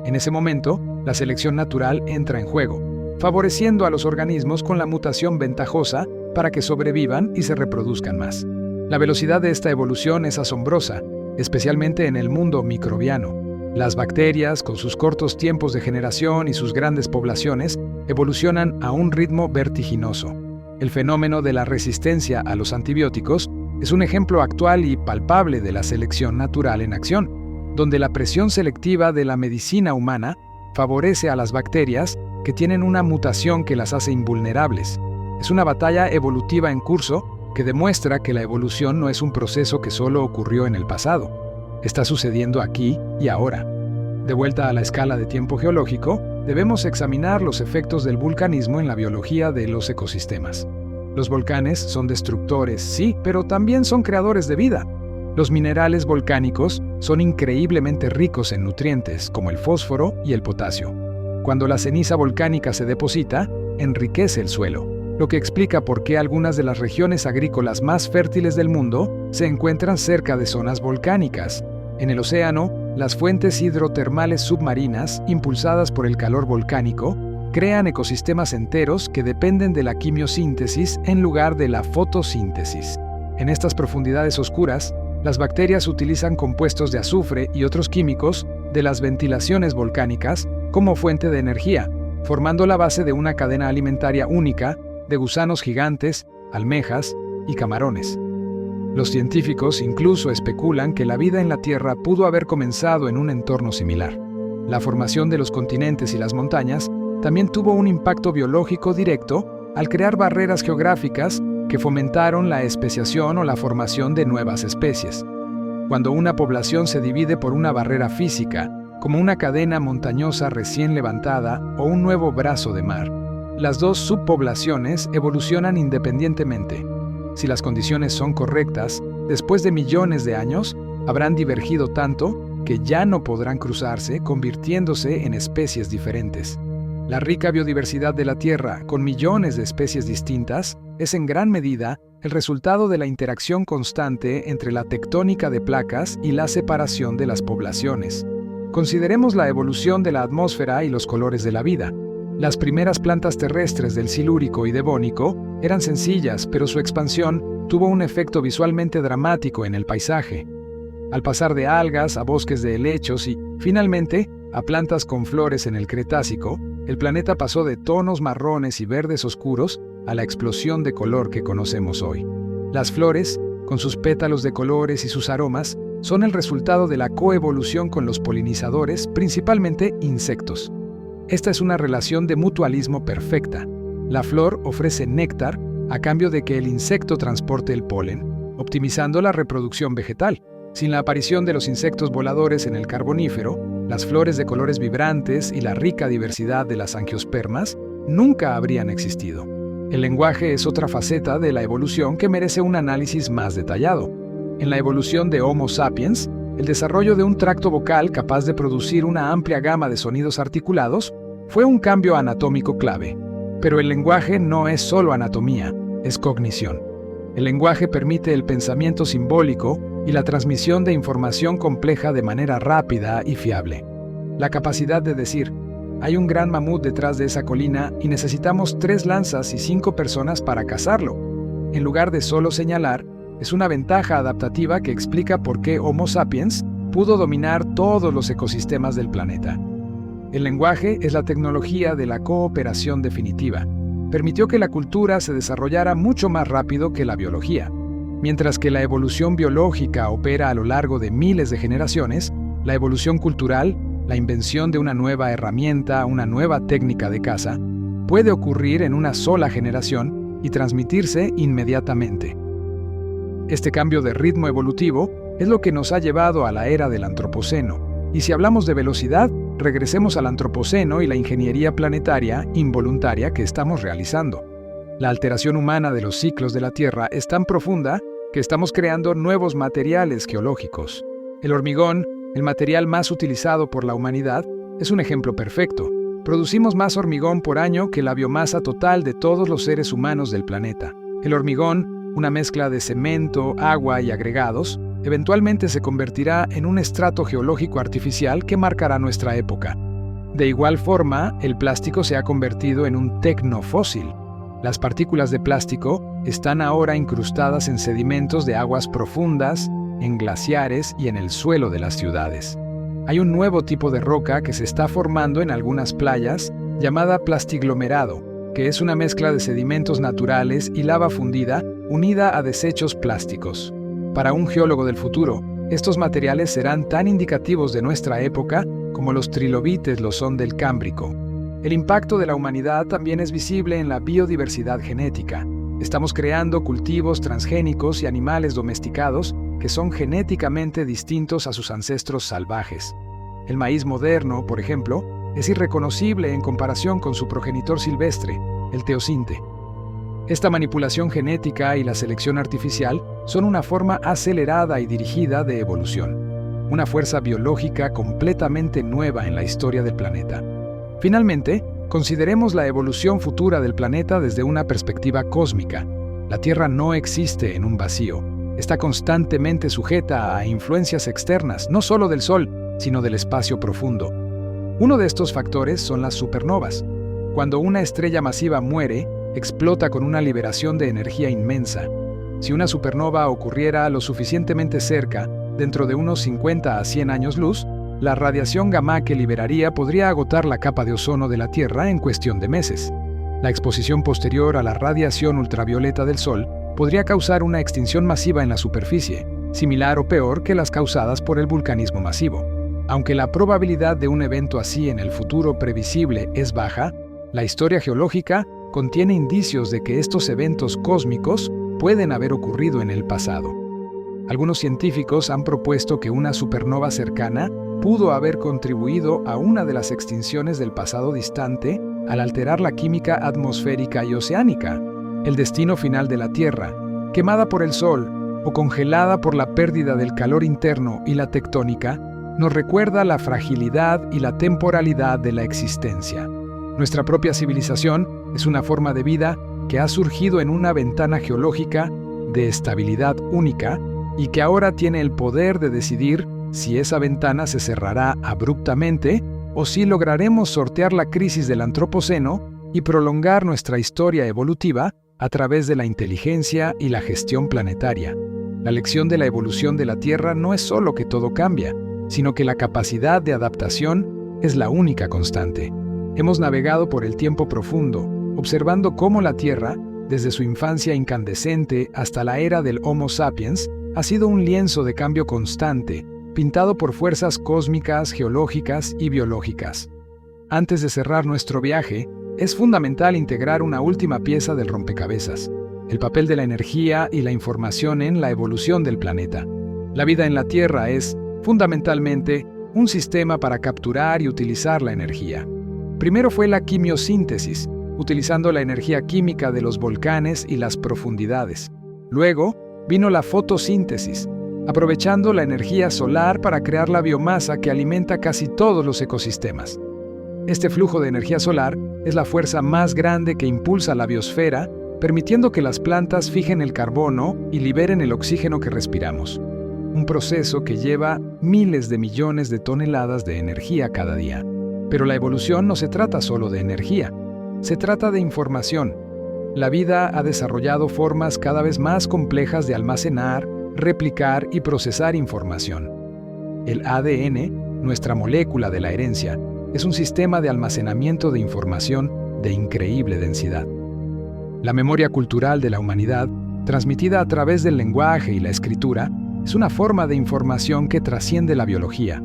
En ese momento, la selección natural entra en juego, favoreciendo a los organismos con la mutación ventajosa para que sobrevivan y se reproduzcan más. La velocidad de esta evolución es asombrosa, especialmente en el mundo microbiano. Las bacterias, con sus cortos tiempos de generación y sus grandes poblaciones, evolucionan a un ritmo vertiginoso. El fenómeno de la resistencia a los antibióticos es un ejemplo actual y palpable de la selección natural en acción, donde la presión selectiva de la medicina humana favorece a las bacterias que tienen una mutación que las hace invulnerables. Es una batalla evolutiva en curso que demuestra que la evolución no es un proceso que solo ocurrió en el pasado. Está sucediendo aquí y ahora. De vuelta a la escala de tiempo geológico, debemos examinar los efectos del vulcanismo en la biología de los ecosistemas. Los volcanes son destructores, sí, pero también son creadores de vida. Los minerales volcánicos son increíblemente ricos en nutrientes, como el fósforo y el potasio. Cuando la ceniza volcánica se deposita, enriquece el suelo, lo que explica por qué algunas de las regiones agrícolas más fértiles del mundo se encuentran cerca de zonas volcánicas. En el océano, las fuentes hidrotermales submarinas, impulsadas por el calor volcánico, crean ecosistemas enteros que dependen de la quimiosíntesis en lugar de la fotosíntesis. En estas profundidades oscuras, las bacterias utilizan compuestos de azufre y otros químicos de las ventilaciones volcánicas como fuente de energía, formando la base de una cadena alimentaria única de gusanos gigantes, almejas y camarones. Los científicos incluso especulan que la vida en la Tierra pudo haber comenzado en un entorno similar. La formación de los continentes y las montañas también tuvo un impacto biológico directo al crear barreras geográficas que fomentaron la especiación o la formación de nuevas especies. Cuando una población se divide por una barrera física, como una cadena montañosa recién levantada o un nuevo brazo de mar, las dos subpoblaciones evolucionan independientemente. Si las condiciones son correctas, después de millones de años, habrán divergido tanto que ya no podrán cruzarse, convirtiéndose en especies diferentes. La rica biodiversidad de la Tierra, con millones de especies distintas, es en gran medida el resultado de la interacción constante entre la tectónica de placas y la separación de las poblaciones. Consideremos la evolución de la atmósfera y los colores de la vida. Las primeras plantas terrestres del Silúrico y Devónico eran sencillas, pero su expansión tuvo un efecto visualmente dramático en el paisaje. Al pasar de algas a bosques de helechos y, finalmente, a plantas con flores en el Cretácico, el planeta pasó de tonos marrones y verdes oscuros a la explosión de color que conocemos hoy. Las flores, con sus pétalos de colores y sus aromas, son el resultado de la coevolución con los polinizadores, principalmente insectos. Esta es una relación de mutualismo perfecta. La flor ofrece néctar, a cambio de que el insecto transporte el polen, optimizando la reproducción vegetal. Sin la aparición de los insectos voladores en el Carbonífero, las flores de colores vibrantes y la rica diversidad de las angiospermas nunca habrían existido. El lenguaje es otra faceta de la evolución que merece un análisis más detallado. En la evolución de Homo sapiens, el desarrollo de un tracto vocal capaz de producir una amplia gama de sonidos articulados fue un cambio anatómico clave. Pero el lenguaje no es solo anatomía, es cognición. El lenguaje permite el pensamiento simbólico y la transmisión de información compleja de manera rápida y fiable. La capacidad de decir, hay un gran mamut detrás de esa colina y necesitamos 3 lanzas y 5 personas para cazarlo, en lugar de solo señalar, es una ventaja adaptativa que explica por qué Homo sapiens pudo dominar todos los ecosistemas del planeta. El lenguaje es la tecnología de la cooperación definitiva. Permitió que la cultura se desarrollara mucho más rápido que la biología. Mientras que la evolución biológica opera a lo largo de miles de generaciones, la evolución cultural, la invención de una nueva herramienta, una nueva técnica de caza, puede ocurrir en una sola generación y transmitirse inmediatamente. Este cambio de ritmo evolutivo es lo que nos ha llevado a la era del Antropoceno. Y si hablamos de velocidad, regresemos al Antropoceno y la ingeniería planetaria involuntaria que estamos realizando. La alteración humana de los ciclos de la Tierra es tan profunda que estamos creando nuevos materiales geológicos. El hormigón, el material más utilizado por la humanidad, es un ejemplo perfecto. Producimos más hormigón por año que la biomasa total de todos los seres humanos del planeta. El hormigón, una mezcla de cemento, agua y agregados, eventualmente se convertirá en un estrato geológico artificial que marcará nuestra época. De igual forma, el plástico se ha convertido en un tecnofósil. Las partículas de plástico están ahora incrustadas en sedimentos de aguas profundas, en glaciares y en el suelo de las ciudades. Hay un nuevo tipo de roca que se está formando en algunas playas, llamada plastiglomerado, que es una mezcla de sedimentos naturales y lava fundida unida a desechos plásticos. Para un geólogo del futuro, estos materiales serán tan indicativos de nuestra época como los trilobites lo son del Cámbrico. El impacto de la humanidad también es visible en la biodiversidad genética. Estamos creando cultivos transgénicos y animales domesticados que son genéticamente distintos a sus ancestros salvajes. El maíz moderno, por ejemplo, es irreconocible en comparación con su progenitor silvestre, el teosinte. Esta manipulación genética y la selección artificial son una forma acelerada y dirigida de evolución, una fuerza biológica completamente nueva en la historia del planeta. Finalmente, consideremos la evolución futura del planeta desde una perspectiva cósmica. La Tierra no existe en un vacío. Está constantemente sujeta a influencias externas, no solo del Sol, sino del espacio profundo. Uno de estos factores son las supernovas. Cuando una estrella masiva muere, explota con una liberación de energía inmensa. Si una supernova ocurriera lo suficientemente cerca, dentro de unos 50 a 100 años luz, la radiación gamma que liberaría podría agotar la capa de ozono de la Tierra en cuestión de meses. La exposición posterior a la radiación ultravioleta del Sol podría causar una extinción masiva en la superficie, similar o peor que las causadas por el vulcanismo masivo. Aunque la probabilidad de un evento así en el futuro previsible es baja, la historia geológica contiene indicios de que estos eventos cósmicos pueden haber ocurrido en el pasado. Algunos científicos han propuesto que una supernova cercana pudo haber contribuido a una de las extinciones del pasado distante al alterar la química atmosférica y oceánica. El destino final de la Tierra, quemada por el Sol o congelada por la pérdida del calor interno y la tectónica, nos recuerda la fragilidad y la temporalidad de la existencia. Nuestra propia civilización es una forma de vida que ha surgido en una ventana geológica de estabilidad única y que ahora tiene el poder de decidir si esa ventana se cerrará abruptamente o si lograremos sortear la crisis del Antropoceno y prolongar nuestra historia evolutiva a través de la inteligencia y la gestión planetaria. La lección de la evolución de la Tierra no es solo que todo cambia, sino que la capacidad de adaptación es la única constante. Hemos navegado por el tiempo profundo, observando cómo la Tierra, desde su infancia incandescente hasta la era del Homo sapiens, ha sido un lienzo de cambio constante, pintado por fuerzas cósmicas, geológicas y biológicas. Antes de cerrar nuestro viaje, es fundamental integrar una última pieza del rompecabezas. el papel de la energía y la información en la evolución del planeta. La vida en la Tierra es, fundamentalmente, un sistema para capturar y utilizar la energía. Primero fue la quimiosíntesis, utilizando la energía química de los volcanes y las profundidades. Luego vino la fotosíntesis, aprovechando la energía solar para crear la biomasa que alimenta casi todos los ecosistemas. Este flujo de energía solar es la fuerza más grande que impulsa la biosfera, permitiendo que las plantas fijen el carbono y liberen el oxígeno que respiramos. Un proceso que lleva miles de millones de toneladas de energía cada día. Pero la evolución no se trata solo de energía, se trata de información. La vida ha desarrollado formas cada vez más complejas de almacenar, replicar y procesar información. El ADN, nuestra molécula de la herencia, es un sistema de almacenamiento de información de increíble densidad. La memoria cultural de la humanidad, transmitida a través del lenguaje y la escritura, es una forma de información que trasciende la biología.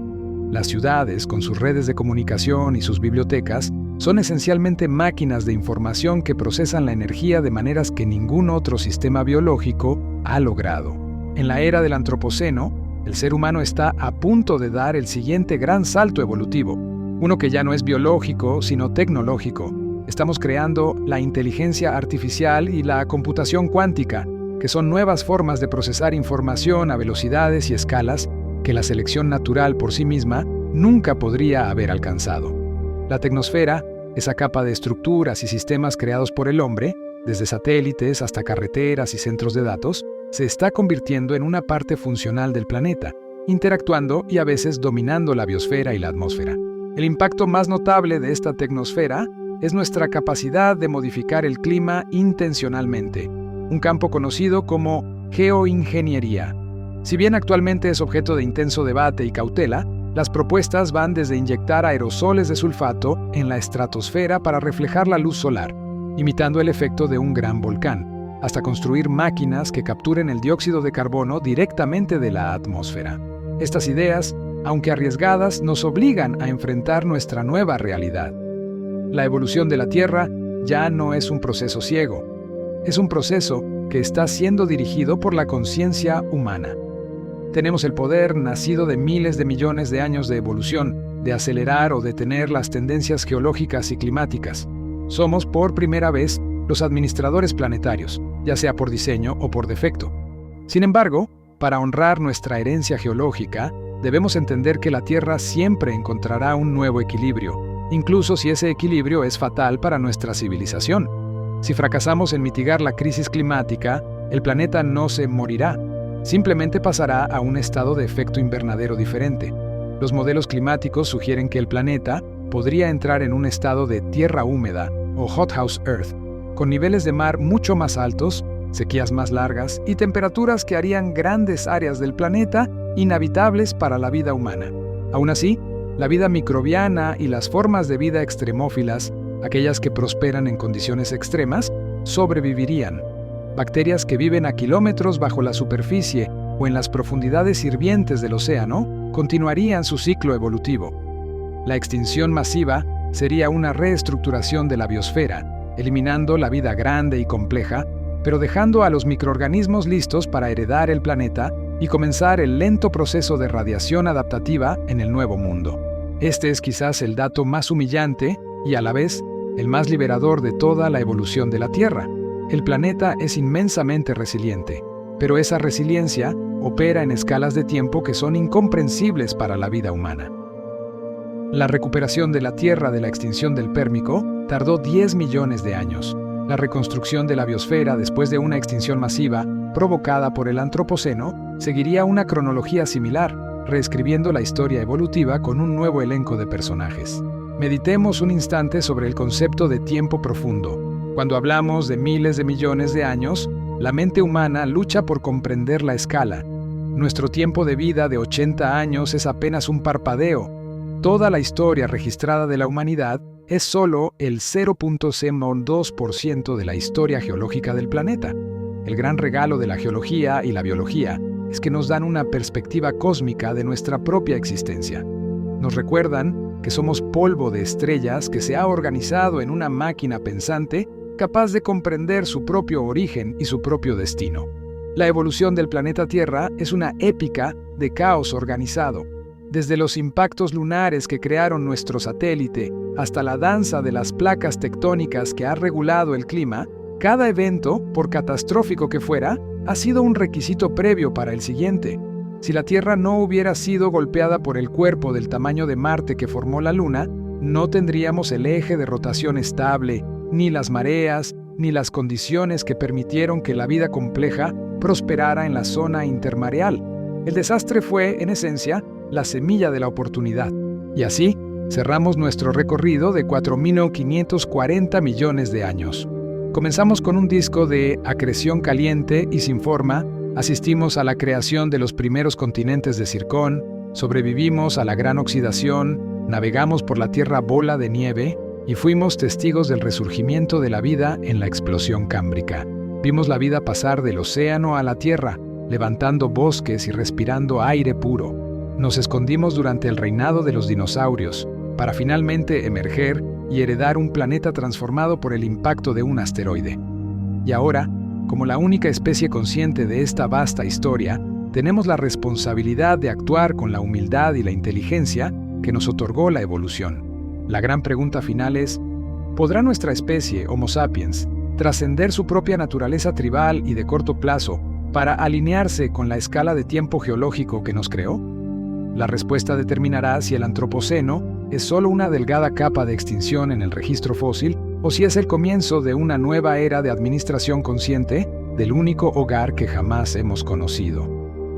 Las ciudades, con sus redes de comunicación y sus bibliotecas, son esencialmente máquinas de información que procesan la energía de maneras que ningún otro sistema biológico ha logrado. En la era del Antropoceno, el ser humano está a punto de dar el siguiente gran salto evolutivo, uno que ya no es biológico, sino tecnológico. Estamos creando la inteligencia artificial y la computación cuántica, que son nuevas formas de procesar información a velocidades y escalas que la selección natural por sí misma nunca podría haber alcanzado. La tecnosfera, esa capa de estructuras y sistemas creados por el hombre, desde satélites hasta carreteras y centros de datos, se está convirtiendo en una parte funcional del planeta, interactuando y a veces dominando la biosfera y la atmósfera. El impacto más notable de esta tecnosfera es nuestra capacidad de modificar el clima intencionalmente, un campo conocido como geoingeniería. Si bien actualmente es objeto de intenso debate y cautela, las propuestas van desde inyectar aerosoles de sulfato en la estratosfera para reflejar la luz solar, imitando el efecto de un gran volcán, hasta construir máquinas que capturen el dióxido de carbono directamente de la atmósfera. Estas ideas, aunque arriesgadas, nos obligan a enfrentar nuestra nueva realidad. La evolución de la Tierra ya no es un proceso ciego. Es un proceso que está siendo dirigido por la conciencia humana. Tenemos el poder, nacido de miles de millones de años de evolución, de acelerar o detener las tendencias geológicas y climáticas. Somos, por primera vez, los administradores planetarios, ya sea por diseño o por defecto. Sin embargo, para honrar nuestra herencia geológica, debemos entender que la Tierra siempre encontrará un nuevo equilibrio, incluso si ese equilibrio es fatal para nuestra civilización. Si fracasamos en mitigar la crisis climática, el planeta no se morirá, simplemente pasará a un estado de efecto invernadero diferente. Los modelos climáticos sugieren que el planeta podría entrar en un estado de tierra húmeda o hothouse Earth, con niveles de mar mucho más altos, sequías más largas y temperaturas que harían grandes áreas del planeta inhabitables para la vida humana. Aún así, la vida microbiana y las formas de vida extremófilas, aquellas que prosperan en condiciones extremas, sobrevivirían. Bacterias que viven a kilómetros bajo la superficie o en las profundidades hirvientes del océano continuarían su ciclo evolutivo. La extinción masiva sería una reestructuración de la biosfera, eliminando la vida grande y compleja, pero dejando a los microorganismos listos para heredar el planeta y comenzar el lento proceso de radiación adaptativa en el nuevo mundo. Este es quizás el dato más humillante y a la vez el más liberador de toda la evolución de la Tierra. El planeta es inmensamente resiliente, pero esa resiliencia opera en escalas de tiempo que son incomprensibles para la vida humana. La recuperación de la Tierra de la extinción del Pérmico tardó 10 millones de años. La reconstrucción de la biosfera después de una extinción masiva, provocada por el Antropoceno, seguiría una cronología similar, reescribiendo la historia evolutiva con un nuevo elenco de personajes. Meditemos un instante sobre el concepto de tiempo profundo. Cuando hablamos de miles de millones de años, la mente humana lucha por comprender la escala. Nuestro tiempo de vida de 80 años es apenas un parpadeo. Toda la historia registrada de la humanidad es solo el 0.02% de la historia geológica del planeta. El gran regalo de la geología y la biología es que nos dan una perspectiva cósmica de nuestra propia existencia. Nos recuerdan que somos polvo de estrellas que se ha organizado en una máquina pensante capaz de comprender su propio origen y su propio destino. La evolución del planeta Tierra es una épica de caos organizado. Desde los impactos lunares que crearon nuestro satélite hasta la danza de las placas tectónicas que ha regulado el clima, cada evento, por catastrófico que fuera, ha sido un requisito previo para el siguiente. Si la Tierra no hubiera sido golpeada por el cuerpo del tamaño de Marte que formó la Luna, no tendríamos el eje de rotación estable, ni las mareas, ni las condiciones que permitieron que la vida compleja prosperara en la zona intermareal. El desastre fue, en esencia, la semilla de la oportunidad. Y así, cerramos nuestro recorrido de 4.540 millones de años. Comenzamos con un disco de acreción caliente y sin forma, asistimos a la creación de los primeros continentes de zircón, sobrevivimos a la gran oxidación, navegamos por la Tierra bola de nieve y fuimos testigos del resurgimiento de la vida en la explosión cámbrica. Vimos la vida pasar del océano a la Tierra, levantando bosques y respirando aire puro. Nos escondimos durante el reinado de los dinosaurios, para finalmente emerger y heredar un planeta transformado por el impacto de un asteroide. Y ahora, como la única especie consciente de esta vasta historia, tenemos la responsabilidad de actuar con la humildad y la inteligencia que nos otorgó la evolución. La gran pregunta final es, ¿podrá nuestra especie, Homo sapiens, trascender su propia naturaleza tribal y de corto plazo para alinearse con la escala de tiempo geológico que nos creó? La respuesta determinará si el antropoceno es solo una delgada capa de extinción en el registro fósil o si es el comienzo de una nueva era de administración consciente del único hogar que jamás hemos conocido.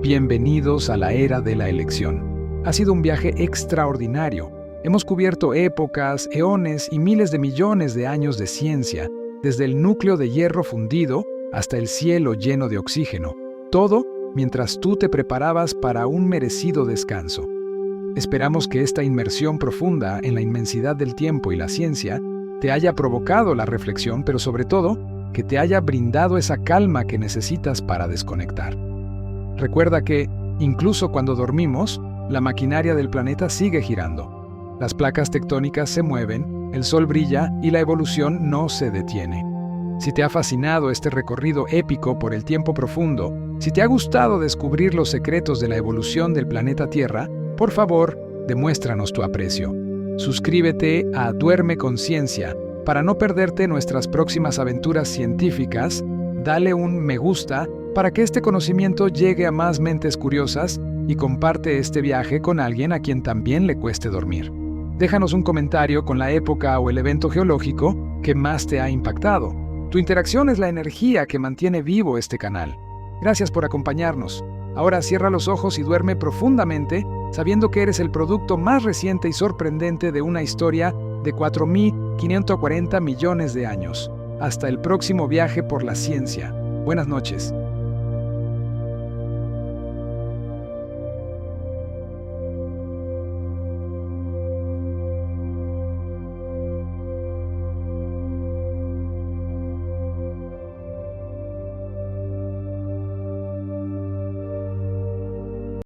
Bienvenidos a la era de la elección. Ha sido un viaje extraordinario. Hemos cubierto épocas, eones y miles de millones de años de ciencia, desde el núcleo de hierro fundido hasta el cielo lleno de oxígeno. Todo mientras tú te preparabas para un merecido descanso. Esperamos que esta inmersión profunda en la inmensidad del tiempo y la ciencia te haya provocado la reflexión, pero sobre todo, que te haya brindado esa calma que necesitas para desconectar. Recuerda que, incluso cuando dormimos, la maquinaria del planeta sigue girando. Las placas tectónicas se mueven, el sol brilla y la evolución no se detiene. Si te ha fascinado este recorrido épico por el tiempo profundo, si te ha gustado descubrir los secretos de la evolución del planeta Tierra, por favor, demuéstranos tu aprecio. Suscríbete a Duerme con Ciencia para no perderte nuestras próximas aventuras científicas. Dale un me gusta para que este conocimiento llegue a más mentes curiosas y comparte este viaje con alguien a quien también le cueste dormir. Déjanos un comentario con la época o el evento geológico que más te ha impactado. Tu interacción es la energía que mantiene vivo este canal. Gracias por acompañarnos. Ahora cierra los ojos y duerme profundamente, sabiendo que eres el producto más reciente y sorprendente de una historia de 4.540 millones de años. Hasta el próximo viaje por la ciencia. Buenas noches.